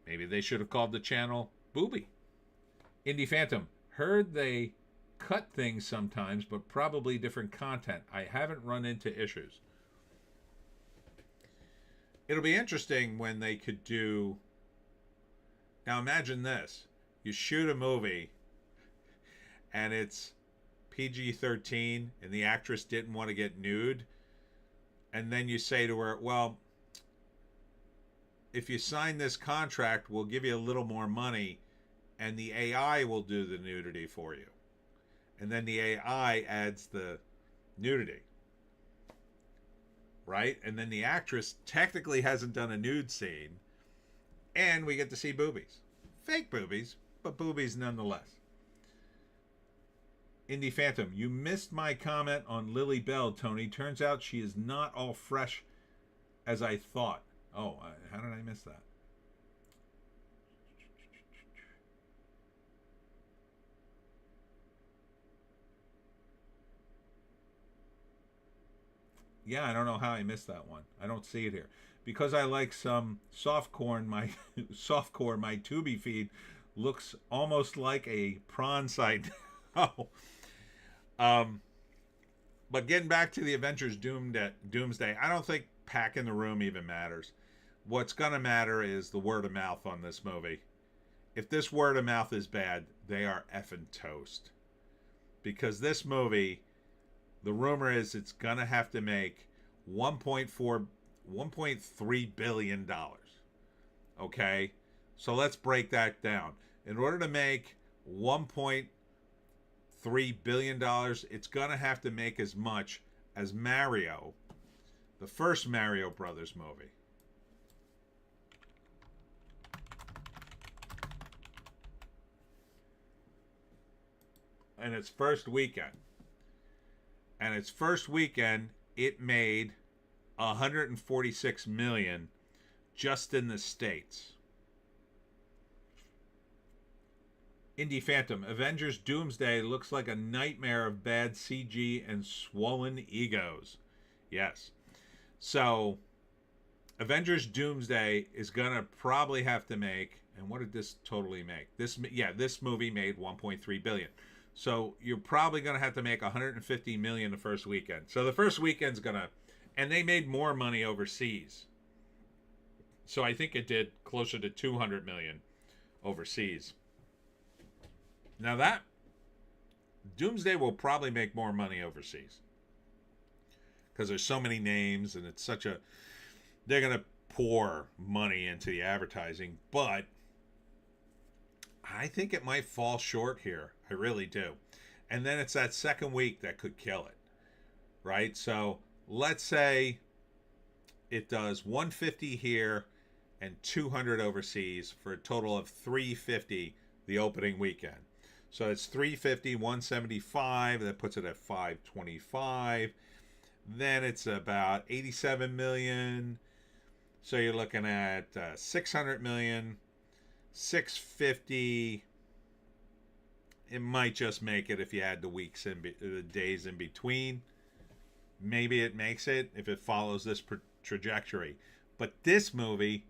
Maybe they should have called the channel Booby. Indie Phantom. Heard they cut things sometimes, but probably different content. I haven't run into issues. It'll be interesting when they could do... Now imagine this. You shoot a movie and it's PG-13 and the actress didn't want to get nude. And then you say to her, well, if you sign this contract, we'll give you a little more money and the AI will do the nudity for you. And then the AI adds the nudity. Right? And then the actress technically hasn't done a nude scene. And we get to see boobies. Fake boobies, but boobies nonetheless. Indie Phantom, you missed my comment on Lily Bell, Tony. Turns out she is not all fresh as I thought. Oh, how did I miss that? Yeah, I don't know how I missed that one. I don't see it here. Because I like some softcore, my Tubi feed looks almost like a prawn site. Oh. But getting back to the Avengers Doomsday, I don't think packing the room even matters. What's going to matter is the word of mouth on this movie. If this word of mouth is bad, they are effing toast. Because this movie, the rumor is it's going to have to make $1.3 billion. Okay? So let's break that down. In order to make $1.3 billion, it's going to have to make as much as Mario, the first Mario Brothers movie. And its first weekend. It made $146 million just in the States. Indie Phantom. Avengers Doomsday looks like a nightmare of bad CG and swollen egos. Yes. So, Avengers Doomsday is going to probably have to make, and what did this totally make? This movie made $1.3 billion. So, you're probably going to have to make $150 million the first weekend. So, the first weekend's going to, and they made more money overseas. So, I think it did closer to $200 million overseas. Now that Doomsday will probably make more money overseas because there's so many names and it's such a, they're going to pour money into the advertising, but I think it might fall short here. I really do. And then it's that second week that could kill it, right? So let's say it does 150 here and 200 overseas for a total of 350 the opening weekend. So it's 350, 175. That puts it at 525. Then it's about 87 million. So you're looking at 600 million, 650. It might just make it if you add the weeks and the days in between. Maybe it makes it if it follows this trajectory. But this movie,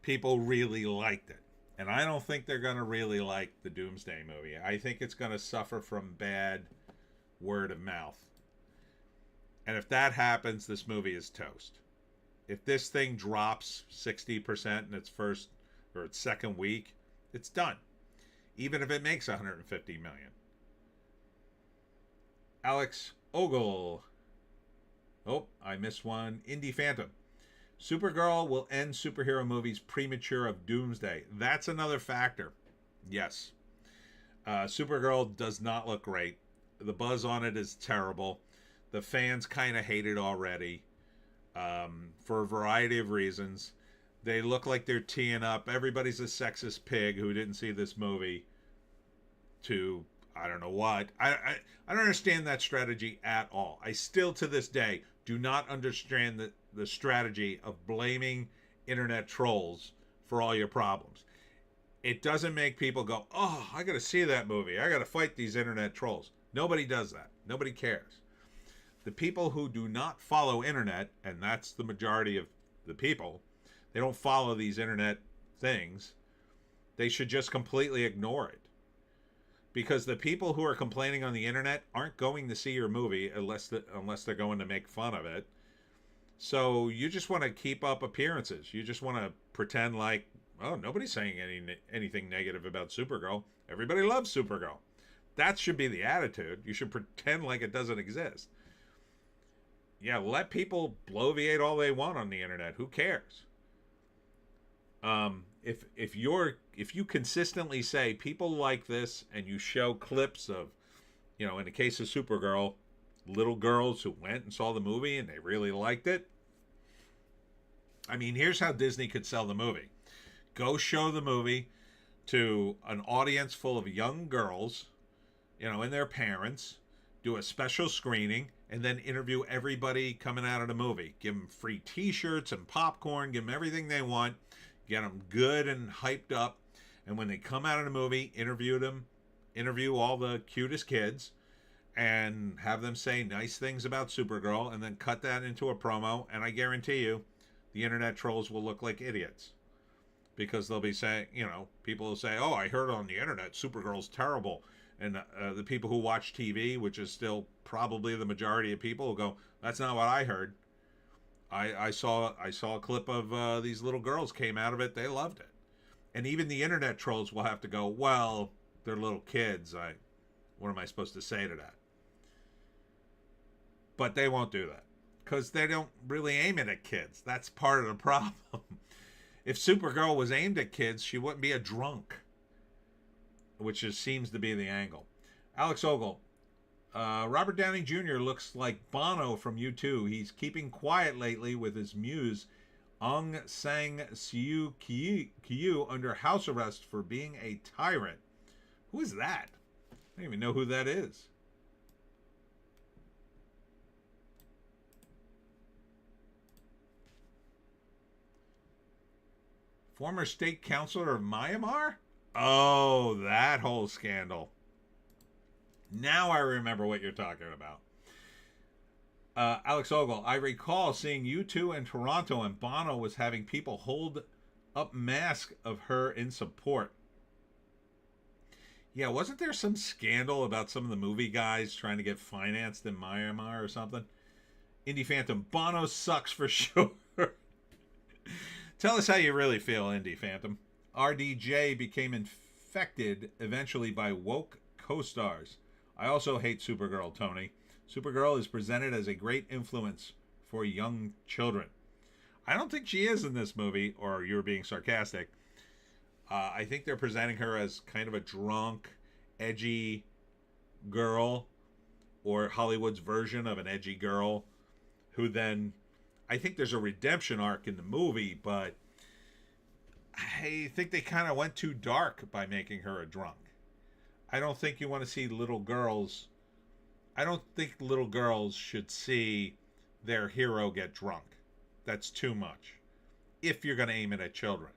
people really liked it. And I don't think they're going to really like the Doomsday movie. I think it's going to suffer from bad word of mouth. And if that happens, this movie is toast. If this thing drops 60% in its first or its second week, it's done. Even if it makes $150 million. Alex Ogle. Oh, I missed one. Indie Phantom. Supergirl will end superhero movies premature of Doomsday. That's another factor. Yes. Supergirl does not look great. The buzz on it is terrible. The fans kind of hate it already, for a variety of reasons. They look like they're teeing up. Everybody's a sexist pig who didn't see this movie to I don't know what. I don't understand that strategy at all. I still to this day do not understand the strategy of blaming internet trolls for all your problems. It doesn't make people go, oh, I got to see that movie. I got to fight these internet trolls. Nobody does that. Nobody cares. The people who do not follow internet, and that's the majority of the people, they don't follow these internet things, they should just completely ignore it. Because the people who are complaining on the internet aren't going to see your movie unless they're going to make fun of it. So you just want to keep up appearances. You just want to pretend like, oh, nobody's saying anything negative about Supergirl. Everybody loves Supergirl. That should be the attitude. You should pretend like it doesn't exist. Yeah, let people bloviate all they want on the internet. Who cares? If you consistently say people like this and you show clips of, in the case of Supergirl, little girls who went and saw the movie and they really liked it. I mean, here's how Disney could sell the movie. Go show the movie to an audience full of young girls, and their parents, do a special screening, and then interview everybody coming out of the movie. Give them free t-shirts and popcorn, give them everything they want, get them good and hyped up, and when they come out of the movie, interview all the cutest kids, and have them say nice things about Supergirl, and then cut that into a promo, and I guarantee you, the internet trolls will look like idiots. Because they'll be saying, people will say, oh, I heard on the internet Supergirl's terrible. And the people who watch TV, which is still probably the majority of people, will go, that's not what I heard. I saw a clip of these little girls came out of it. They loved it. And even the internet trolls will have to go, well, they're little kids. What am I supposed to say to that? But they won't do that. Because they don't really aim it at kids. That's part of the problem. If Supergirl was aimed at kids, she wouldn't be a drunk. Which just seems to be the angle. Alex Ogle. Robert Downey Jr. looks like Bono from U2. He's keeping quiet lately with his muse, Aung San Suu Kyi, under house arrest for being a tyrant. Who is that? I don't even know who that is. Former state councilor of Myanmar? Oh, that whole scandal. Now I remember what you're talking about. Alex Ogle, I recall seeing U2 in Toronto and Bono was having people hold up masks of her in support. Yeah, wasn't there some scandal about some of the movie guys trying to get financed in Myanmar or something? Indie Phantom, Bono sucks for sure. Tell us how you really feel, Indie Phantom. RDJ became infected eventually by woke co-stars. I also hate Supergirl, Tony. Supergirl is presented as a great influence for young children. I don't think she is in this movie, or you're being sarcastic. I think they're presenting her as kind of a drunk, edgy girl, or Hollywood's version of an edgy girl, who then, I think there's a redemption arc in the movie, but I think they kind of went too dark by making her a drunk. I don't think you want to see little girls. I don't think little girls should see their hero get drunk. That's too much. If you're going to aim it at children.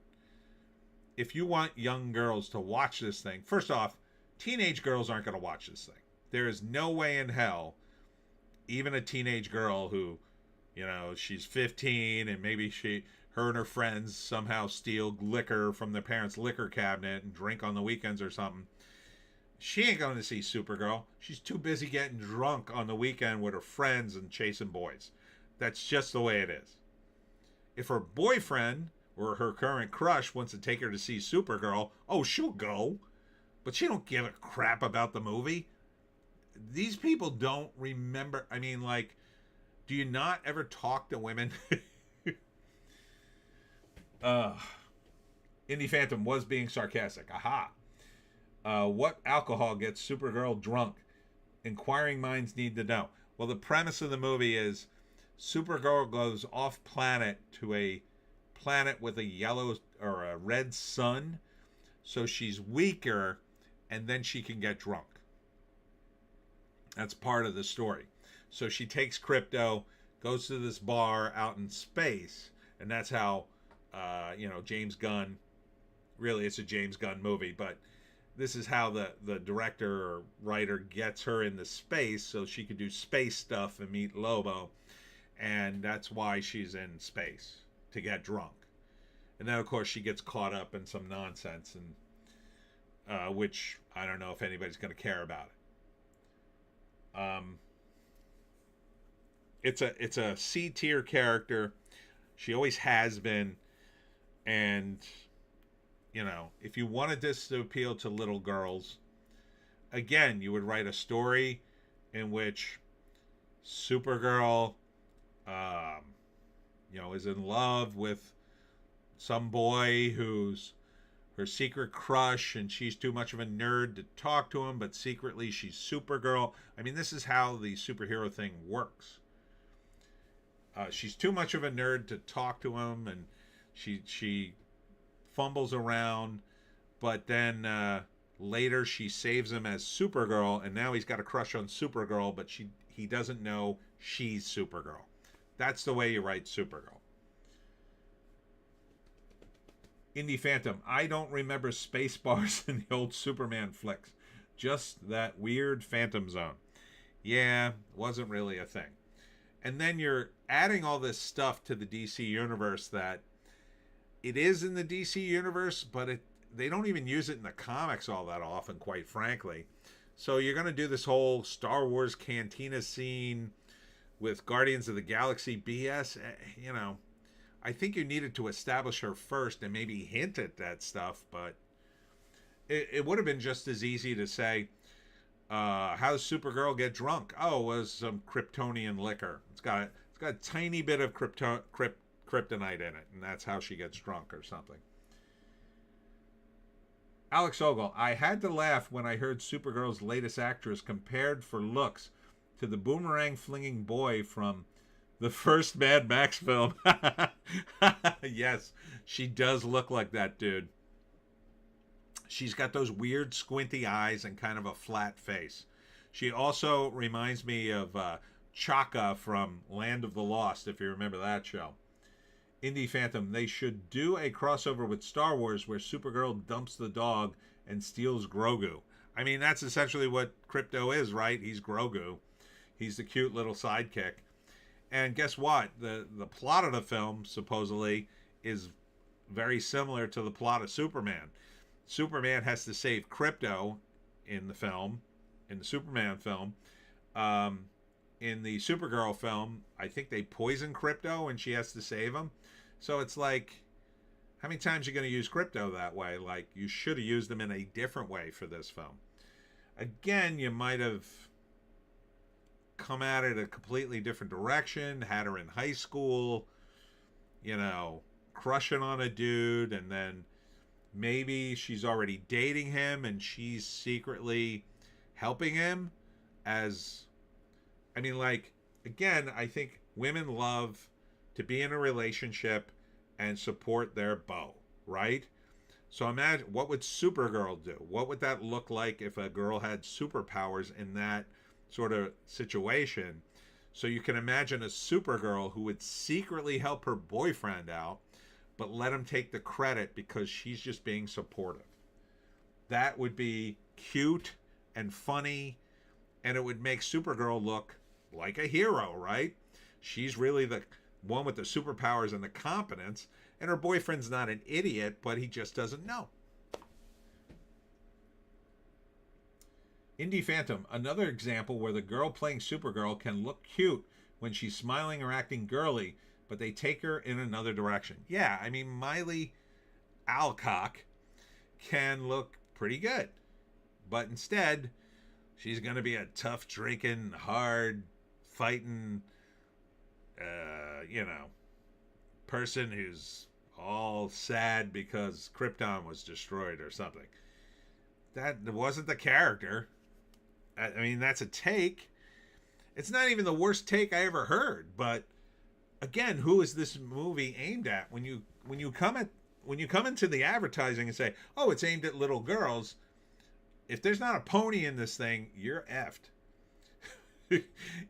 If you want young girls to watch this thing, first off, teenage girls aren't going to watch this thing. There is no way in hell, even a teenage girl who, she's 15 and maybe her and her friends somehow steal liquor from their parents' liquor cabinet and drink on the weekends or something. She ain't going to see Supergirl. She's too busy getting drunk on the weekend with her friends and chasing boys. That's just the way it is. If her boyfriend or her current crush wants to take her to see Supergirl, oh, she'll go. But she don't give a crap about the movie. These people don't remember. I mean, like, Do you not ever talk to women? uh, Indie Phantom was being sarcastic. Aha. What alcohol gets Supergirl drunk? Inquiring minds need to know. Well, the premise of the movie is Supergirl goes off planet to a planet with a yellow or a red sun, so she's weaker, and then she can get drunk. That's part of the story. So she takes Crypto, goes to this bar out in space, and that's how, James Gunn. Really, it's a James Gunn movie, but this is how the director or writer gets her into space so she could do space stuff and meet Lobo, and that's why she's in space, to get drunk. And then, of course, she gets caught up in some nonsense, and which I don't know if anybody's going to care about it. It's a C tier character. She always has been, and if you wanted this to appeal to little girls, again, you would write a story in which Supergirl, is in love with some boy who's her secret crush, and she's too much of a nerd to talk to him, but secretly she's Supergirl. I mean, this is how the superhero thing works. She's too much of a nerd to talk to him, and she fumbles around, but then later she saves him as Supergirl, and now he's got a crush on Supergirl, but he doesn't know she's Supergirl. That's the way you write Supergirl. Indie Phantom, I don't remember space bars in the old Superman flicks. Just that weird Phantom Zone. Yeah, wasn't really a thing. And then you're adding all this stuff to the DC universe that it is in the DC universe, but they don't even use it in the comics all that often, quite frankly. So you're going to do this whole Star Wars cantina scene with Guardians of the Galaxy BS. I think you needed to establish her first and maybe hint at that stuff, but it would have been just as easy to say, how does Supergirl get drunk? Oh, it was some Kryptonian liquor. It's got a tiny bit of kryptonite in it, and that's how she gets drunk or something. Alex Ogle, I had to laugh when I heard Supergirl's latest actress compared for looks to the boomerang flinging boy from the first Mad Max film. Yes, she does look like that dude. She's got those weird squinty eyes and kind of a flat face. She also reminds me of Chaka from Land of the Lost, if you remember that show. Indie Phantom, they should do a crossover with Star Wars where Supergirl dumps the dog and steals Grogu. I mean, that's essentially what Crypto is, right? He's Grogu. He's the cute little sidekick. And guess what? The plot of the film, supposedly, is very similar to the plot of Superman. Superman has to save Crypto in the film, in the Superman film. In the Supergirl film, I think they poison Crypto and she has to save him. So it's like, how many times are you going to use Crypto that way? Like, you should have used them in a different way for this film. Again, you might have come at it a completely different direction, had her in high school, crushing on a dude, and then maybe she's already dating him and she's secretly helping him again, I think women love to be in a relationship and support their beau, right? So imagine, what would Supergirl do? What would that look like if a girl had superpowers in that sort of situation? So you can imagine a Supergirl who would secretly help her boyfriend out, but let him take the credit because she's just being supportive. That would be cute and funny, and it would make Supergirl look like a hero, right? She's really the one with the superpowers and the competence, and her boyfriend's not an idiot, but he just doesn't know. Indie Phantom, another example where the girl playing Supergirl can look cute when she's smiling or acting girly, but they take her in another direction. Yeah, I mean, Miley Alcock can look pretty good, but instead, she's going to be a tough drinking, hard fighting you know, person who's all sad because Krypton was destroyed or something. That wasn't the character. I mean, that's a take. It's not even the worst take I ever heard, but again, who is this movie aimed at? When you come into the advertising and say, "Oh, it's aimed at little girls," if there's not a pony in this thing, you're effed.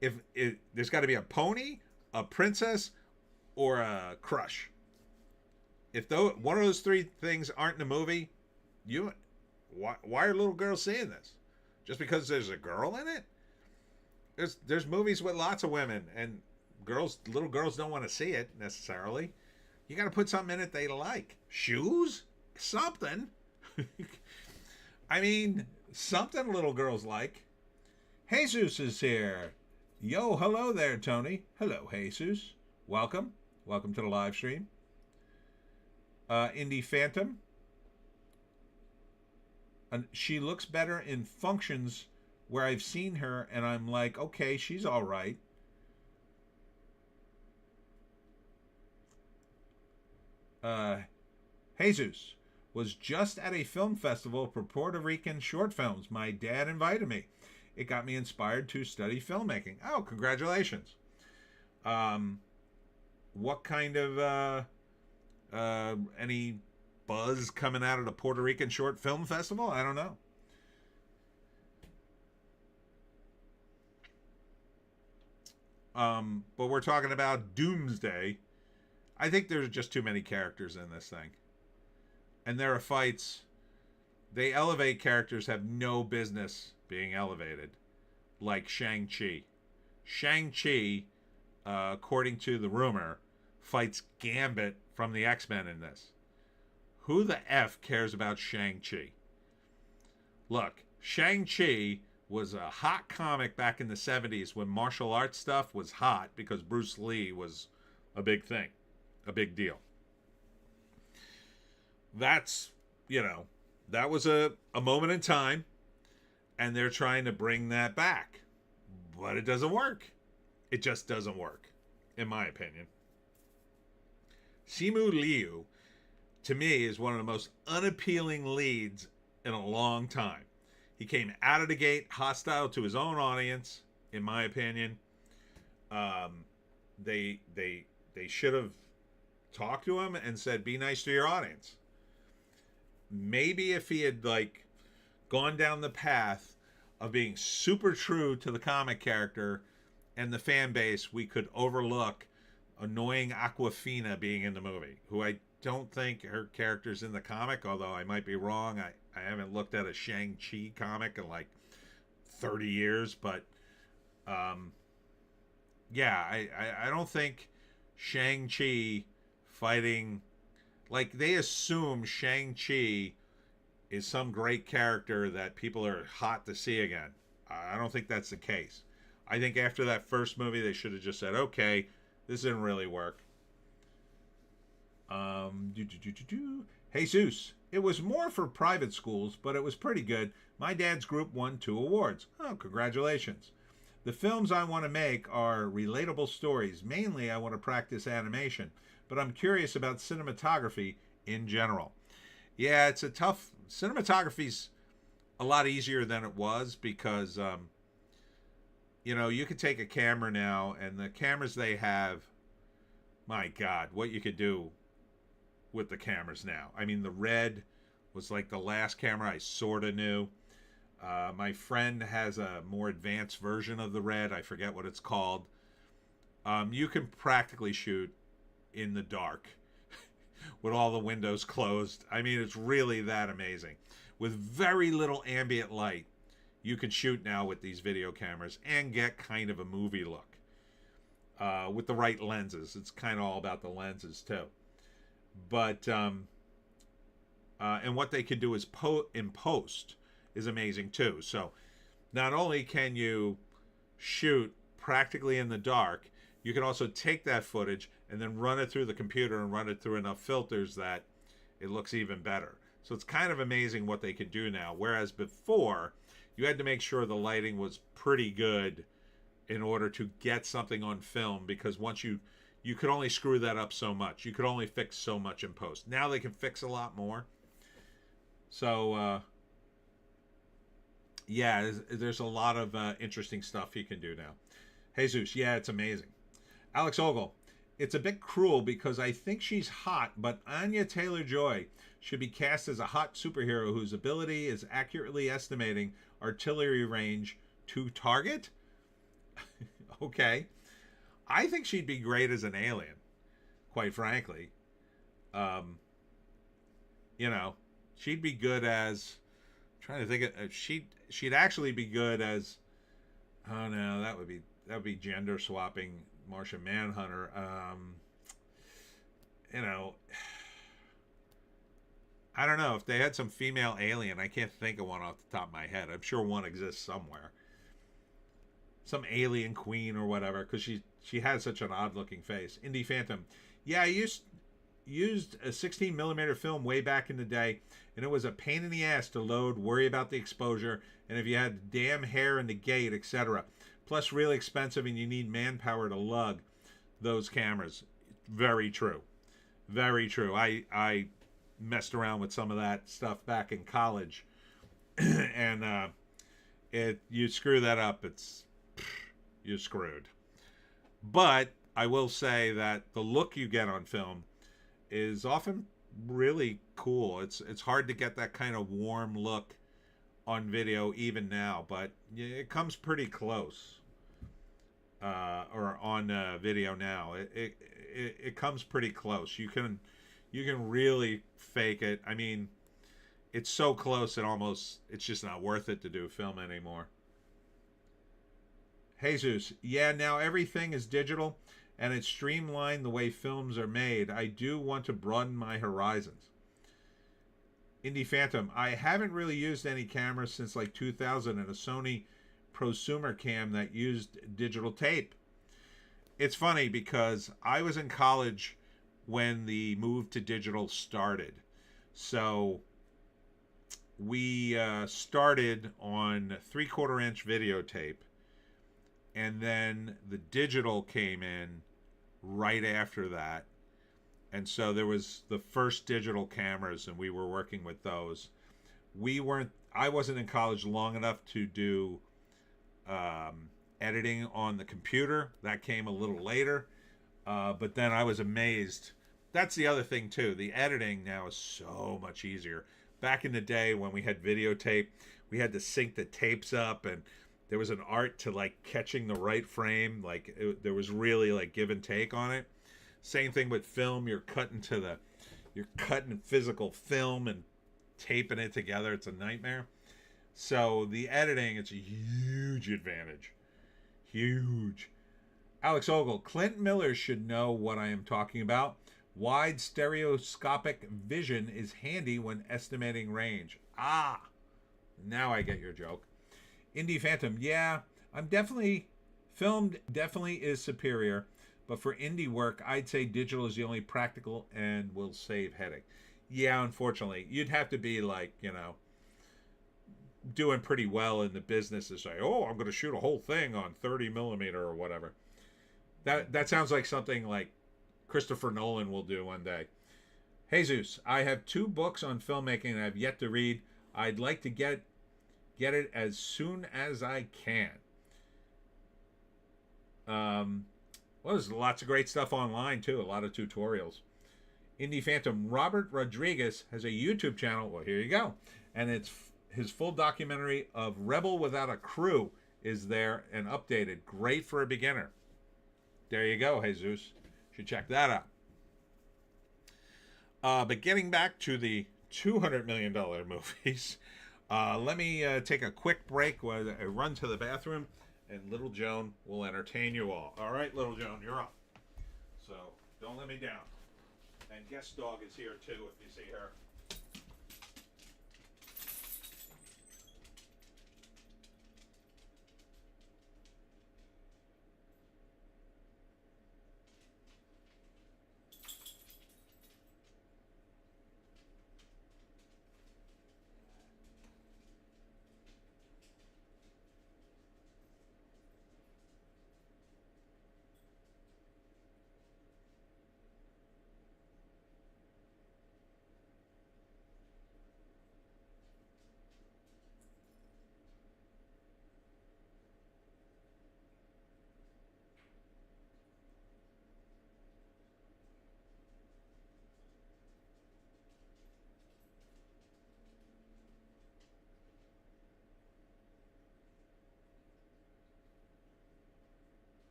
if there's got to be a pony, a princess, or a crush. If one of those three things aren't in the movie, why are little girls seeing this? Just because there's a girl in it? There's movies with lots of women, and little girls don't want to see it necessarily. You got to put something in it they like. Shoes? Something. I mean, something little girls like. Jesus is here. Yo, hello there, Tony. Hello, Jesus. Welcome. Welcome to the live stream. Indie Phantom. She looks better in functions where I've seen her, and I'm like, okay, she's all right. Jesus was just at a film festival for Puerto Rican short films. My dad invited me. It got me inspired to study filmmaking. Oh, congratulations. What kind of any buzz coming out of the Puerto Rican short film festival? I don't know. But we're talking about Doomsday. I think there's just too many characters in this thing. And there are fights. They elevate characters have no business being elevated. Like Shang-Chi. Shang-Chi, according to the rumor, fights Gambit from the X-Men in this. Who the F cares about Shang-Chi? Look, Shang-Chi was a hot comic back in the 70s when martial arts stuff was hot because Bruce Lee was a big thing, a big deal. That's, that was a moment in time, and they're trying to bring that back. But it doesn't work. It just doesn't work, in my opinion. Simu Liu, to me, is one of the most unappealing leads in a long time. He came out of the gate hostile to his own audience, in my opinion. They should have talked to him and said, be nice to your audience. Maybe if he had gone down the path of being super true to the comic character and the fan base, we could overlook annoying Aquafina being in the movie, who I don't think her character's in the comic, although I might be wrong. I haven't looked at a Shang-Chi comic in 30 years, but yeah, I don't think Shang-Chi fighting, they assume Shang-Chi is some great character that people are hot to see again. I don't think that's the case. I think after that first movie, they should have just said, okay, this didn't really work. Jesus, it was more for private schools, but it was pretty good. My dad's group won 2 awards. Oh, congratulations. The films I want to make are relatable stories. Mainly, I want to practice animation, but I'm curious about cinematography in general. Yeah, it's a tough... Cinematography's a lot easier than it was because, you could take a camera now, and the cameras they have, my God, what you could do with the cameras now. I mean, the Red was the last camera I sort of knew. My friend has a more advanced version of the Red. I forget what it's called. You can practically shoot in the dark with all the windows closed. I mean, it's really that amazing. With very little ambient light, you can shoot now with these video cameras and get kind of a movie look. With the right lenses. It's kind of all about the lenses, too. But, and what they can do is in post is amazing, too. So, not only can you shoot practically in the dark, you can also take that footage and then run it through the computer and run it through enough filters that it looks even better. So it's kind of amazing what they can do now. Whereas before, you had to make sure the lighting was pretty good in order to get something on film, because once you could only screw that up so much. You could only fix so much in post. Now they can fix a lot more. So yeah, there's a lot of interesting stuff he can do now. Jesus, yeah, it's amazing. Alex Ogle, it's a bit cruel because I think she's hot, but Anya Taylor-Joy should be cast as a hot superhero whose ability is accurately estimating artillery range to target. Okay. I think she'd be great as an alien, quite frankly. You know, she'd be good as. I'm trying to think of she'd actually be good as. Oh no, that would be gender swapping Martian Manhunter. You know, I don't know if they had some female alien. I can't think of one off the top of my head. I'm sure one exists somewhere. Some alien queen or whatever, because she has such an odd looking face. Indie Phantom, yeah, I used a 16 millimeter film way back in the day, and it was a pain in the ass to load, worry about the exposure, and if you had damn hair in the gate, etc. Plus, really expensive, and you need manpower to lug those cameras. Very true, very true. I messed around with some of that stuff back in college, and you screw that up, you're screwed. But I will say that the look you get on film is often really cool. It's hard to get that kind of warm look on video even now, but it comes pretty close. Or on video now, it comes pretty close. You can really fake it. I mean, it's so close it's just not worth it to do film anymore. Jesus, yeah, now everything is digital and it's streamlined the way films are made. I do want to broaden my horizons. Indie Phantom, I haven't really used any cameras since like 2000 and a Sony prosumer cam that used digital tape. It's funny because I was in college when the move to digital started. So we started on 3/4 inch videotape, and then the digital came in right after that. And so there was the first digital cameras, and we were working with those. I wasn't in college long enough to do editing on the computer. That came a little later. But then I was amazed. That's the other thing too. The editing now is so much easier. Back in the day when we had videotape, we had to sync the tapes up, and there was an art to like catching the right frame. Like there was really like give and take on it. Same thing with film. You're cutting physical film and taping it together. It's a nightmare. So the editing, it's a huge advantage. Huge. Alex Ogle, Clint Miller should know what I am talking about. Wide stereoscopic vision is handy when estimating range. Ah, now I get your joke. Indie Phantom, yeah, film definitely is superior, but for indie work, I'd say digital is the only practical and will save headache. Yeah, unfortunately, you'd have to be like, doing pretty well in the business to say, oh, I'm going to shoot a whole thing on 30 millimeter or whatever. That sounds like something like Christopher Nolan will do one day. Jesus, I have 2 books on filmmaking that I've yet to read. I'd like to get it as soon as I can. Well, there's lots of great stuff online too. A lot of tutorials. Indie Phantom, Robert Rodriguez has a YouTube channel. Well, here you go. And it's his full documentary of Rebel Without a Crew is there and updated. Great for a beginner. There you go, Jesus. Should check that out. But getting back to the $200 million movies, let me take a quick break while I run to the bathroom, and Little Joan will entertain you all. All right, Little Joan, you're up. So don't let me down. And Guest Dog is here too, if you see her.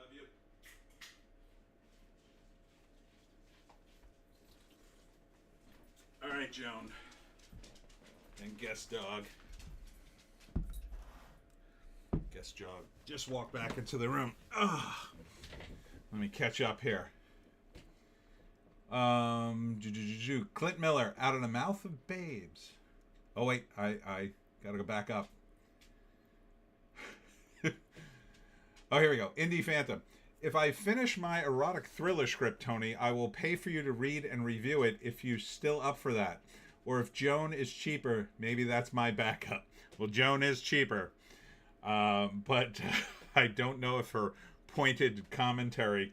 Love you. All right, Joan. And guest dog. Guest dog just walked back into the room. Ugh. Let me catch up here. Clint Miller, out of the mouth of babes. Oh wait, I gotta go back up. Oh, here we go. Indie Phantom. If I finish my erotic thriller script, Tony, I will pay for you to read and review it if you're still up for that. Or if Joan is cheaper, maybe that's my backup. Well, Joan is cheaper. But I don't know if her pointed commentary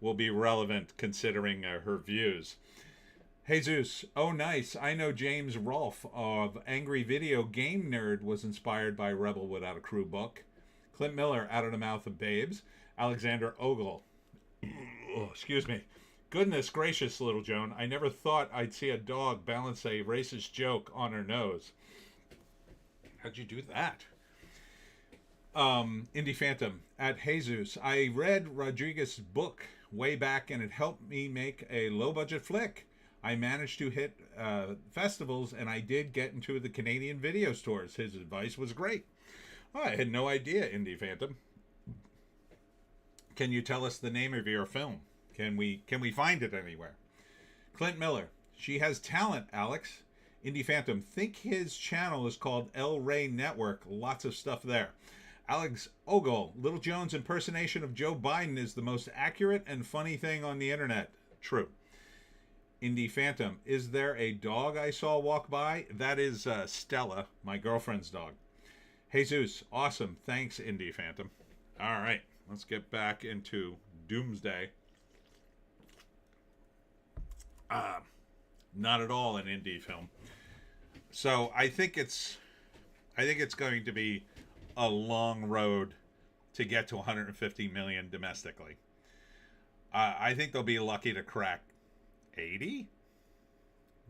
will be relevant considering her views. Jesus, oh nice. I know James Rolfe of Angry Video Game Nerd was inspired by Rebel Without a Crew book. Clint Miller, Out of the Mouth of Babes. Alexander Ogle. Oh, excuse me. Goodness gracious, little Joan. I never thought I'd see a dog balance a racist joke on her nose. How'd you do that? Indie Phantom. At Jesus. I read Rodriguez's book way back and it helped me make a low-budget flick. I managed to hit festivals and I did get into the Canadian video stores. His advice was great. Oh, I had no idea, Indie Phantom. Can you tell us the name of your film? Can we find it anywhere? Clint Miller. She has talent, Alex. Indie Phantom. Think his channel is called El Rey Network. Lots of stuff there. Alex Ogle. Little Jones' impersonation of Joe Biden is the most accurate and funny thing on the internet. True. Indie Phantom. Is there a dog I saw walk by? That is Stella, my girlfriend's dog. Jesus. Awesome. Thanks, Indie Phantom. All right. Let's get back into Doomsday. Not at all an indie film. So I think it's going to be a long road to get to 150 million domestically. I think they'll be lucky to crack 80,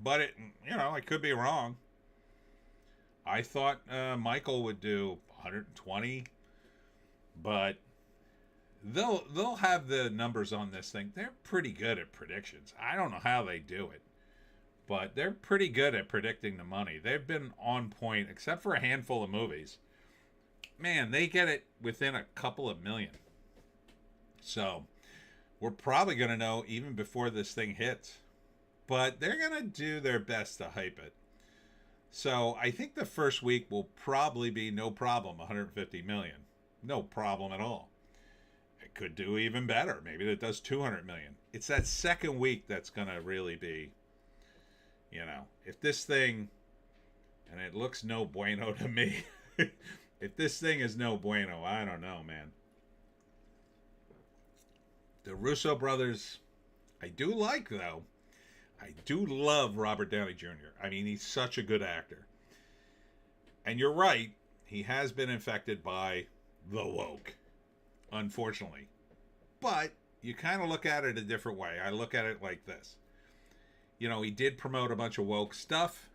but I could be wrong. I thought Michael would do 120, but they'll have the numbers on this thing. They're pretty good at predictions. I don't know how they do it, but they're pretty good at predicting the money. They've been on point, except for a handful of movies. Man, they get it within a couple of million. So we're probably going to know even before this thing hits. But they're going to do their best to hype it. So I think the first week will probably be no problem, 150 million. No problem at all. It could do even better. Maybe it does 200 million. It's that second week that's going to really be, if this thing, and it looks no bueno to me, if this thing is no bueno, I don't know, man. The Russo brothers, I do like, though. I do love Robert Downey Jr. I mean, he's such a good actor. And you're right, he has been infected by the woke, unfortunately. But you kind of look at it a different way. I look at it like this. He did promote a bunch of woke stuff,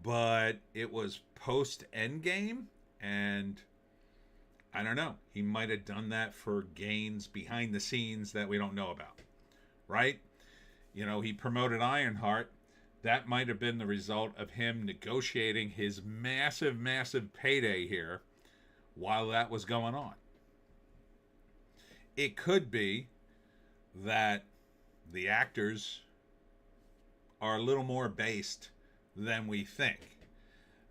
but it was post-Endgame, and I don't know. He might have done that for gains behind the scenes that we don't know about, right? He promoted Ironheart. That might have been the result of him negotiating his massive, massive payday here while that was going on. It could be that the actors are a little more based than we think.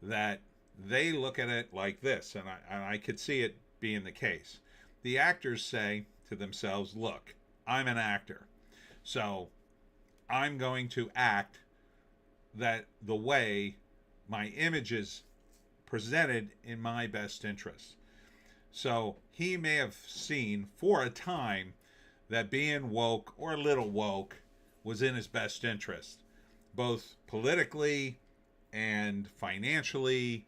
That they look at it like this, and I could see it being the case. The actors say to themselves, look, I'm an actor, so I'm going to act that the way my image is presented in my best interest. So he may have seen for a time that being woke or a little woke was in his best interest, both politically and financially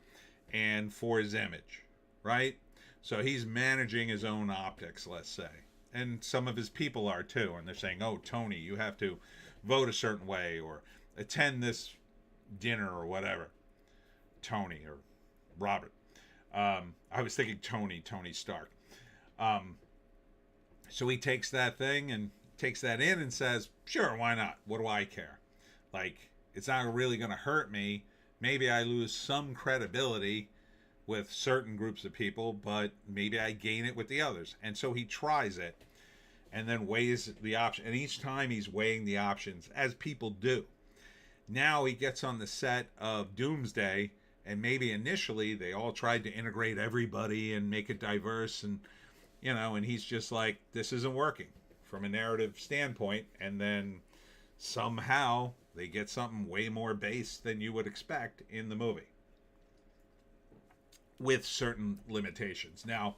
and for his image, right? So he's managing his own optics, let's say. And some of his people are too. And they're saying, oh, Tony, you have to vote a certain way or attend this dinner or whatever. Tony or Robert. I was thinking Tony Stark. So he takes that thing and takes that in and says, sure, why not? What do I care? Like, it's not really going to hurt me. Maybe I lose some credibility with certain groups of people, but maybe I gain it with the others. And so he tries it and then weighs the option. And each time he's weighing the options, as people do. Now he gets on the set of Doomsday, and maybe initially they all tried to integrate everybody and make it diverse, and and he's just like, this isn't working from a narrative standpoint. And then somehow they get something way more base than you would expect in the movie, with certain limitations. Now,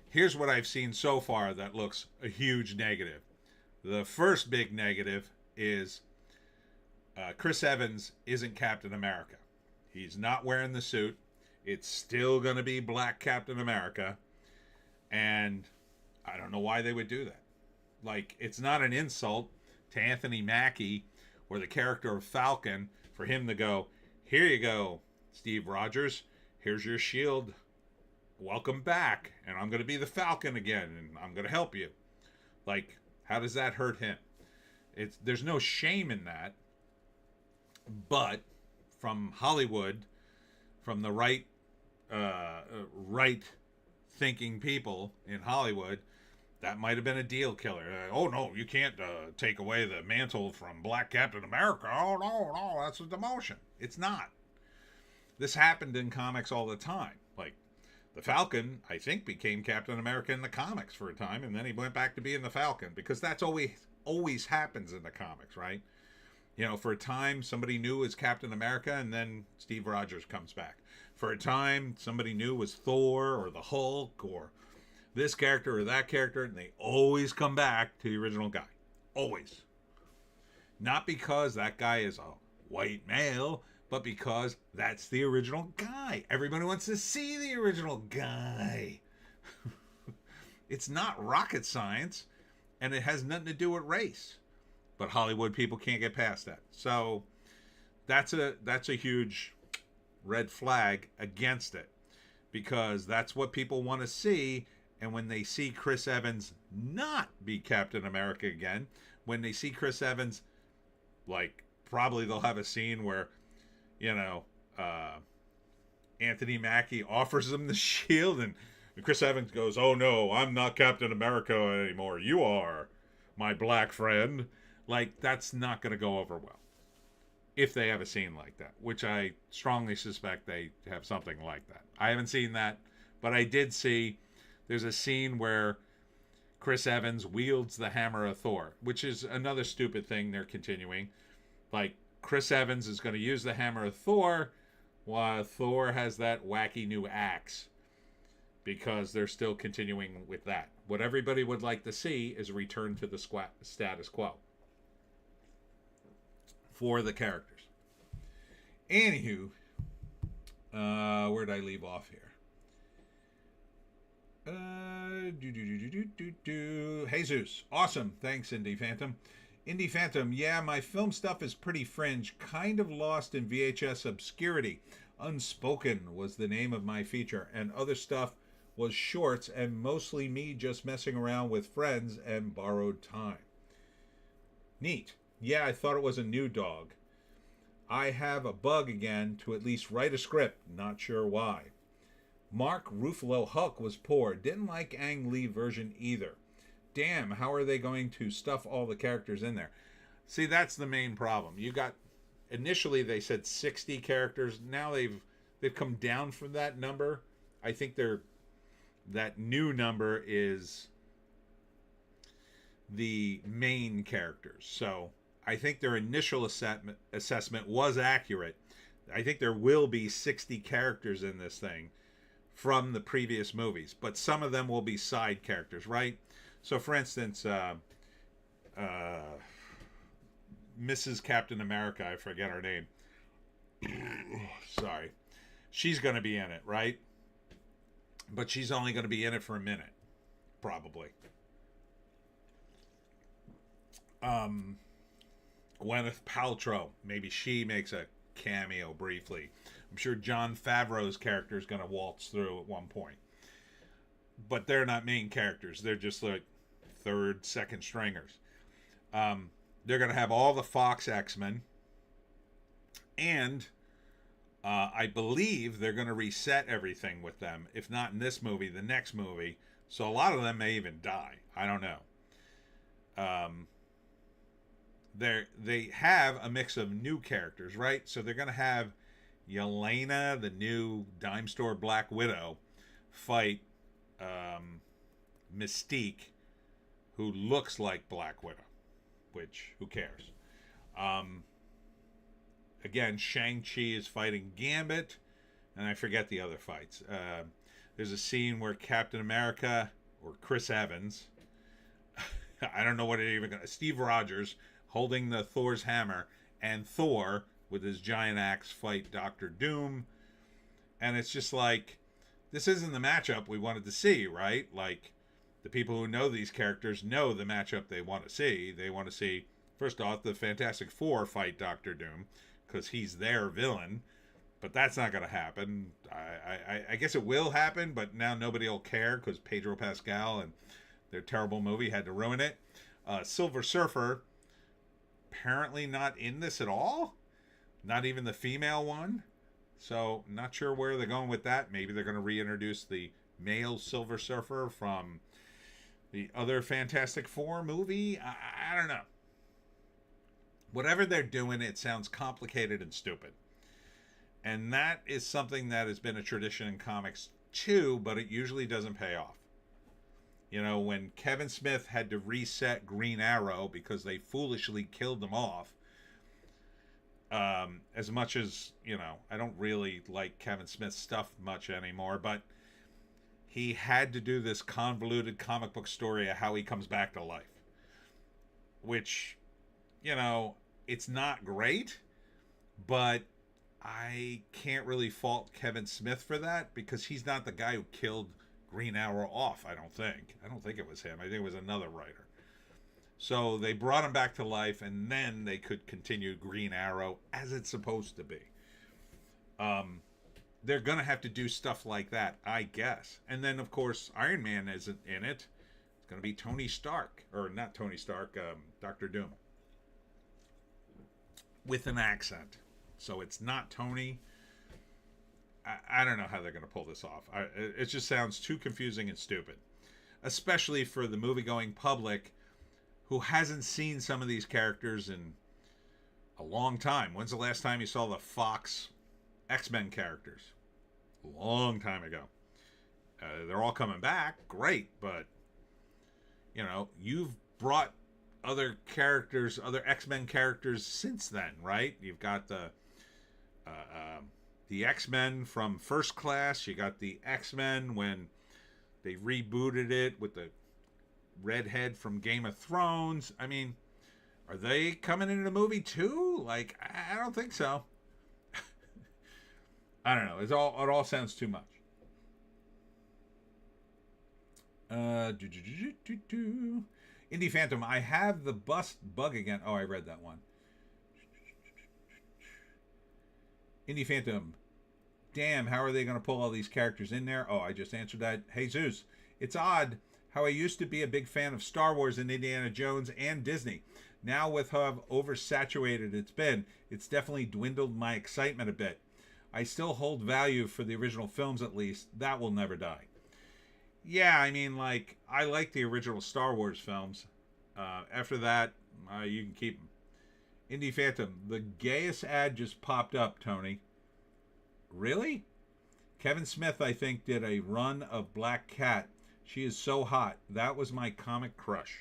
here's what I've seen so far that looks a huge negative. The first big negative is Chris Evans isn't Captain America. He's not wearing the suit. It's still going to be Black Captain America. And I don't know why they would do that. Like, it's not an insult to Anthony Mackie or the character of Falcon for him to go, here you go, Steve Rogers. Here's your shield. Welcome back. And I'm going to be the Falcon again. And I'm going to help you. Like, how does that hurt him? There's no shame in that. But from Hollywood, from the right thinking people in Hollywood, that might have been a deal killer. Oh, no, you can't take away the mantle from Black Captain America. Oh, no, that's a demotion. It's not. This happened in comics all the time. Like, the Falcon, I think, became Captain America in the comics for a time, and then he went back to being the Falcon, because that's always happens in the comics, right? For a time, somebody new was Captain America, and then Steve Rogers comes back. For a time, somebody new was Thor or the Hulk or this character or that character, and they always come back to the original guy. Always. Not because that guy is a white male, but because that's the original guy. Everybody wants to see the original guy. It's not rocket science, and it has nothing to do with race. But Hollywood people can't get past that. So that's a huge red flag against it, because that's what people want to see. And when they see Chris Evans not be Captain America again, when they see Chris Evans, like, probably they'll have a scene where, Anthony Mackie offers him the shield, and Chris Evans goes, oh no, I'm not Captain America anymore. You are, my black friend. Like, that's not going to go over well if they have a scene like that, which I strongly suspect they have something like that. I haven't seen that, but I did see there's a scene where Chris Evans wields the hammer of Thor, which is another stupid thing they're continuing. Like, Chris Evans is going to use the hammer of Thor while Thor has that wacky new axe, because they're still continuing with that. What everybody would like to see is a return to the status quo for the characters. Anywho, where'd I leave off here? Jesus. Awesome. Thanks, Indie Phantom. Indie Phantom, yeah, my film stuff is pretty fringe, kind of lost in VHS obscurity. Unspoken was the name of my feature, and other stuff was shorts and mostly me just messing around with friends and borrowed time. Neat. Yeah, I thought it was a new dog. I have a bug again to at least write a script, not sure why. Mark Ruffalo Hulk was poor, didn't like Ang Lee version either. Damn, how are they going to stuff all the characters in there? See, that's the main problem. You got, initially they said 60 characters. Now they've come down from that number. I think that new number is the main characters. So I think their initial assessment was accurate. I think there will be 60 characters in this thing from the previous movies, but some of them will be side characters, right? So, for instance, Mrs. Captain America, I forget her name. Sorry. She's going to be in it, right? But she's only going to be in it for a minute, probably. Gwyneth Paltrow, maybe she makes a cameo briefly. I'm sure Jon Favreau's character is going to waltz through at one point. But they're not main characters. They're just like third, second stringers. They're going to have all the Fox X-Men. And I believe they're going to reset everything with them. If not in this movie, the next movie. So a lot of them may even die. I don't know. They have a mix of new characters, right? So they're going to have Yelena, the new dime store Black Widow, fight Mystique, who looks like Black Widow, which, who cares? Again, Shang-Chi is fighting Gambit, and I forget the other fights. There's a scene where Captain America, or Chris Evans, I don't know what it even... Steve Rogers, holding the Thor's hammer, and Thor, with his giant axe, fight Doctor Doom. And it's just like, this isn't the matchup we wanted to see, right? Like, the people who know these characters know the matchup they want to see. They want to see, first off, the Fantastic Four fight Doctor Doom, because he's their villain. But that's not going to happen. I guess it will happen, but now nobody will care because Pedro Pascal and their terrible movie had to ruin it. Silver Surfer, apparently not in this at all. Not even the female one. So, not sure where they're going with that. Maybe they're going to reintroduce the male Silver Surfer from the other Fantastic Four movie. I don't know. Whatever they're doing, it sounds complicated and stupid. And that is something that has been a tradition in comics too, but it usually doesn't pay off. You know, when Kevin Smith had to reset Green Arrow because they foolishly killed him off, as much as, you know, I don't really like Kevin Smith's stuff much anymore, but he had to do this convoluted comic book story of how he comes back to life. Which, you know, it's not great, but I can't really fault Kevin Smith for that because he's not the guy who killed Green Arrow off, I don't think. I don't think it was him. I think it was another writer. So they brought him back to life, and then they could continue Green Arrow as it's supposed to be. They're going to have to do stuff like that, I guess. And then, of course, Iron Man isn't in it. It's going to be Tony Stark. Or not Tony Stark, Doctor Doom. With an accent. So it's not Tony. I don't know how they're going to pull this off. It just sounds too confusing and stupid. Especially for the movie-going public who hasn't seen some of these characters in a long time. When's the last time you saw the Fox X-Men characters? A long time ago. They're all coming back. Great, but, you know, you've brought other characters, other X-Men characters since then, right? You've got the X-Men from First Class. You got the X-Men when they rebooted it with the redhead from Game of Thrones. I mean, are they coming into the movie too? Like, I don't think so. I don't know. It all sounds too much. Indie Phantom, I have the bust bug again. Oh, I read that one. Indie Phantom, damn, how are they going to pull all these characters in there? Oh, I just answered that. Hey, Zeus, it's odd how I used to be a big fan of Star Wars and Indiana Jones and Disney. Now with how oversaturated it's been, it's definitely dwindled my excitement a bit. I still hold value for the original films at least. That will never die. Yeah, I mean, like, I like the original Star Wars films. After that, you can keep them. Indie Phantom, the gayest ad just popped up, Tony. Really? Kevin Smith, I think, did a run of Black Cat. She is so hot. That was my comic crush.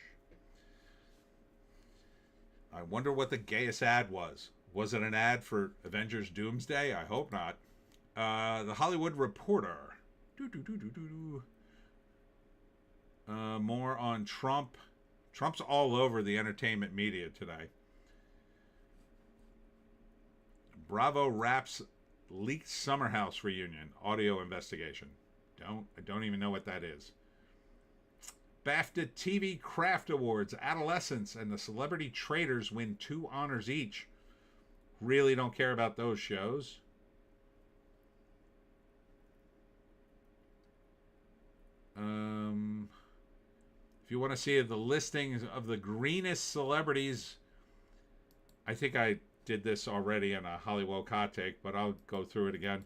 I wonder what the gayest ad was. Was it an ad for Avengers Doomsday? I hope not. The Hollywood Reporter. More on Trump. Trump's all over the entertainment media today. Bravo Raps leaked Summer House reunion audio investigation. I don't even know what that is. BAFTA TV Craft Awards, Adolescents, and the Celebrity Traders win 2 honors each. Really don't care about those shows. If you want to see the listings of the greenest celebrities, I think I did this already in a Hollywoke hot take, but I'll go through it again.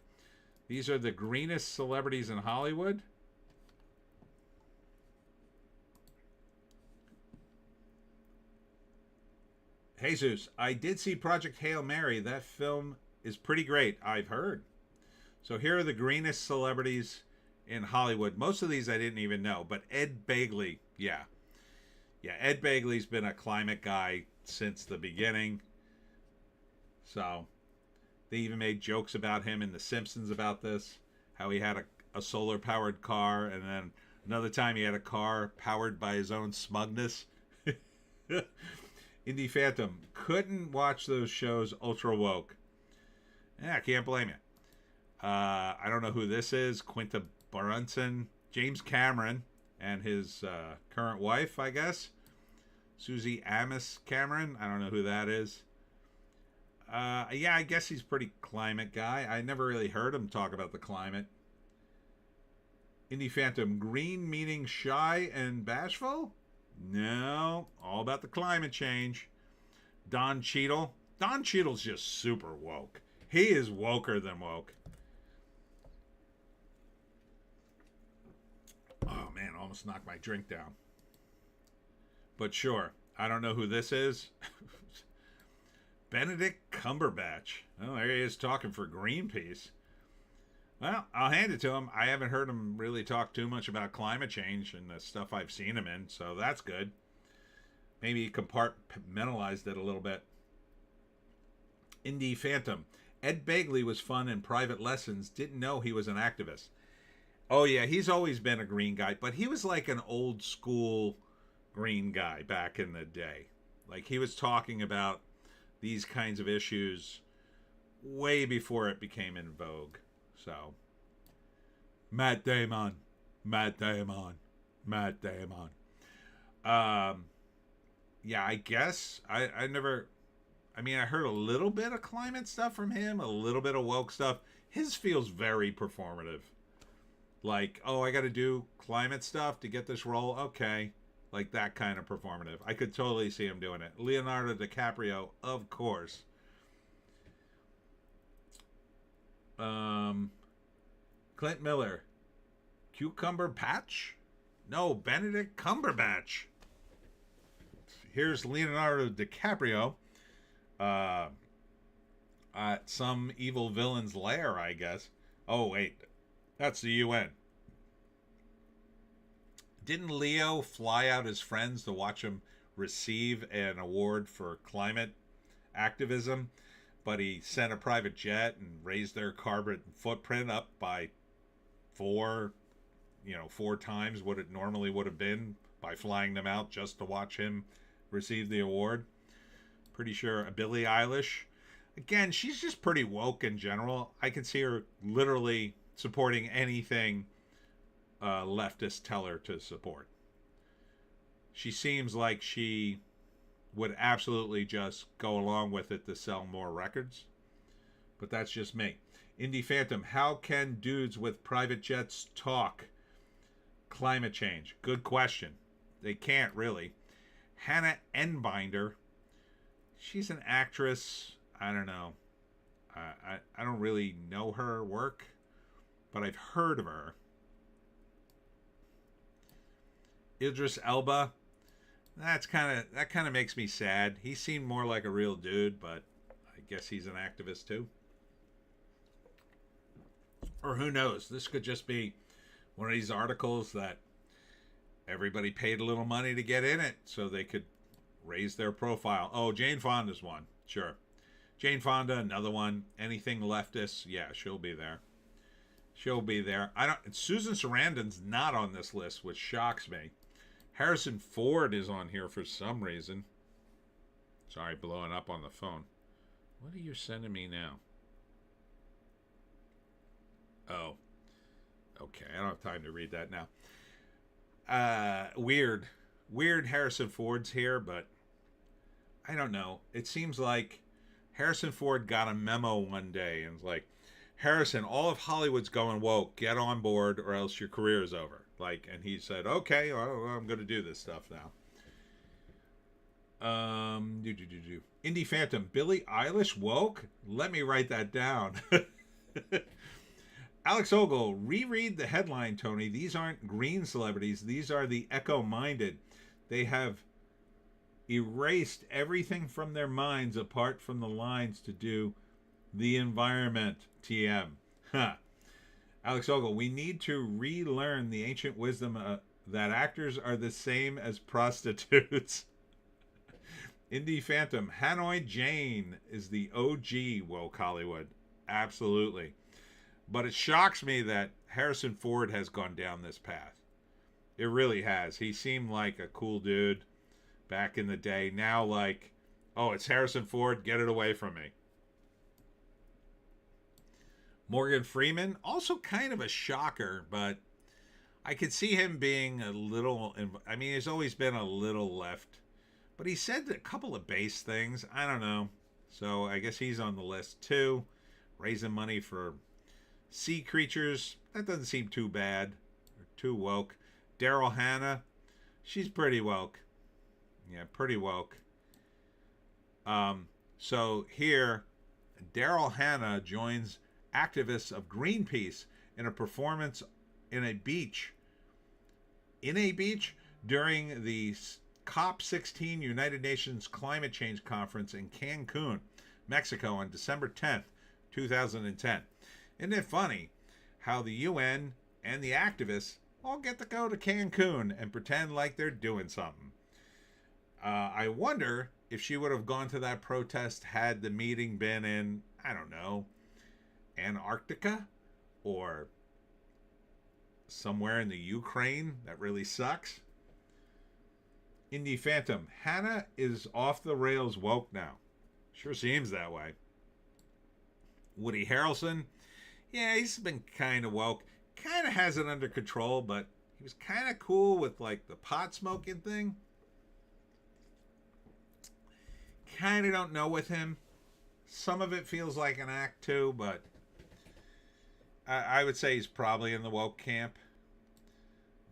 These are the greenest celebrities in Hollywood. Jesus, I did see Project Hail Mary. That film is pretty great, I've heard. So here are the greenest celebrities in Hollywood. Most of these I didn't even know, but Ed Begley, yeah. Yeah, Ed Begley's been a climate guy since the beginning. So they even made jokes about him in The Simpsons about this, how he had a solar-powered car, and then another time he had a car powered by his own smugness. Indie Phantom, couldn't watch those shows ultra woke. Yeah, I can't blame you. I don't know who this is. Quinta Brunson, James Cameron, and his current wife, I guess. Susie Amos Cameron. I don't know who that is. Yeah, I guess he's pretty climate guy. I never really heard him talk about the climate. Indie Phantom, green meaning shy and bashful? No, all about the climate change. Don Cheadle. Don Cheadle's just super woke. He is woker than woke. Oh man, almost knocked my drink down. But sure, I don't know who this is. Benedict Cumberbatch. Oh, there he is talking for Greenpeace. Well, I'll hand it to him. I haven't heard him really talk too much about climate change and the stuff I've seen him in, so that's good. Maybe he compartmentalized it a little bit. Indie Phantom. Ed Begley was fun in Private Lessons. Didn't know he was an activist. Oh, yeah, he's always been a green guy, but he was like an old school green guy back in the day. Like, he was talking about these kinds of issues way before it became in vogue. So, Matt Damon. Yeah, I guess I heard a little bit of climate stuff from him, a little bit of woke stuff. His feels very performative. Like, oh, I got to do climate stuff to get this role. Okay, like that kind of performative. I could totally see him doing it. Leonardo DiCaprio, of course. Clint Miller. Cucumber Patch? No, Benedict Cumberbatch. Here's Leonardo DiCaprio. At some evil villain's lair, I guess. Oh, wait. That's the UN. Didn't Leo fly out his friends to watch him receive an award for climate activism? But he sent a private jet and raised their carbon footprint up by four times what it normally would have been by flying them out just to watch him receive the award. Pretty sure Billie Eilish. Again, she's just pretty woke in general. I can see her literally supporting anything leftists tell her to support. She seems like she would absolutely just go along with it to sell more records. But that's just me. Indie Phantom, how can dudes with private jets talk climate change? Good question. They can't really. Hannah Enbinder, she's an actress. I don't know. I don't really know her work, but I've heard of her. Idris Elba, that kind of makes me sad. He seemed more like a real dude, but I guess he's an activist too. Or who knows? This could just be one of these articles that everybody paid a little money to get in it so they could raise their profile. Oh, Jane Fonda's one. Sure. Jane Fonda, another one. Anything leftist, yeah, she'll be there. She'll be there. Susan Sarandon's not on this list, which shocks me. Harrison Ford is on here for some reason. Sorry, blowing up on the phone. What are you sending me now? Oh. Okay, I don't have time to read that now. Weird Harrison Ford's here, but I don't know. It seems like Harrison Ford got a memo one day and was like, Harrison, all of Hollywood's going woke. Get on board or else your career is over. Like, and he said, okay, I'm going to do this stuff now. Indie Phantom, Billie Eilish woke? Let me write that down. Alex Ogle, reread the headline, Tony. These aren't green celebrities. These are the eco-minded. They have erased everything from their minds apart from the lines to do the environment. TM. Huh. Alex Ogle, we need to relearn the ancient wisdom that actors are the same as prostitutes. Indie Phantom, Hanoi Jane is the OG woke Hollywood. Absolutely. But it shocks me that Harrison Ford has gone down this path. It really has. He seemed like a cool dude back in the day. Now, like, oh, it's Harrison Ford, get it away from me. Morgan Freeman, also kind of a shocker, but I could see him being a little, I mean, he's always been a little left. But he said a couple of base things. I don't know. So I guess he's on the list too. Raising money for sea creatures. That doesn't seem too bad. Or too woke. Daryl Hannah. She's pretty woke. Yeah, pretty woke. So here, Daryl Hannah joins activists of Greenpeace in a performance in a beach. In a beach during the COP16 United Nations Climate Change Conference in Cancun, Mexico on December 10th, 2010. Isn't it funny how the UN and the activists all get to go to Cancun and pretend like they're doing something? I wonder if she would have gone to that protest had the meeting been in, I don't know, Antarctica or somewhere in the Ukraine. That really sucks. Indie Phantom, Hannah is off the rails woke now. Sure seems that way. Woody Harrelson, yeah, he's been kind of woke. Kind of has it under control, but he was kind of cool with like the pot smoking thing. Kind of don't know with him. Some of it feels like an act too, but I would say he's probably in the woke camp.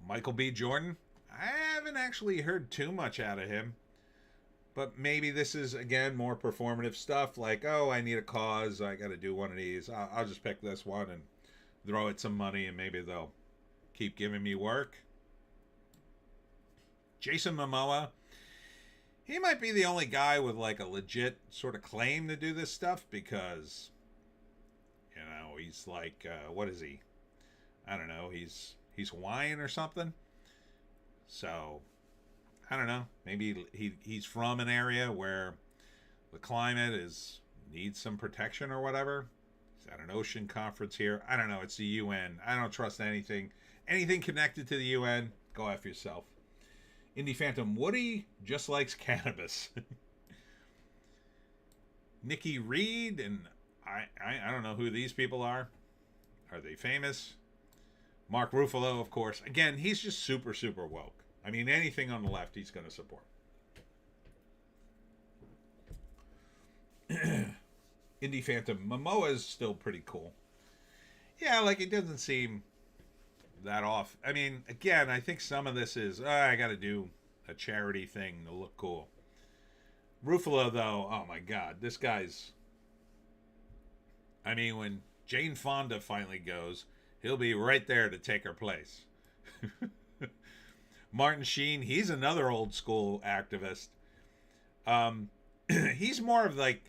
Michael B. Jordan, I haven't actually heard too much out of him. But maybe this is, again, more performative stuff. Like, oh, I need a cause. I got to do one of these. I'll just pick this one and throw it some money, and maybe they'll keep giving me work. Jason Momoa, he might be the only guy with, like, a legit sort of claim to do this stuff because, you know, he's like, what is he? I don't know. He's Hawaiian or something. So, I don't know. Maybe he's from an area where the climate needs some protection or whatever. He's at an ocean conference here. I don't know. It's the UN. I don't trust anything. Anything connected to the UN, go F yourself. Indie Phantom, Woody just likes cannabis. Nikki Reed, and I don't know who these people are. Are they famous? Mark Ruffalo, of course. Again, he's just super, super woke. I mean, anything on the left, he's going to support. Indie Phantom, Momoa's still pretty cool. Yeah, like, it doesn't seem that off. I mean, again, I think some of this is, I got to do a charity thing to look cool. Ruffalo, though, oh my God, this guy's... I mean, when Jane Fonda finally goes, he'll be right there to take her place. Martin Sheen, he's another old school activist. He's more of like,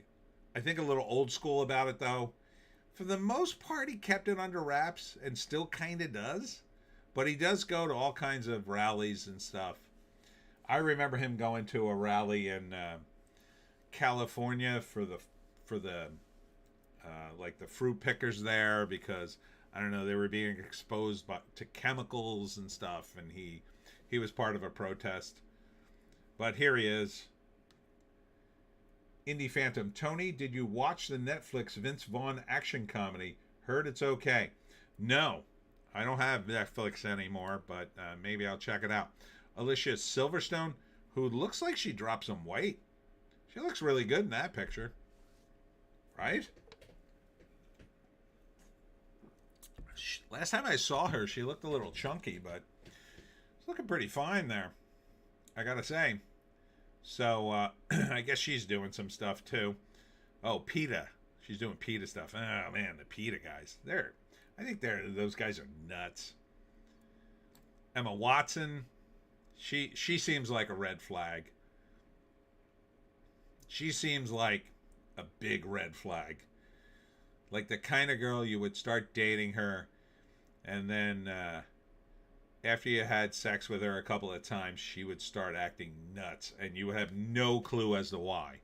I think a little old school about it though. For the most part, he kept it under wraps and still kind of does. But he does go to all kinds of rallies and stuff. I remember him going to a rally in California for the like the fruit pickers there because, I don't know, they were being exposed to chemicals and stuff, and he was part of a protest. But here he is. Indie Phantom, Tony, did you watch the Netflix Vince Vaughn action comedy? Heard it's okay. No, I don't have Netflix anymore, but maybe I'll check it out. Alicia Silverstone, who looks like she dropped some weight. She looks really good in that picture. Right? Last time I saw her, she looked a little chunky, but looking pretty fine there, I gotta say. So I guess she's doing some stuff too. Oh, PETA. She's doing PETA stuff. Oh man, the PETA guys. I think those guys are nuts. Emma Watson. She seems like a red flag. She seems like a big red flag. Like the kind of girl you would start dating her, and then after you had sex with her a couple of times, she would start acting nuts, and you would have no clue as to why.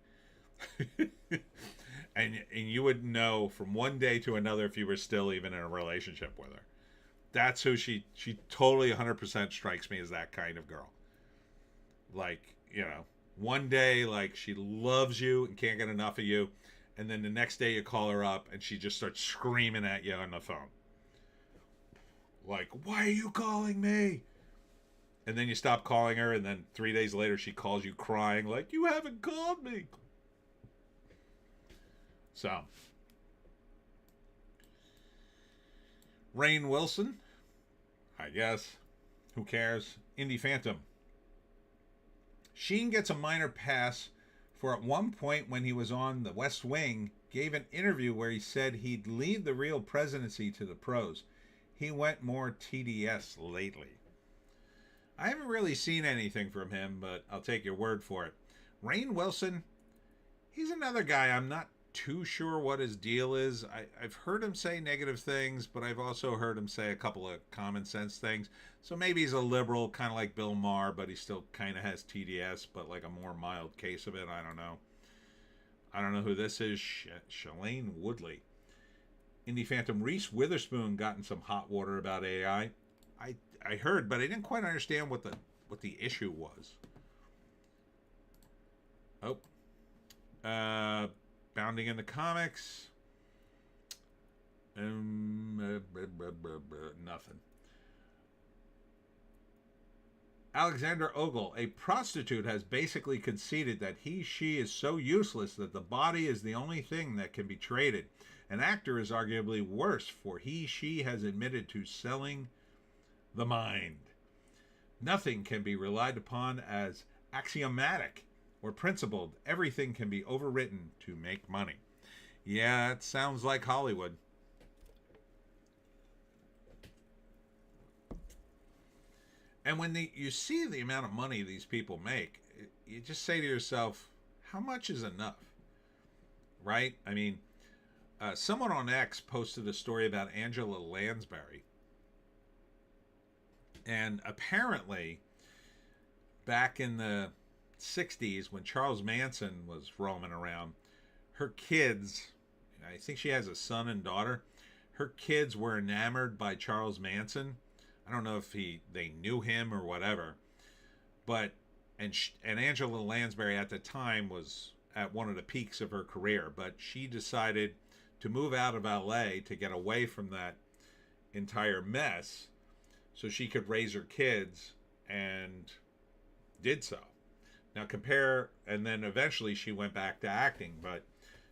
and you would know from one day to another if you were still even in a relationship with her. That's who she totally 100% strikes me as, that kind of girl. Like, one day, like, she loves you and can't get enough of you, and then the next day you call her up and she just starts screaming at you on the phone. Like, why are you calling me? And then you stop calling her, and then 3 days later she calls you crying, like, you haven't called me. So, Rainn Wilson, I guess. Who cares? Indie Phantom. Sheen gets a minor pass for at one point when he was on The West Wing, gave an interview where he said he'd leave the real presidency to the pros. He went more TDS lately. I haven't really seen anything from him, but I'll take your word for it. Rainn Wilson, he's another guy I'm not too sure what his deal is. I've heard him say negative things, but I've also heard him say a couple of common sense things. So maybe he's a liberal, kind of like Bill Maher, but he still kind of has TDS, but like a more mild case of it. I don't know. I don't know who this is. Shailene Woodley. Indie Phantom. Reese Witherspoon got in some hot water about AI. I heard, but I didn't quite understand what the issue was. Oh. Bounding in the comics. Nothing. Alexander Ogle, a prostitute, has basically conceded that she is so useless that the body is the only thing that can be traded. An actor is arguably worse, for she has admitted to selling the mind. Nothing can be relied upon as axiomatic or principled. Everything can be overwritten to make money. Yeah, it sounds like Hollywood. And when you see the amount of money these people make, you just say to yourself, how much is enough? Right? I mean, someone on X posted a story about Angela Lansbury. And apparently, back in the 60s, when Charles Manson was roaming around, her kids, I think she has a son and daughter, her kids were enamored by Charles Manson. I don't know if they knew him or whatever, but and Angela Lansbury at the time was at one of the peaks of her career, but she decided to move out of LA to get away from that entire mess so she could raise her kids, and did so. Now and then eventually she went back to acting, but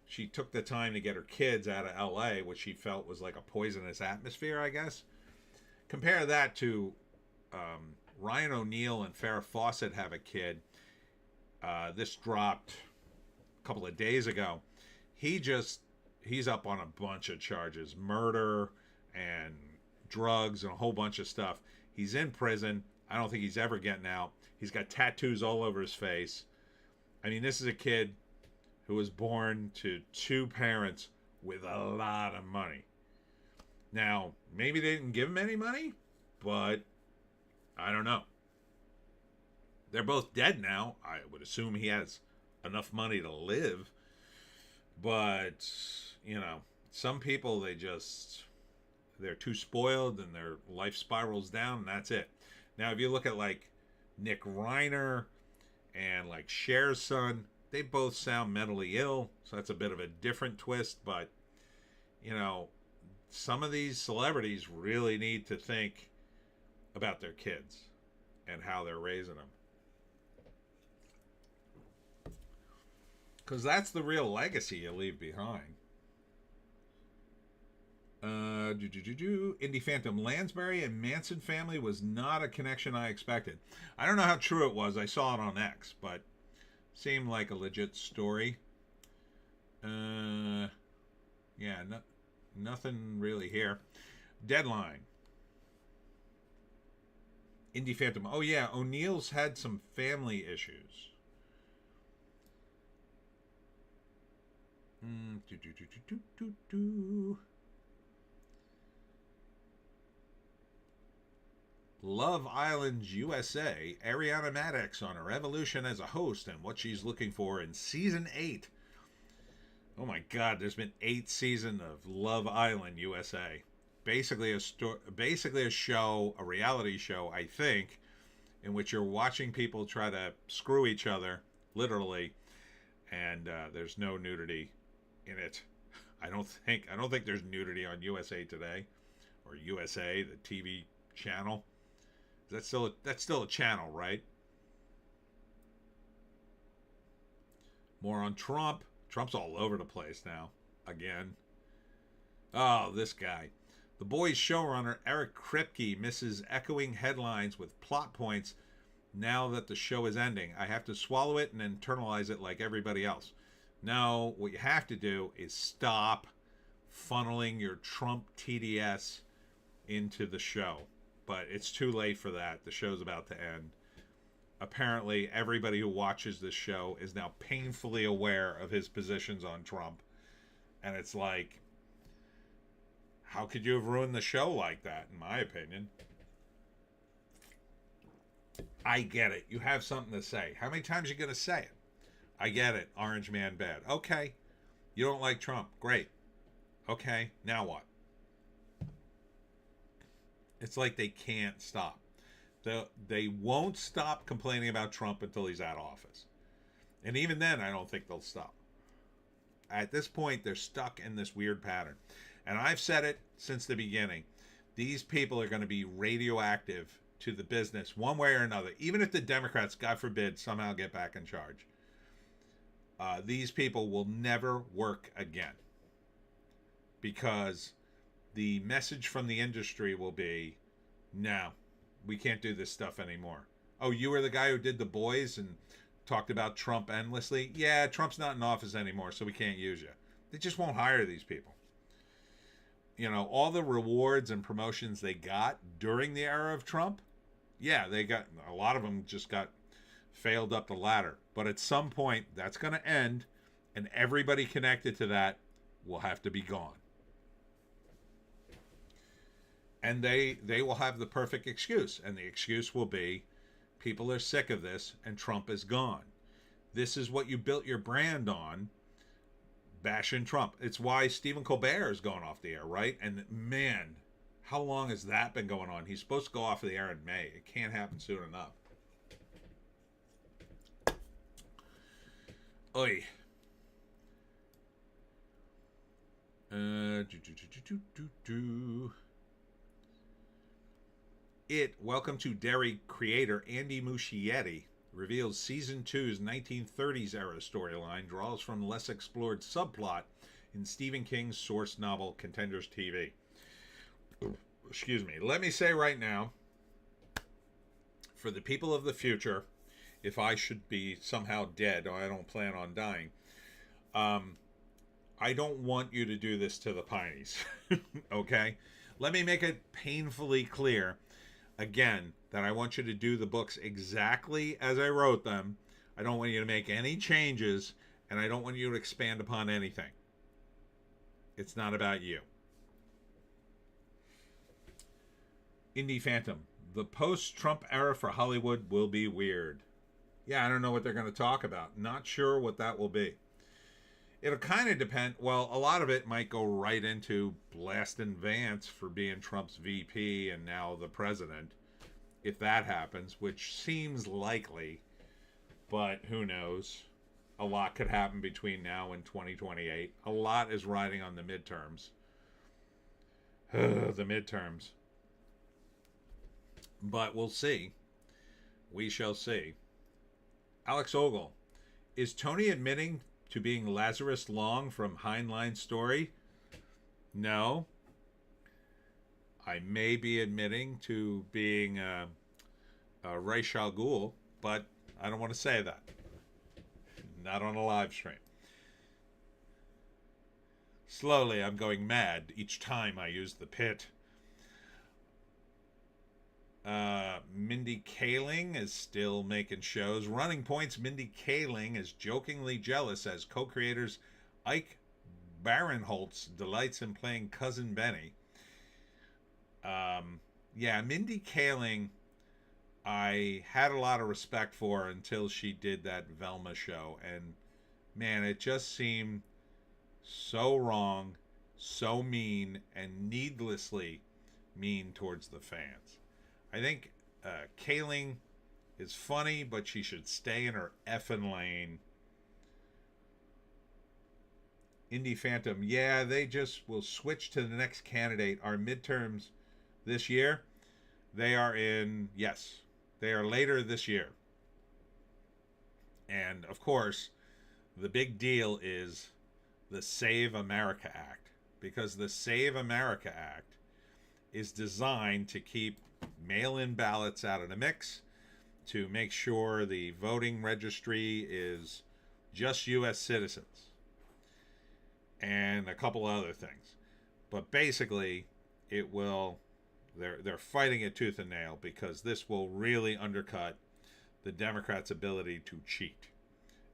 she took the time to get her kids out of LA, which she felt was like a poisonous atmosphere, I guess. Compare that to Ryan O'Neal and Farrah Fawcett have a kid. This dropped a couple of days ago. He's up on a bunch of charges, murder and drugs and a whole bunch of stuff. He's in prison. I don't think he's ever getting out. He's got tattoos all over his face. I mean, this is a kid who was born to two parents with a lot of money. Now, maybe they didn't give him any money, but I don't know. They're both dead now. I would assume he has enough money to live. But, some people, they're too spoiled and their life spirals down, and that's it. Now, if you look at like Nick Reiner and like Cher's son, they both sound mentally ill, so that's a bit of a different twist. But some of these celebrities really need to think about their kids and how they're raising them, because that's the real legacy you leave behind. Indie Phantom Lansbury and Manson family was not a connection I expected. I don't know how true it was. I saw it on X, but seemed like a legit story. Yeah, nothing really here. Deadline. Indie Phantom. Oh yeah, O'Neill's had some family issues. Love Island USA, Ariana Maddox on her evolution as a host and what she's looking for in season 8. Oh my God, there's been 8 seasons of Love Island USA. Basically a show, a reality show, I think, in which you're watching people try to screw each other, literally, and there's no nudity in it. I don't think there's nudity on USA Today or USA, the TV channel. That's still a channel, right? More on Trump. Trump's all over the place now. Again. Oh, this guy. The Boys showrunner Eric Kripke misses echoing headlines with plot points now that the show is ending. I have to swallow it and internalize it like everybody else. No, what you have to do is stop funneling your Trump TDS into the show. But it's too late for that. The show's about to end. Apparently, everybody who watches this show is now painfully aware of his positions on Trump. And it's like, how could you have ruined the show like that, in my opinion? I get it. You have something to say. How many times are you going to say it? I get it. Orange man bad. Okay. You don't like Trump. Great. Okay. Now what? It's like they can't stop. They won't stop complaining about Trump until he's out of office. And even then, I don't think they'll stop. At this point, they're stuck in this weird pattern. And I've said it since the beginning. These people are going to be radioactive to the business one way or another. Even if the Democrats, God forbid, somehow get back in charge. These people will never work again. Because the message from the industry will be, no, we can't do this stuff anymore. Oh, you were the guy who did The Boys and talked about Trump endlessly? Yeah, Trump's not in office anymore, so we can't use you. They just won't hire these people. You know, all the rewards and promotions they got during the era of Trump, yeah, they got, a lot of them just got failed up the ladder. But at some point, that's going to end, and everybody connected to that will have to be gone. And they will have the perfect excuse. And the excuse will be, people are sick of this and Trump is gone. This is what you built your brand on, bashing Trump. It's why Stephen Colbert is going off the air, right? And man, how long has that been going on? He's supposed to go off the air in May. It can't happen soon enough. Oy. Welcome to Derry creator Andy Muschietti reveals Season 2's 1930s era storyline draws from less explored subplot in Stephen King's source novel Contenders TV. Excuse me. Let me say right now, for the people of the future, if I should be somehow dead, or I don't plan on dying, I don't want you to do this to the Pineys. Okay? Let me make it painfully clear again, that I want you to do the books exactly as I wrote them. I don't want you to make any changes, and I don't want you to expand upon anything. It's not about you. Indie Phantom. The post-Trump era for Hollywood will be weird. Yeah, I don't know what they're going to talk about. Not sure what that will be. It'll kind of depend. Well, a lot of it might go right into blasting Vance for being Trump's VP and now the president, if that happens, which seems likely, but who knows? A lot could happen between now and 2028. A lot is riding on the midterms. The midterms. But we'll see. We shall see. Alex Ogle. Is Tony admitting to being Lazarus Long from Heinlein's story? No. I may be admitting to being a Ra's al Ghul, but I don't want to say that. Not on a live stream. Slowly, I'm going mad each time I use the pit. Mindy Kaling is still making shows. Running Point's Mindy Kaling is jokingly jealous as co-creators Ike Barinholtz delights in playing Cousin Benny. Yeah, Mindy Kaling, I had a lot of respect for until she did that Velma show. And man, it just seemed so wrong, so mean, and needlessly mean towards the fans. I think Kaling is funny, but she should stay in her effing lane. Indie Phantom, yeah, they just will switch to the next candidate. Our midterms this year, they are later this year. And of course, the big deal is the Save America Act, because the Save America Act is designed to keep mail-in ballots out of the mix, to make sure the voting registry is just U.S. citizens, and a couple other things. But basically, it will. They're fighting it tooth and nail because this will really undercut the Democrats' ability to cheat,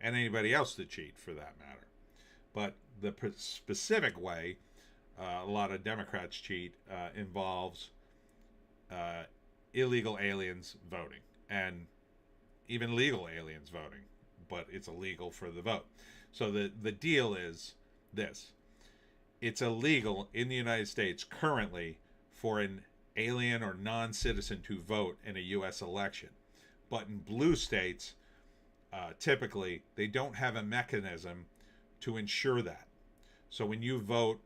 and anybody else to cheat for that matter. But the specific way a lot of Democrats cheat involves illegal aliens voting, and even legal aliens voting, but it's illegal for the vote. So the deal is this: it's illegal in the United States currently for an alien or non-citizen to vote in a U.S. election. But in blue states, typically, they don't have a mechanism to ensure that. So when you vote,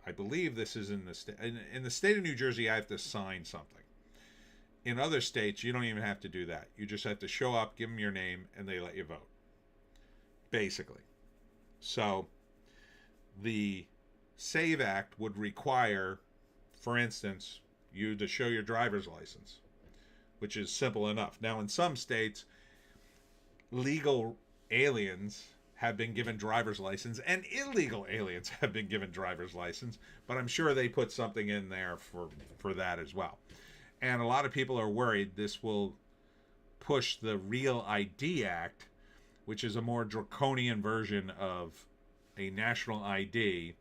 I believe this is in the state. In the state of New Jersey, I have to sign something. In other states, you don't even have to do that. You just have to show up, give them your name, and they let you vote. Basically. So the SAVE Act would require, for instance, you to show your driver's license, which is simple enough. Now, in some states, legal aliens have been given driver's license and illegal aliens have been given driver's license, but I'm sure they put something in there for that as well. And a lot of people are worried this will push the Real ID Act, which is a more draconian version of a national ID,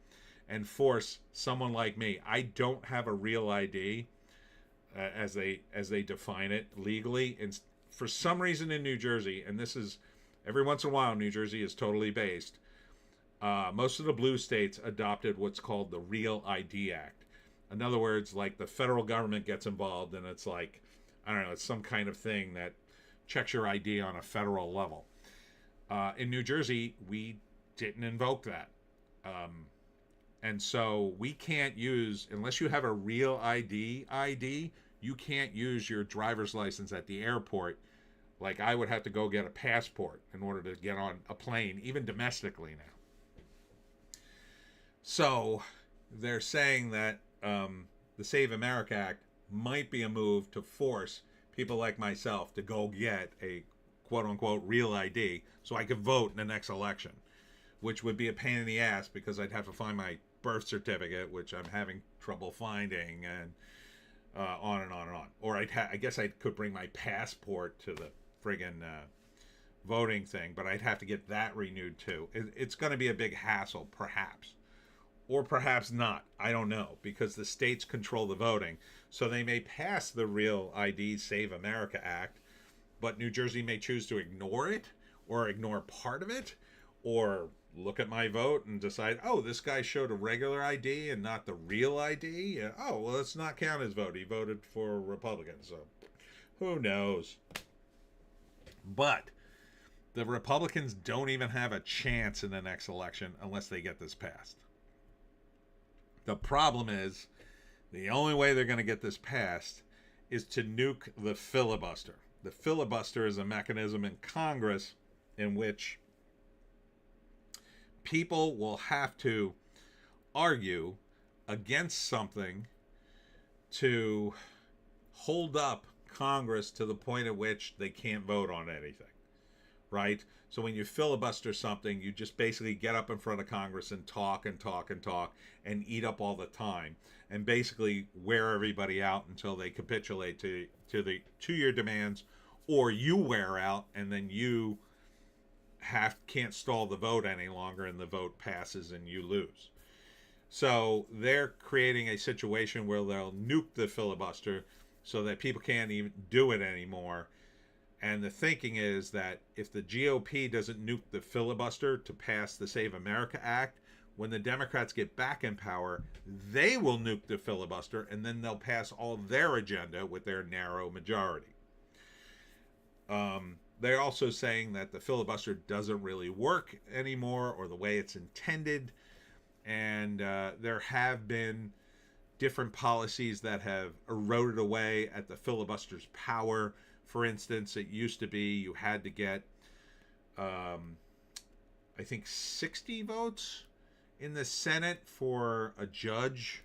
and force someone like me. I don't have a real ID as they define it legally, and for some reason in New Jersey, and this is every once in a while New Jersey is totally based, most of the blue states adopted what's called the Real ID Act. In other words, like the federal government gets involved, and it's like, I don't know, it's some kind of thing that checks your ID on a federal level. In New Jersey, we didn't invoke that. And so we can't use, unless you have a real ID, you can't use your driver's license at the airport. Like I would have to go get a passport in order to get on a plane, even domestically now. So they're saying that the Save America Act might be a move to force people like myself to go get a quote-unquote real ID so I could vote in the next election, which would be a pain in the ass because I'd have to find my birth certificate, which I'm having trouble finding, and on and on and on. Or I guess I could bring my passport to the friggin' voting thing, but I'd have to get that renewed too. It's going to be a big hassle, perhaps. Or perhaps not. I don't know, because the states control the voting. So they may pass the Real ID Save America Act, but New Jersey may choose to ignore it, or ignore part of it, or look at my vote and decide, oh, this guy showed a regular ID and not the real ID. Oh, well, let's not count his vote. He voted for Republican, so who knows? But the Republicans don't even have a chance in the next election unless they get this passed. The problem is, the only way they're going to get this passed is to nuke the filibuster. The filibuster is a mechanism in Congress in which people will have to argue against something to hold up Congress to the point at which they can't vote on anything, right? So when you filibuster something, you just basically get up in front of Congress and talk and talk and talk and eat up all the time and basically wear everybody out until they capitulate to your demands, or you wear out and then you can't stall the vote any longer and the vote passes and you lose. So they're creating a situation where they'll nuke the filibuster so that people can't even do it anymore. And the thinking is that if the GOP doesn't nuke the filibuster to pass the Save America Act, when the Democrats get back in power, they will nuke the filibuster and then they'll pass all their agenda with their narrow majority. They're also saying that the filibuster doesn't really work anymore or the way it's intended. And there have been different policies that have eroded away at the filibuster's power. For instance, it used to be you had to get, I think, 60 votes in the Senate for a judge,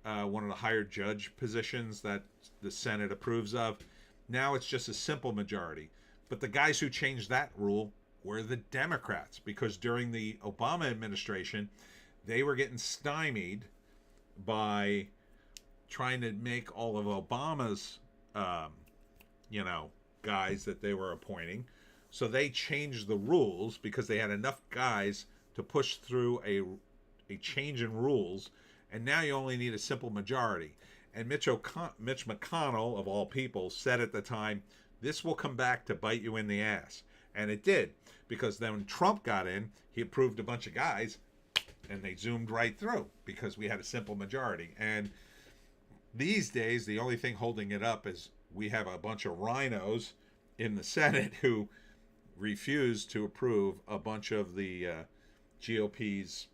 one of the higher judge positions that the Senate approves of. Now it's just a simple majority. But the guys who changed that rule were the Democrats, because during the Obama administration, they were getting stymied by trying to make all of Obama's, guys that they were appointing. So they changed the rules because they had enough guys to push through a change in rules. And now you only need a simple majority. And Mitch McConnell, of all people, said at the time, this will come back to bite you in the ass. And it did, because then when Trump got in, he approved a bunch of guys, and they zoomed right through because we had a simple majority. And these days, the only thing holding it up is we have a bunch of rhinos in the Senate who refuse to approve a bunch of the GOP's,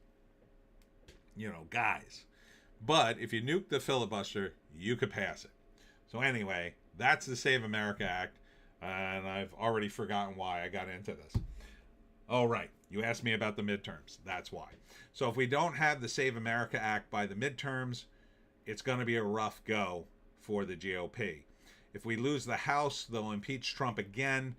guys. But if you nuke the filibuster, you could pass it. So anyway, that's the Save America Act, and I've already forgotten why I got into this. Oh, right. You asked me about the midterms. That's why. So if we don't have the Save America Act by the midterms, it's going to be a rough go for the GOP. If we lose the House, they'll impeach Trump again,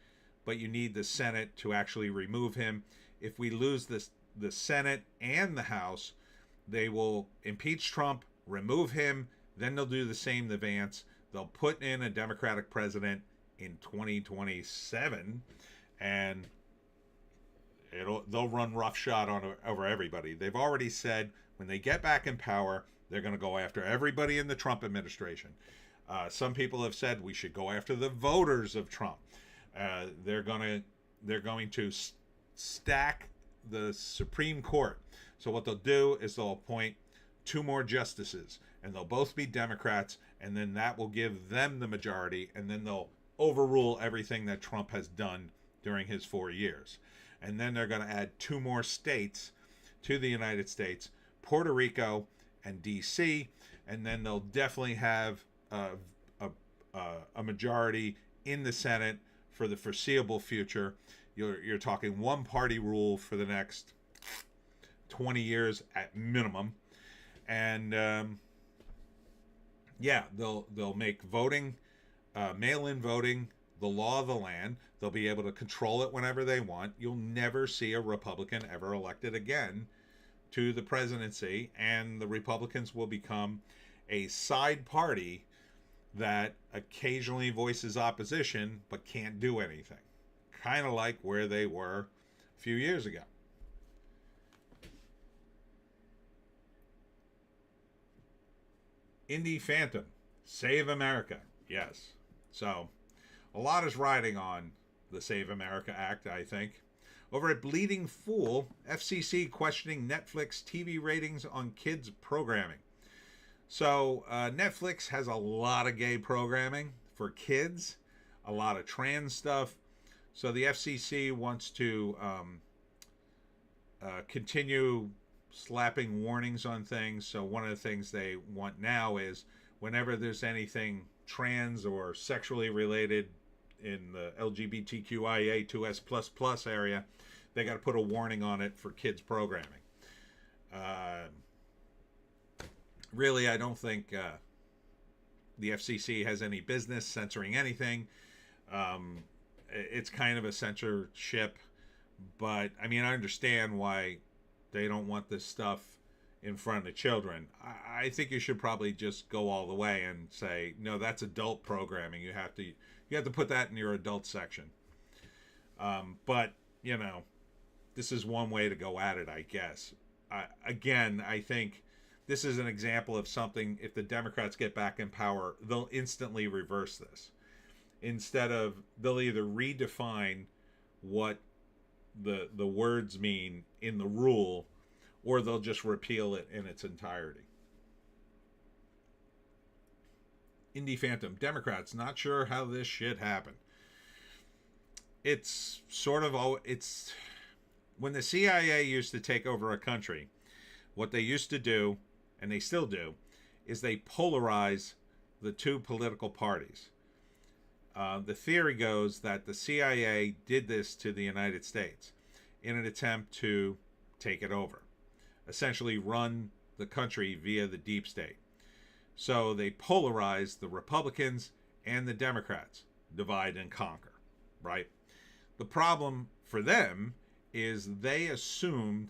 but you need the Senate to actually remove him. If we lose the Senate and the House, they will impeach Trump, remove him, then they'll do the same to Vance. They'll put in a Democratic president in 2027, and they'll run roughshod over everybody. They've already said when they get back in power, they're going to go after everybody in the Trump administration. Some people have said we should go after the voters of Trump. They're going to stack the Supreme Court. So what they'll do is they'll appoint 2 more justices, and they'll both be Democrats, and then that will give them the majority, and then they'll overrule everything that Trump has done during his 4 years. And then they're going to add 2 more states to the United States, Puerto Rico and D.C., and then they'll definitely have a majority in the Senate for the foreseeable future. You're talking one-party rule for the next 20 years at minimum. And they'll make voting, mail-in voting, the law of the land. They'll be able to control it whenever they want. You'll never see a Republican ever elected again to the presidency, and the Republicans will become a side party that occasionally voices opposition but can't do anything. Kind of like where they were a few years ago. Indy Phantom, Save America. Yes. So, a lot is riding on the Save America Act, I think. Over at Bleeding Fool, FCC questioning Netflix TV ratings on kids programming. So, Netflix has a lot of gay programming for kids, a lot of trans stuff. So, the FCC wants to continue slapping warnings on things. So, one of the things they want now is whenever there's anything trans or sexually related in the LGBTQIA2S++ area, they got to put a warning on it for kids programming. Really, I don't think the FCC has any business censoring anything. It's kind of a censorship, but I mean, I understand why they don't want this stuff in front of children. I think you should probably just go all the way and say, no, that's adult programming. You have to put that in your adult section. But you know, this is one way to go at it, I guess. Again, I think this is an example of something. If the Democrats get back in power, they'll instantly reverse this. Instead of, they'll either redefine what the words mean in the rule, or they'll just repeal it in its entirety. Indie Phantom, Democrats not sure how this shit happened. It's sort of it's when the CIA used to take over a country, what they used to do, and they still do, is they polarize the two political parties. The theory goes that the CIA did this to the United States in an attempt to take it over, essentially run the country via the deep state. So they polarized the Republicans and the Democrats, divide and conquer, right? The problem for them is they assumed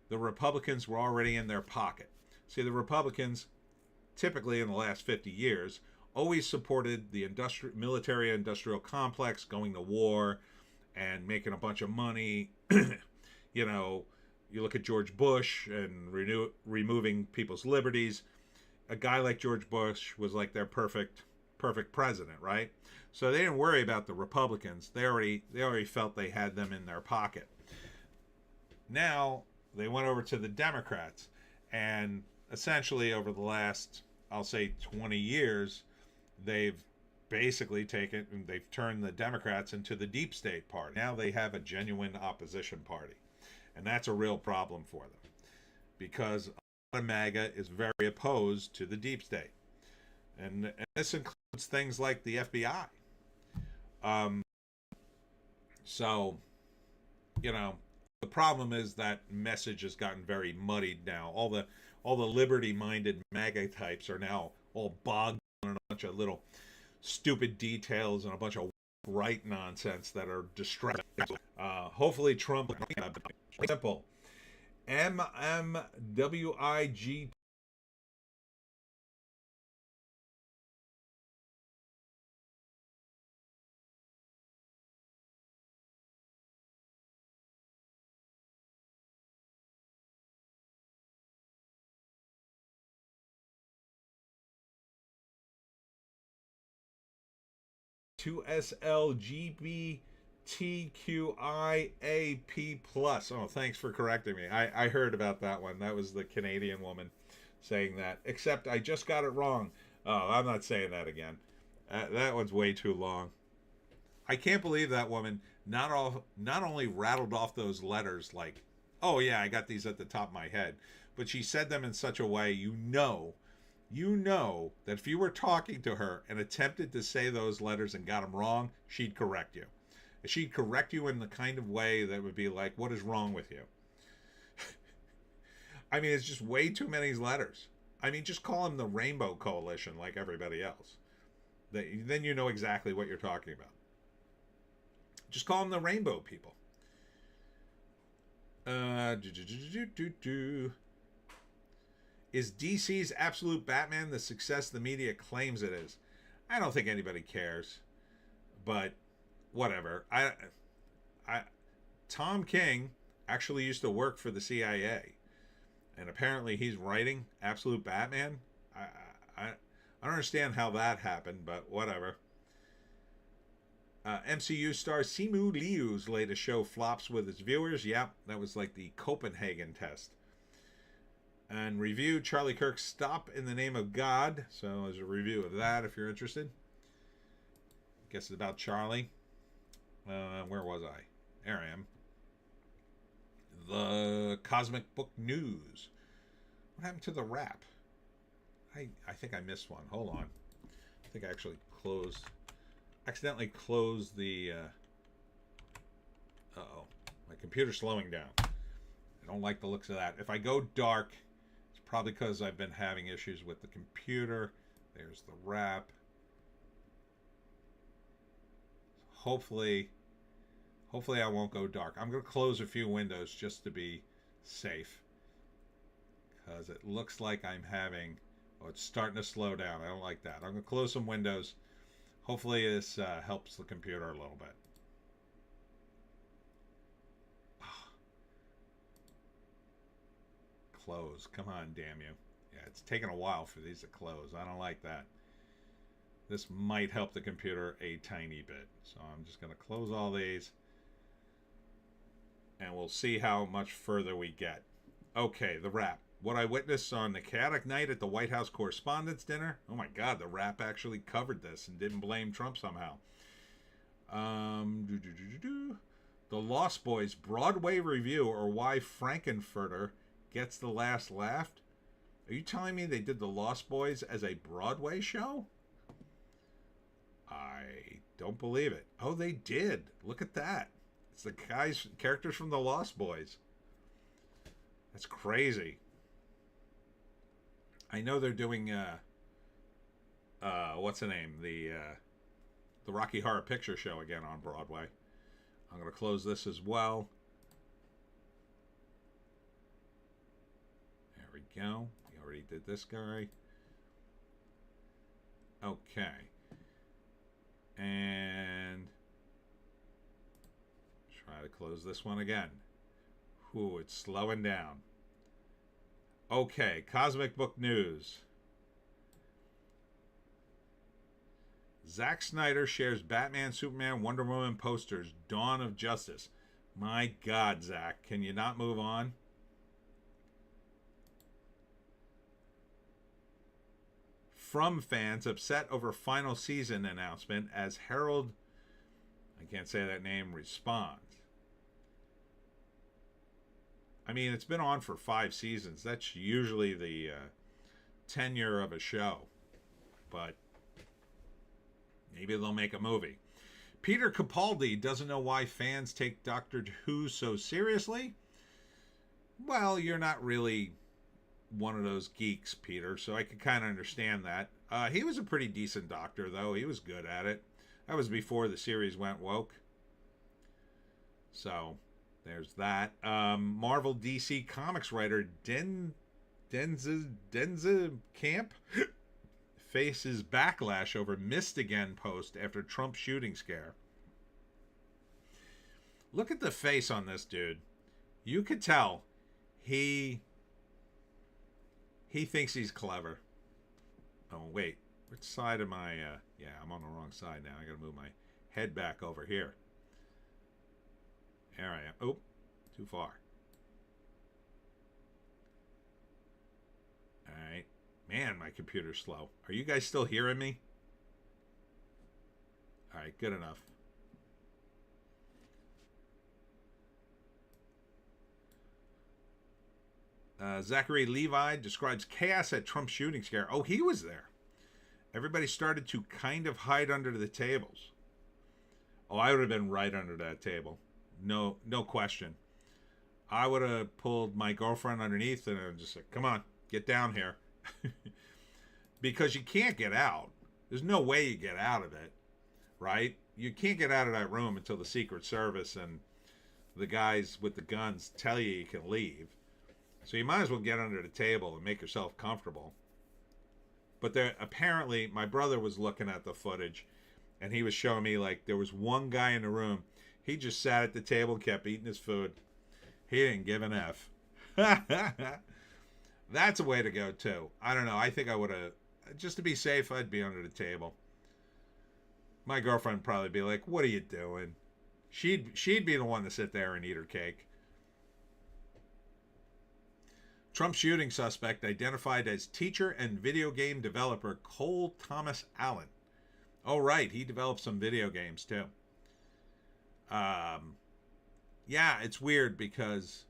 the Republicans were already in their pocket. See, the Republicans, typically in the last 50 years, always supported the military-industrial complex, going to war and making a bunch of money. You know, you look at George Bush and removing people's liberties. A guy like George Bush was like their perfect president, right? So they didn't worry about the Republicans. They already felt they had them in their pocket. Now they went over to the Democrats, and essentially over the last, I'll say, 20 years, they've basically they've turned the Democrats into the deep state party. Now they have a genuine opposition party. And that's a real problem for them, because a lot of MAGA is very opposed to the deep state. And this includes things like the FBI. So, you know, the problem is that message has gotten very muddied now. All the liberty-minded MAGA types are now all bogged down in a bunch of little stupid details and a bunch of right nonsense that are distracting. Hopefully Trump, simple, MMWIG. To SLGBTQIAP plus. Oh, thanks for correcting me. I heard about that one. That was the Canadian woman saying that. Except I just got it wrong. Oh, I'm not saying that again. That one's way too long. I can't believe that woman not only rattled off those letters like, oh yeah, I got these at the top of my head, but she said them in such a way you know that if you were talking to her and attempted to say those letters and got them wrong, she'd correct you. She'd correct you in the kind of way that would be like, what is wrong with you? I mean, it's just way too many letters. I mean, just call them the Rainbow Coalition like everybody else. Then you know exactly what you're talking about. Just call them the Rainbow people. Is DC's absolute Batman the success the media claims it is? I don't think anybody cares, but whatever. Tom King actually used to work for the CIA, and apparently he's writing Absolute Batman. I don't understand how that happened, but whatever. MCU star Simu Liu's latest show flops with its viewers. Yep, that was like the Copenhagen test. And review Charlie Kirk's Stop in the Name of God. So there's a review of that if you're interested. Guess it's about Charlie. Where was I? There I am. The Cosmic Book News. What happened to the wrap? I think I missed one. Hold on. I think I actually accidentally closed the... Uh-oh. My computer's slowing down. I don't like the looks of that. If I go dark... probably because I've been having issues with the computer. There's the wrap. hopefully I won't go dark. I'm going to close a few windows just to be safe, because it looks like I'm having, oh, it's starting to slow down. I don't like that. I'm going to close some windows. Hopefully this helps the computer a little bit. Close. Come on, damn you. Yeah, it's taking a while for these to close. I don't like that. This might help the computer a tiny bit. So I'm just going to close all these, and we'll see how much further we get. Okay, the wrap. What I witnessed on the chaotic night at the White House Correspondents' Dinner. Oh my God, the Wrap actually covered this and didn't blame Trump somehow. The Lost Boys Broadway review, or why Frankenfurter gets the last laugh. Are you telling me they did the Lost Boys as a Broadway show? I don't believe it. Oh, they did. Look at that. It's the characters from the Lost Boys. That's crazy. I know they're doing what's the name? The Rocky Horror Picture Show again on Broadway. I'm going to close this as well. There we go. We already did this guy. Okay. And try to close this one again. Ooh, it's slowing down. Okay, Cosmic Book News. Zack Snyder shares Batman, Superman, Wonder Woman posters. Dawn of Justice. My God, Zack, can you not move on? From fans upset over final season announcement as Harold, I can't say that name, responds. I mean, it's been on for 5 seasons. That's usually the tenure of a show. But maybe they'll make a movie. Peter Capaldi doesn't know why fans take Doctor Who so seriously. Well, you're not really one of those geeks, Peter, so I could kind of understand that. He was a pretty decent doctor, though. He was good at it. That was before the series went woke. So there's that. Marvel DC Comics writer Denza Camp faces backlash over missed again post after Trump shooting scare. Look at the face on this dude. You could tell he thinks he's clever. Oh, wait. Which side am I? Yeah, I'm on the wrong side now. I got to move my head back over here. There I am. Oh, too far. All right. Man, my computer's slow. Are you guys still hearing me? All right, good enough. Zachary Levi describes chaos at Trump's shooting scare. Oh, he was there. Everybody started to kind of hide under the tables. Oh, I would have been right under that table. No question. I would have pulled my girlfriend underneath and I would just said, come on, get down here. Because you can't get out. There's no way you get out of it, right? You can't get out of that room until the Secret Service and the guys with the guns tell you can leave. So you might as well get under the table and make yourself comfortable. But there, apparently, my brother was looking at the footage, and he was showing me, like, there was one guy in the room. He just sat at the table and kept eating his food. He didn't give an F. That's a way to go, too. I don't know. I think I would have, just to be safe, I'd be under the table. My girlfriend would probably be like, what are you doing? She'd be the one to sit there and eat her cake. Trump shooting suspect identified as teacher and video game developer Cole Thomas Allen. Oh, right. He developed some video games, too. Yeah, it's weird because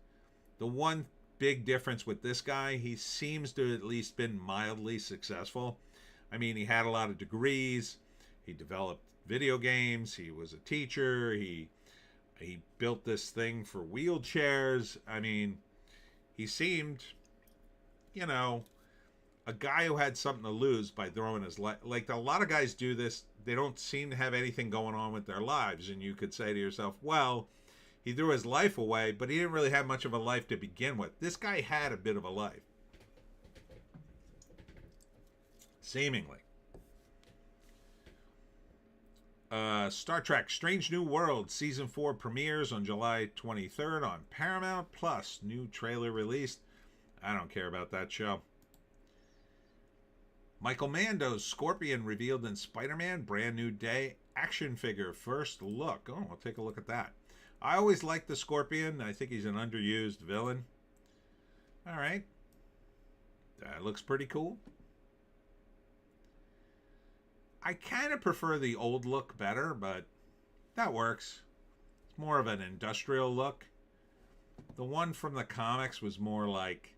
the one big difference with this guy, he seems to have at least been mildly successful. I mean, he had a lot of degrees. He developed video games. He was a teacher. He built this thing for wheelchairs. I mean, he seemed, a guy who had something to lose by throwing his life. Like a lot of guys do this, they don't seem to have anything going on with their lives, and you could say to yourself, well, he threw his life away, but he didn't really have much of a life to begin with. This guy had a bit of a life, seemingly. Star Trek Strange New World Season 4 premieres on July 23rd on Paramount Plus. New trailer released. I don't care about that show. Michael Mando's Scorpion revealed in Spider-Man Brand New Day action figure first look. Oh, I'll take a look at that. I always liked the Scorpion. I think he's an underused villain. All right. That looks pretty cool. I kind of prefer the old look better, but that works. It's more of an industrial look. The one from the comics was more like,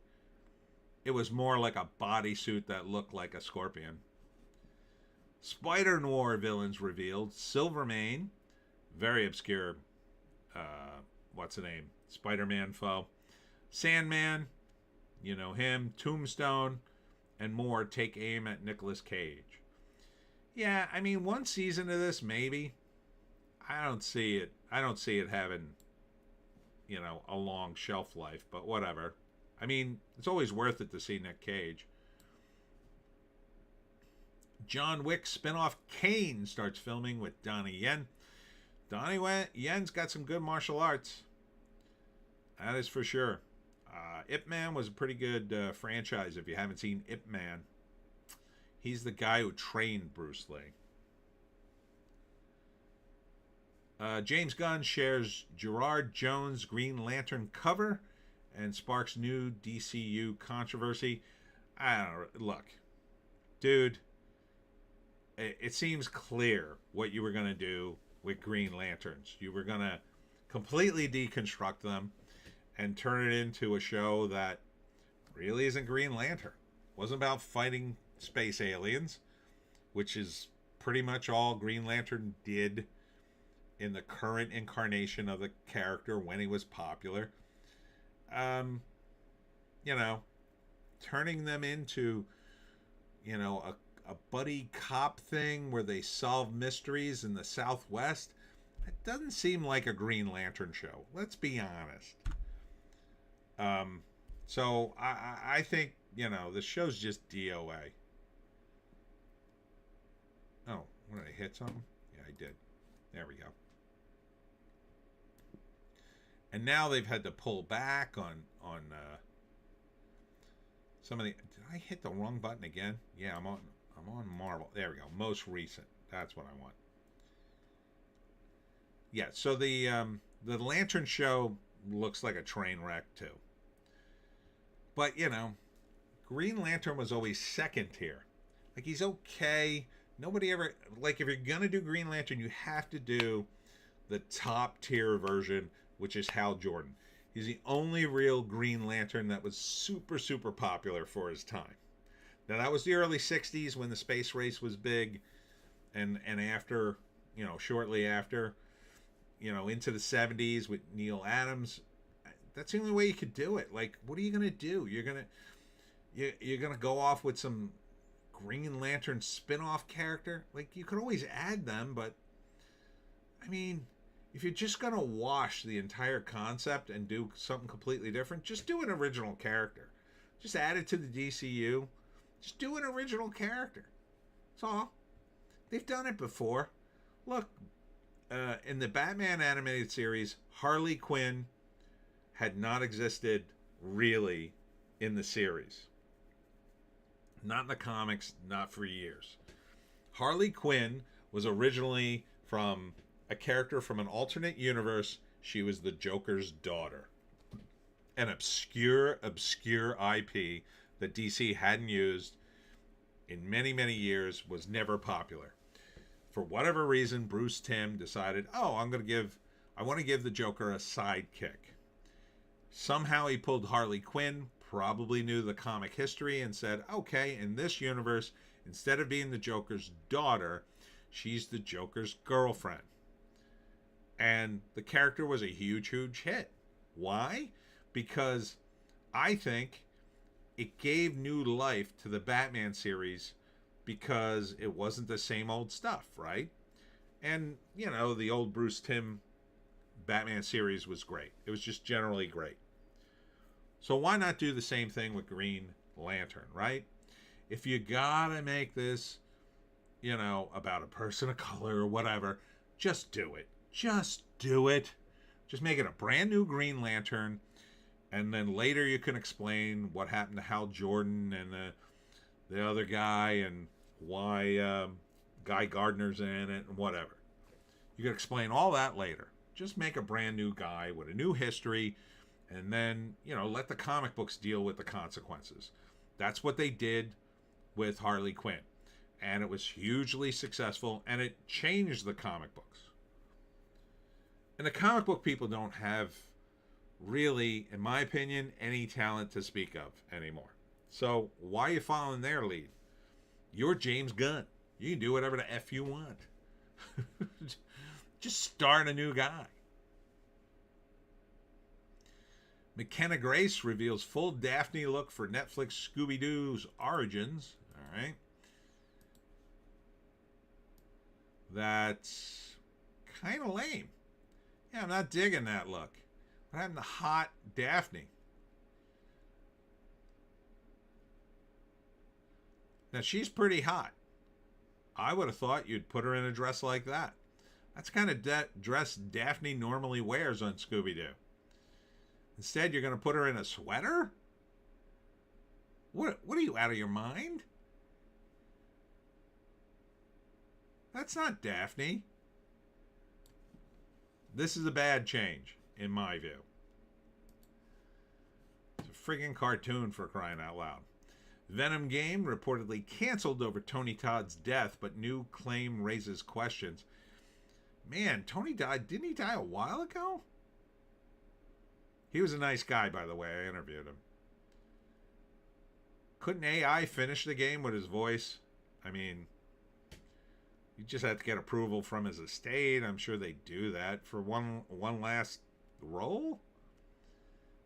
it was more like a bodysuit that looked like a scorpion. Spider Noir villains revealed. Silvermane, very obscure, what's the name? Spider-Man foe. Sandman, you know him. Tombstone, and more take aim at Nicolas Cage. Yeah, I mean, one season of this, maybe. I don't see it having, a long shelf life, but whatever. I mean, it's always worth it to see Nick Cage. John Wick spinoff Kane starts filming with Donnie Yen. Donnie Yen's got some good martial arts. That is for sure. Ip Man was a pretty good franchise if you haven't seen Ip Man. He's the guy who trained Bruce Lee. James Gunn shares Gerard Jones' Green Lantern cover and sparks new DCU controversy. I don't know. Look, dude, it seems clear what you were going to do with Green Lanterns. You were going to completely deconstruct them and turn it into a show that really isn't Green Lantern. It wasn't about fighting space aliens, which is pretty much all Green Lantern did in the current incarnation of the character when he was popular. Turning them into, a buddy cop thing where they solve mysteries in the Southwest, it doesn't seem like a Green Lantern show. Let's be honest. So I think, the show's just DOA. Oh, what, did I hit something? Yeah, I did. There we go. And now they've had to pull back on some of the. Did I hit the wrong button again? Yeah, I'm on Marvel. There we go. Most recent. That's what I want. Yeah. So the Lantern show looks like a train wreck too. But Green Lantern was always second tier. Like, he's okay. Nobody ever, like, if you're gonna do Green Lantern, you have to do the top tier version, which is Hal Jordan. He's the only real Green Lantern that was super, super popular for his time. Now, that was the early 60s when the space race was big, and after, shortly after, into the 70s with Neil Adams. That's the only way you could do it. Like, what are you gonna do? You're gonna go off with some Green Lantern spin-off character? Like, you could always add them, but I mean, if you're just gonna wash the entire concept and do something completely different, just do an original character. Just add it to the DCU. Just do an original character. That's all. They've done it before. Look, in the Batman animated series, Harley Quinn had not existed really in the series. Not in the comics, not for years. Harley Quinn was originally from a character from an alternate universe. She was the Joker's daughter. An obscure IP that DC hadn't used in many, many years, was never popular. For whatever reason, Bruce Timm decided, I want to give the Joker a sidekick. Somehow he pulled Harley Quinn, probably knew the comic history, and said, okay, in this universe, instead of being the Joker's daughter, she's the Joker's girlfriend. And the character was a huge, huge hit. Why? Because I think it gave new life to the Batman series because it wasn't the same old stuff, right? And, you know, the old Bruce Timm Batman series was great. It was just generally great. So why not do the same thing with Green Lantern, right? If you gotta make this, you know, about a person of color or whatever, just do it. Just do it. Just make it a brand new Green Lantern, and then later you can explain what happened to Hal Jordan and the other guy and why Guy Gardner's in it and whatever. You can explain all that later. Just make a brand new guy with a new history, and then, you know, let the comic books deal with the consequences. That's what they did with Harley Quinn. And it was hugely successful, and it changed the comic books. And the comic book people don't have really, in my opinion, any talent to speak of anymore. So why are you following their lead? You're James Gunn. You can do whatever the F you want. Just start a new guy. McKenna Grace reveals full Daphne look for Netflix Scooby-Doo's Origins. All right. That's kind of lame. Yeah, I'm not digging that look. What happened to hot Daphne? Now, she's pretty hot. I would have thought you'd put her in a dress like that. That's the kind of dress Daphne normally wears on Scooby-Doo. Instead, you're going to put her in a sweater? What are you, out of your mind? That's not Daphne. This is a bad change, in my view. It's a friggin' cartoon, for crying out loud. Venom game reportedly canceled over Tony Todd's death, but new claim raises questions. Man, Tony died. Didn't he die a while ago? He was a nice guy, by the way. I interviewed him. Couldn't AI finish the game with his voice? I mean, you just had to get approval from his estate. I'm sure they do that for one last role.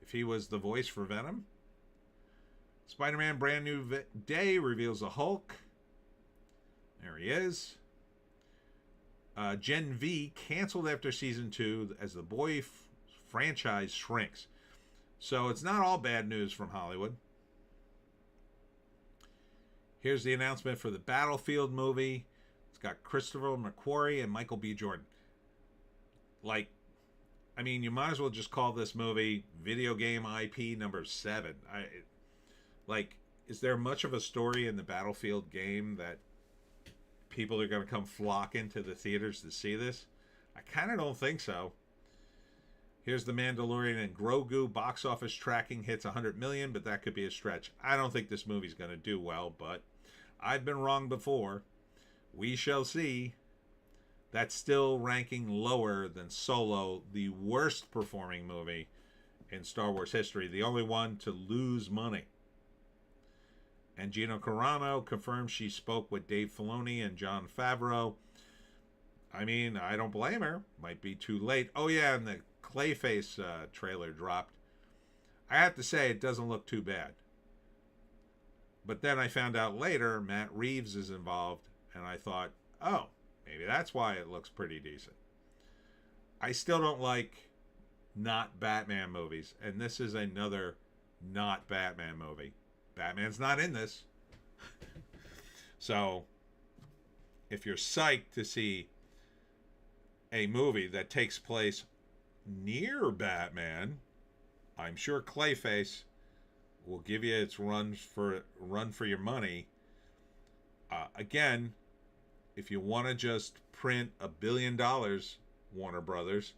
If he was the voice for Venom. Spider-Man Brand New Day reveals the Hulk. There he is. Gen V canceled after season 2 as the boy franchise shrinks. So it's not all bad news from Hollywood. Here's the announcement for the Battlefield movie. It's got Christopher McQuarrie and Michael B. Jordan. Like, I mean, you might as well just call this movie Video Game IP number 7. Like, is there much of a story in the Battlefield game that people are going to come flocking to the theaters to see this? I kind of don't think so. Here's The Mandalorian and Grogu. Box office tracking hits 100 million, but that could be a stretch. I don't think this movie's going to do well, but I've been wrong before. We shall see. That's still ranking lower than Solo, the worst performing movie in Star Wars history. The only one to lose money. And Gina Carano confirms she spoke with Dave Filoni and Jon Favreau. I mean, I don't blame her. Might be too late. Oh, yeah, and the Clayface trailer dropped. I have to say, it doesn't look too bad. But then I found out later Matt Reeves is involved, and I thought, oh, maybe that's why it looks pretty decent. I still don't like not Batman movies, and this is another not Batman movie. Batman's not in this. So, if you're psyched to see a movie that takes place near Batman, I'm sure Clayface will give you its run for your money. Again, if you want to just print $1 billion, Warner Brothers,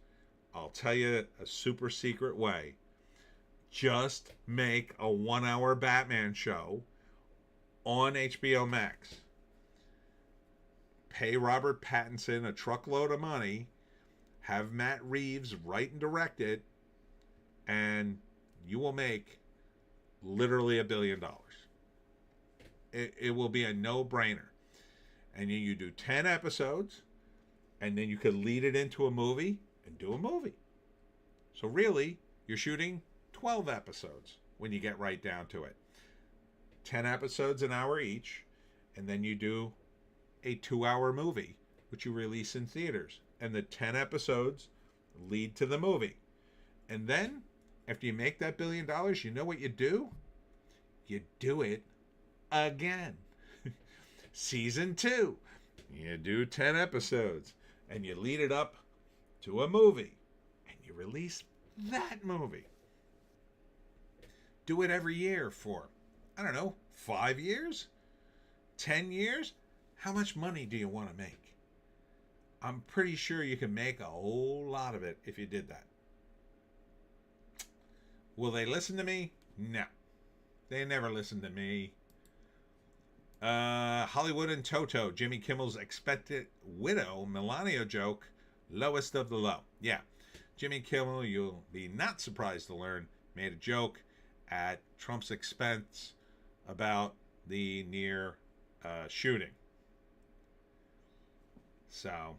I'll tell you a super secret way. Just make a 1-hour Batman show on HBO Max. Pay Robert Pattinson a truckload of money. Have Matt Reeves write and direct it. And you will make literally $1 billion. It will be a no-brainer. And then you do 10 episodes. And then you could lead it into a movie and do a movie. So really, you're shooting 12 episodes when you get right down to it. 10 episodes an hour each, and then you do a 2-hour movie, which you release in theaters. And the 10 episodes lead to the movie. And then, after you make that $1 billion, you know what you do? You do it again. Season 2. You do 10 episodes. And you lead it up to a movie. And you release that movie. Do it every year for, I don't know, 5 years? 10 years? How much money do you want to make? I'm pretty sure you can make a whole lot of it if you did that. Will they listen to me? No. They never listen to me. Hollywood and Toto. Jimmy Kimmel's expected widow, Melania joke. Lowest of the low. Yeah. Jimmy Kimmel, you'll be not surprised to learn, made a joke at Trump's expense about the near shooting. So,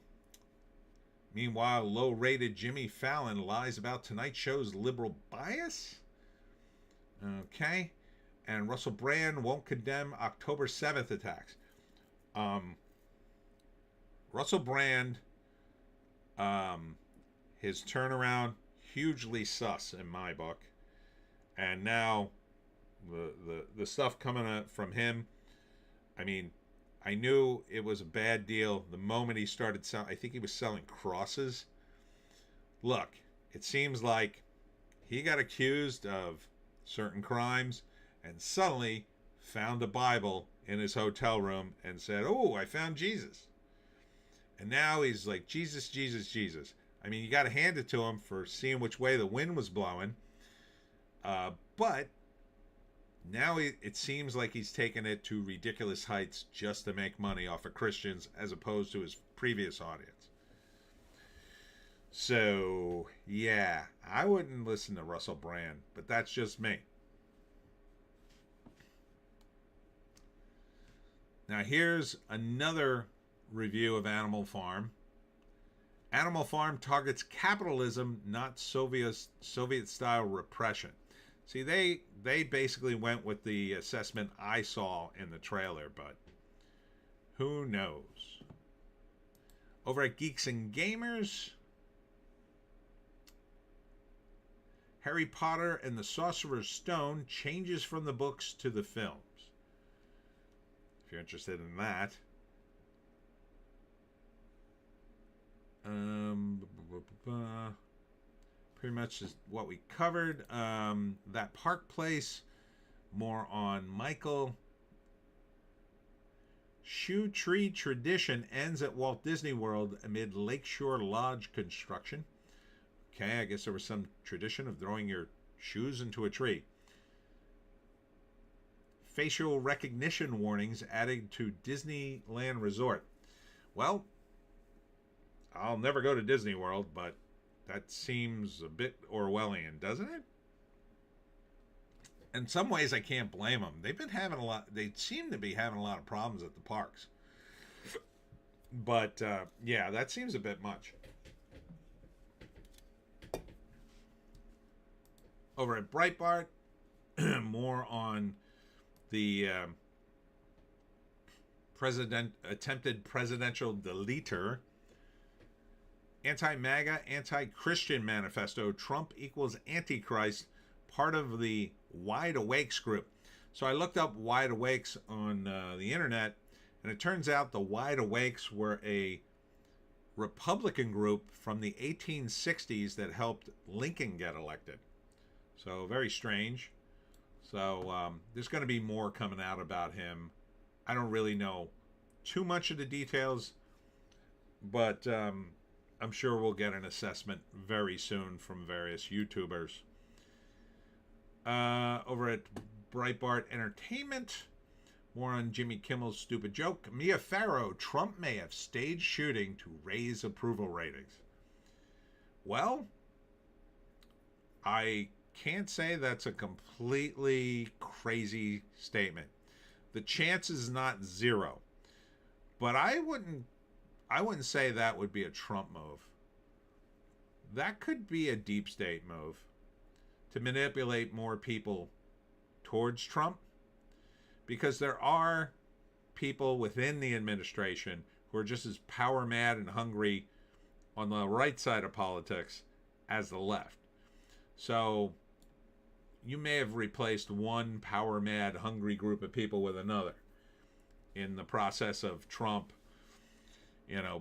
meanwhile, low-rated Jimmy Fallon lies about tonight's show's liberal bias. Okay. And Russell Brand won't condemn October 7th attacks. Russell Brand, his turnaround, hugely sus in my book. And now, the stuff coming from him, I mean, I knew it was a bad deal the moment he started selling. I think he was selling crosses. Look, it seems like he got accused of certain crimes and suddenly found a Bible in his hotel room and said, "Oh, I found Jesus." And now he's like, Jesus, Jesus, Jesus. I mean, you got to hand it to him for seeing which way the wind was blowing. But now it seems like he's taken it to ridiculous heights just to make money off of Christians as opposed to his previous audience. So, yeah, I wouldn't listen to Russell Brand, but that's just me. Now, here's another review of Animal Farm. Animal Farm targets capitalism, not Soviet-style repression. See, they basically went with the assessment I saw in the trailer, but who knows? Over at Geeks and Gamers, Harry Potter and the Sorcerer's Stone changes from the books to the films. If you're interested in that. Pretty much is what we covered. That Park Place, more on Michael. Shoe Tree tradition ends at Walt Disney World amid Lakeshore Lodge construction. Okay, I guess there was some tradition of throwing your shoes into a tree. Facial recognition warnings added to Disneyland Resort. Well, I'll never go to Disney World, but that seems a bit Orwellian, doesn't it? In some ways, I can't blame them. They've been having a lot. They seem to be having a lot of problems at the parks. But yeah, that seems a bit much. Over at Breitbart, more on the attempted presidential deleter. Anti-MAGA, anti-Christian manifesto. Trump equals Antichrist. Part of the Wide Awakes group. So I looked up Wide Awakes on the internet, and it turns out the Wide Awakes were a Republican group from the 1860s that helped Lincoln get elected. So very strange. So there's going to be more coming out about him. I don't really know too much of the details, but I'm sure we'll get an assessment very soon from various YouTubers. Over at Breitbart Entertainment, more on Jimmy Kimmel's stupid joke. Mia Farrow, Trump may have staged shooting to raise approval ratings. Well, I can't say that's a completely crazy statement. The chance is not zero, but I wouldn't say that would be a Trump move. That could be a deep state move to manipulate more people towards Trump, because there are people within the administration who are just as power mad and hungry on the right side of politics as the left. So you may have replaced one power mad, hungry group of people with another in the process of Trump,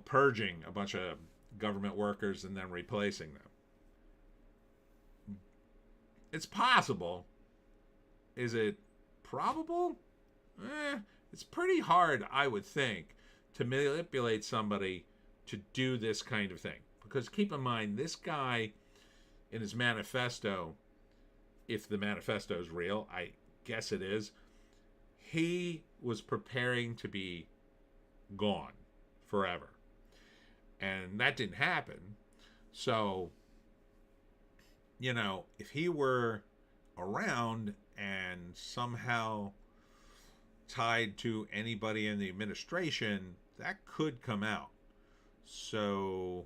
purging a bunch of government workers and then replacing them. It's possible. Is it probable? It's pretty hard, I would think, to manipulate somebody to do this kind of thing. Because keep in mind, this guy in his manifesto, if the manifesto is real, I guess it is, he was preparing to be gone forever. And that didn't happen. So, if he were around and somehow tied to anybody in the administration, that could come out. So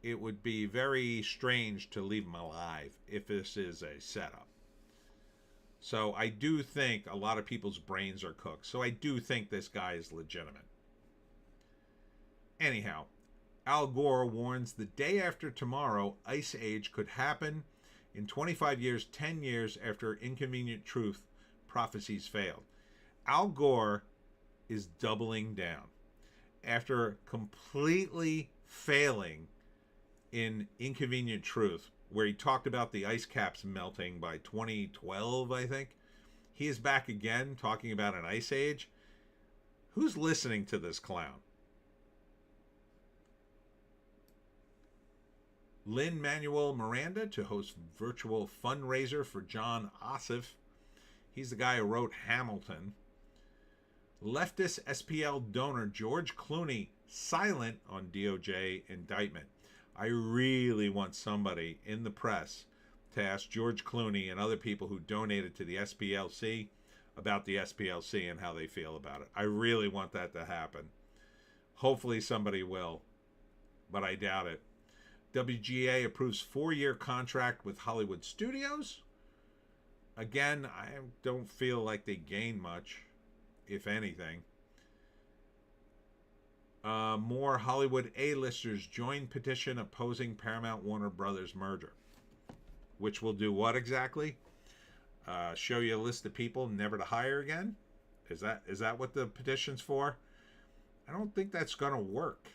it would be very strange to leave him alive if this is a setup. So I do think a lot of people's brains are cooked. So I do think this guy is legitimate. Anyhow, Al Gore warns the day after tomorrow, Ice Age could happen in 25 years, 10 years after Inconvenient Truth prophecies failed. Al Gore is doubling down. After completely failing in Inconvenient Truth, where he talked about the ice caps melting by 2012, I think, he is back again talking about an ice age. Who's listening to this clown? Lin-Manuel Miranda to host virtual fundraiser for John Ossoff. He's the guy who wrote Hamilton. Leftist SPL donor George Clooney silent on DOJ indictment. I really want somebody in the press to ask George Clooney and other people who donated to the SPLC about the SPLC and how they feel about it. I really want that to happen. Hopefully somebody will, but I doubt it. WGA approves 4-year contract with Hollywood studios. Again, I don't feel like they gain much, if anything. More Hollywood A-listers join petition opposing Paramount Warner Brothers merger. Which will do what exactly? Show you a list of people never to hire again? Is that what the petition's for? I don't think that's going to work.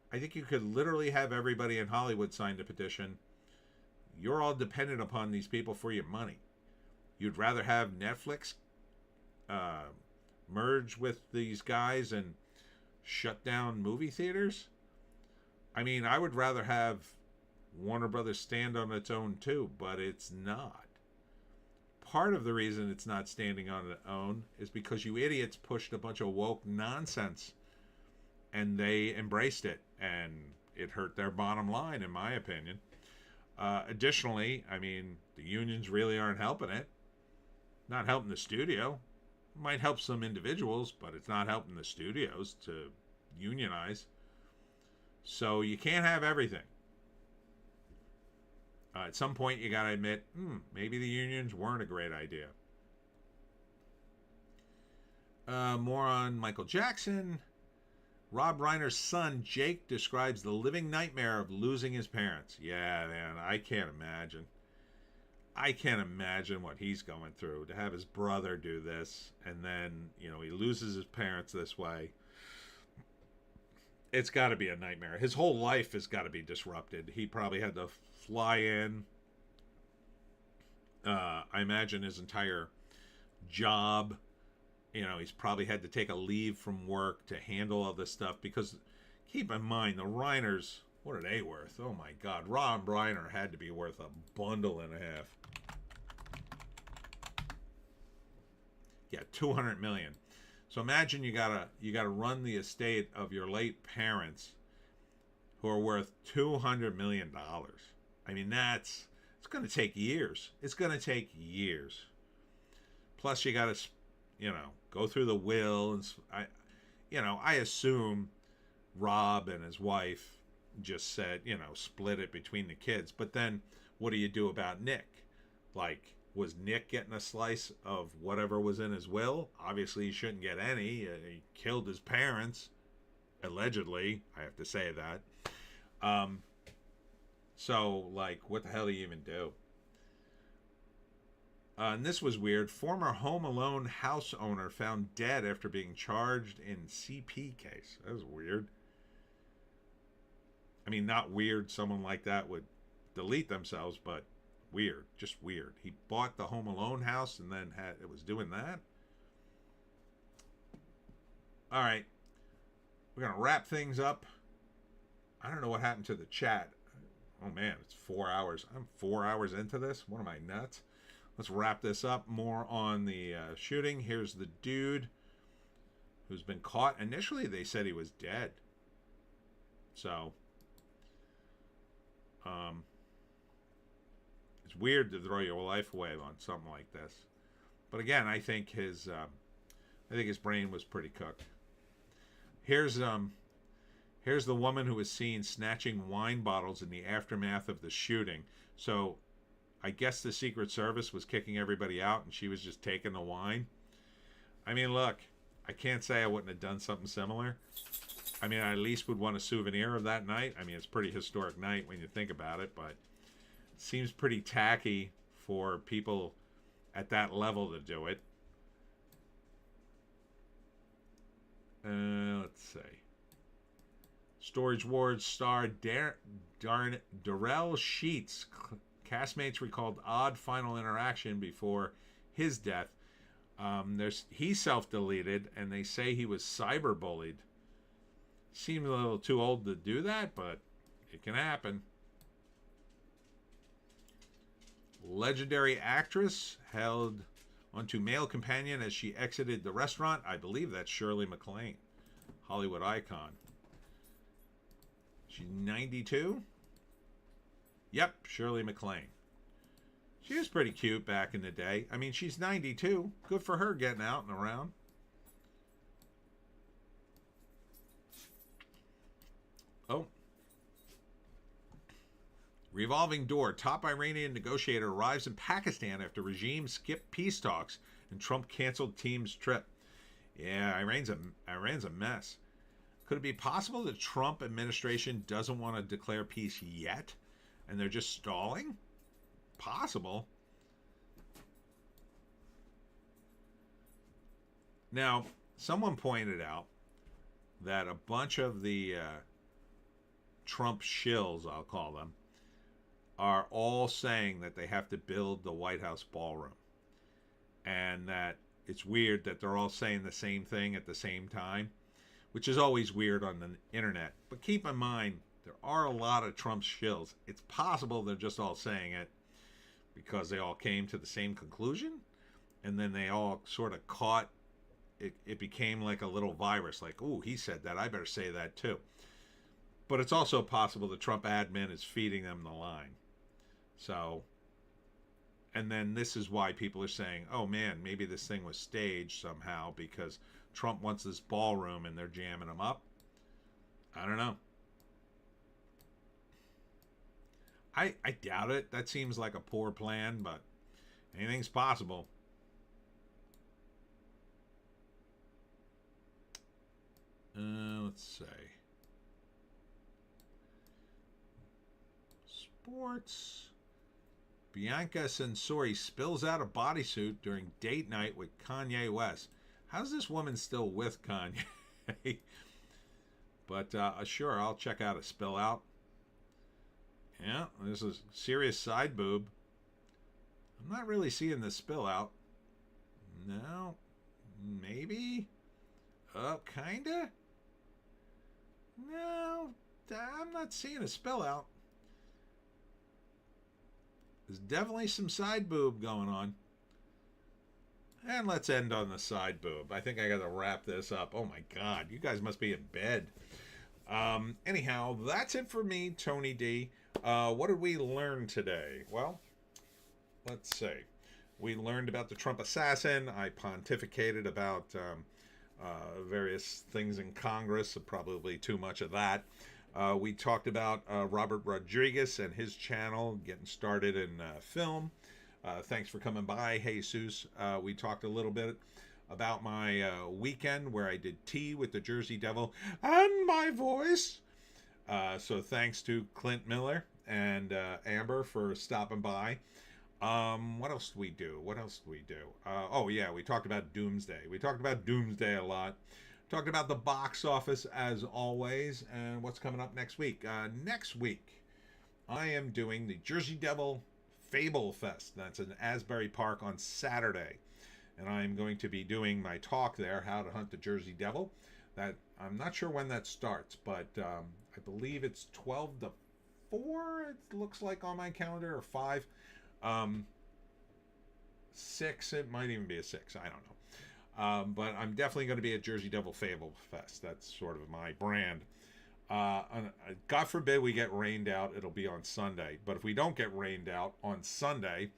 I think you could literally have everybody in Hollywood sign the petition. You're all dependent upon these people for your money. You'd rather have Netflix merge with these guys and shut down movie theaters? I mean, I would rather have Warner Brothers stand on its own too, but it's not. Part of the reason it's not standing on its own is because you idiots pushed a bunch of woke nonsense and they embraced it, and it hurt their bottom line, in my opinion. Additionally, I mean, the unions really aren't helping it. Not helping the studio. It might help some individuals, but it's not helping the studios to unionize. So you can't have everything. At some point, you got to admit, maybe the unions weren't a great idea. More on Michael Jackson. Rob Reiner's son, Jake, describes the living nightmare of losing his parents. Yeah, man, I can't imagine. I can't imagine what he's going through to have his brother do this, and then, he loses his parents this way. It's got to be a nightmare. His whole life has got to be disrupted. He probably had to fly in. I imagine his entire job. He's probably had to take a leave from work to handle all this stuff, because keep in mind, the Reiners, what are they worth? Oh my God, Rob Reiner had to be worth a bundle and a half. Yeah, $200 million. So imagine you gotta run the estate of your late parents, who are worth $200 million. I mean, it's going to take years. It's going to take years. Plus, you got to, go through the will, and I assume Rob and his wife just said, split it between the kids. But then, what do you do about Nick? Like, Was Nick getting a slice of whatever was in his will? Obviously, he shouldn't get any. He killed his parents, allegedly. I have to say that. So, like, what the hell do you even do? And this was weird. Former Home Alone house owner found dead after being charged in CP case. That was weird. I mean, not weird. Someone like that would delete themselves, but weird. Just weird. He bought the Home Alone house and then it was doing that. All right. We're going to wrap things up. I don't know what happened to the chat. Oh, man, it's 4 hours. I'm 4 hours into this. What am I, nuts? Let's wrap this up. More on the shooting. Here's the dude who's been caught. Initially, they said he was dead. So, it's weird to throw your life away on something like this. But again, I think his brain was pretty cooked. Here's the woman who was seen snatching wine bottles in the aftermath of the shooting. So, I guess the Secret Service was kicking everybody out and she was just taking the wine. I mean, look, I can't say I wouldn't have done something similar. I mean, I at least would want a souvenir of that night. I mean, it's a pretty historic night when you think about it, but it seems pretty tacky for people at that level to do it. Let's see. Storage Wars star Darrell Sheets. Castmates recalled odd final interaction before his death. He self-deleted, and they say he was cyberbullied. Seems a little too old to do that, but it can happen. Legendary actress held onto male companion as she exited the restaurant. I believe that's Shirley MacLaine, Hollywood icon. She's 92. Yep, Shirley MacLaine. She was pretty cute back in the day. I mean, she's 92. Good for her getting out and around. Oh. Revolving door. Top Iranian negotiator arrives in Pakistan after regime skipped peace talks and Trump canceled team's trip. Yeah, Iran's a mess. Could it be possible the Trump administration doesn't want to declare peace yet? And they're just stalling? Possible. Now, someone pointed out that a bunch of the Trump shills, I'll call them, are all saying that they have to build the White House ballroom. And that it's weird that they're all saying the same thing at the same time, which is always weird on the internet. But keep in mind, there are a lot of Trump shills. It's possible they're just all saying it because they all came to the same conclusion, and then they all sort of caught it. It became like a little virus, like, ooh, he said that, I better say that too. But it's also possible the Trump admin is feeding them the line. So, and then this is why people are saying, oh man, maybe this thing was staged somehow because Trump wants this ballroom and they're jamming him up. I don't know. I doubt it. That seems like a poor plan, but anything's possible. Let's see. Sports. Bianca Censori spills out a bodysuit during date night with Kanye West. How's this woman still with Kanye? But sure, I'll check out a spill out. Yeah, there's a serious side boob. I'm not really seeing the spill out. No, maybe. Kinda. No, I'm not seeing a spill out. There's definitely some side boob going on. And let's end on the side boob. I think I got to wrap this up. Oh my God, you guys must be in bed. Anyhow, that's it for me, Tony D. What did we learn today? Well, let's see. We learned about the Trump assassin. I pontificated about various things in Congress, probably too much of that. We talked about Robert Rodriguez and his channel getting started in film. Thanks for coming by, Jesus. We talked a little bit about my weekend where I did tea with the Jersey Devil and my voice. So thanks to Clint Miller and Amber for stopping by. What else did we do? Oh yeah, we talked about Doomsday. We talked about Doomsday a lot. Talked about the box office as always, and what's coming up next week. Next week, I am doing the Jersey Devil Fable Fest. That's in Asbury Park on Saturday, and I'm going to be doing my talk there, How to Hunt the Jersey Devil. That I'm not sure when that starts, but I believe it's 12 to 4. It looks like on my calendar, or 5. 6, it might even be a 6, I don't know. But I'm definitely going to be at Jersey Devil Fable Fest. That's sort of my brand. God forbid we get rained out, it'll be on Sunday. But if we don't get rained out on Sunday,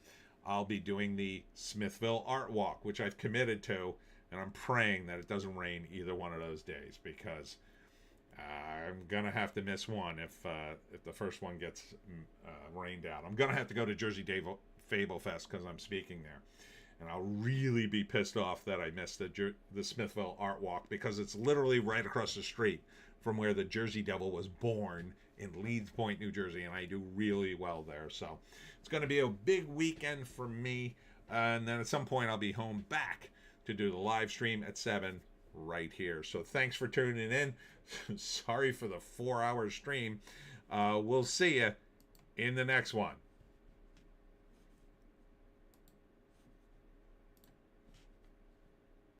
I'll be doing the Smithville Art Walk, which I've committed to, and I'm praying that it doesn't rain either one of those days, because I'm gonna have to miss one if the first one gets rained out. I'm gonna have to go to Jersey Devil Fable Fest because I'm speaking there, and I'll really be pissed off that I missed the Smithville Art Walk, because it's literally right across the street from where the Jersey Devil was born in Leeds Point, New Jersey, and I do really well there. So it's going to be a big weekend for me, and then at some point I'll be home back to do the live stream at 7 right here. So thanks for tuning in. Sorry for the 4-hour stream. We'll see you in the next one.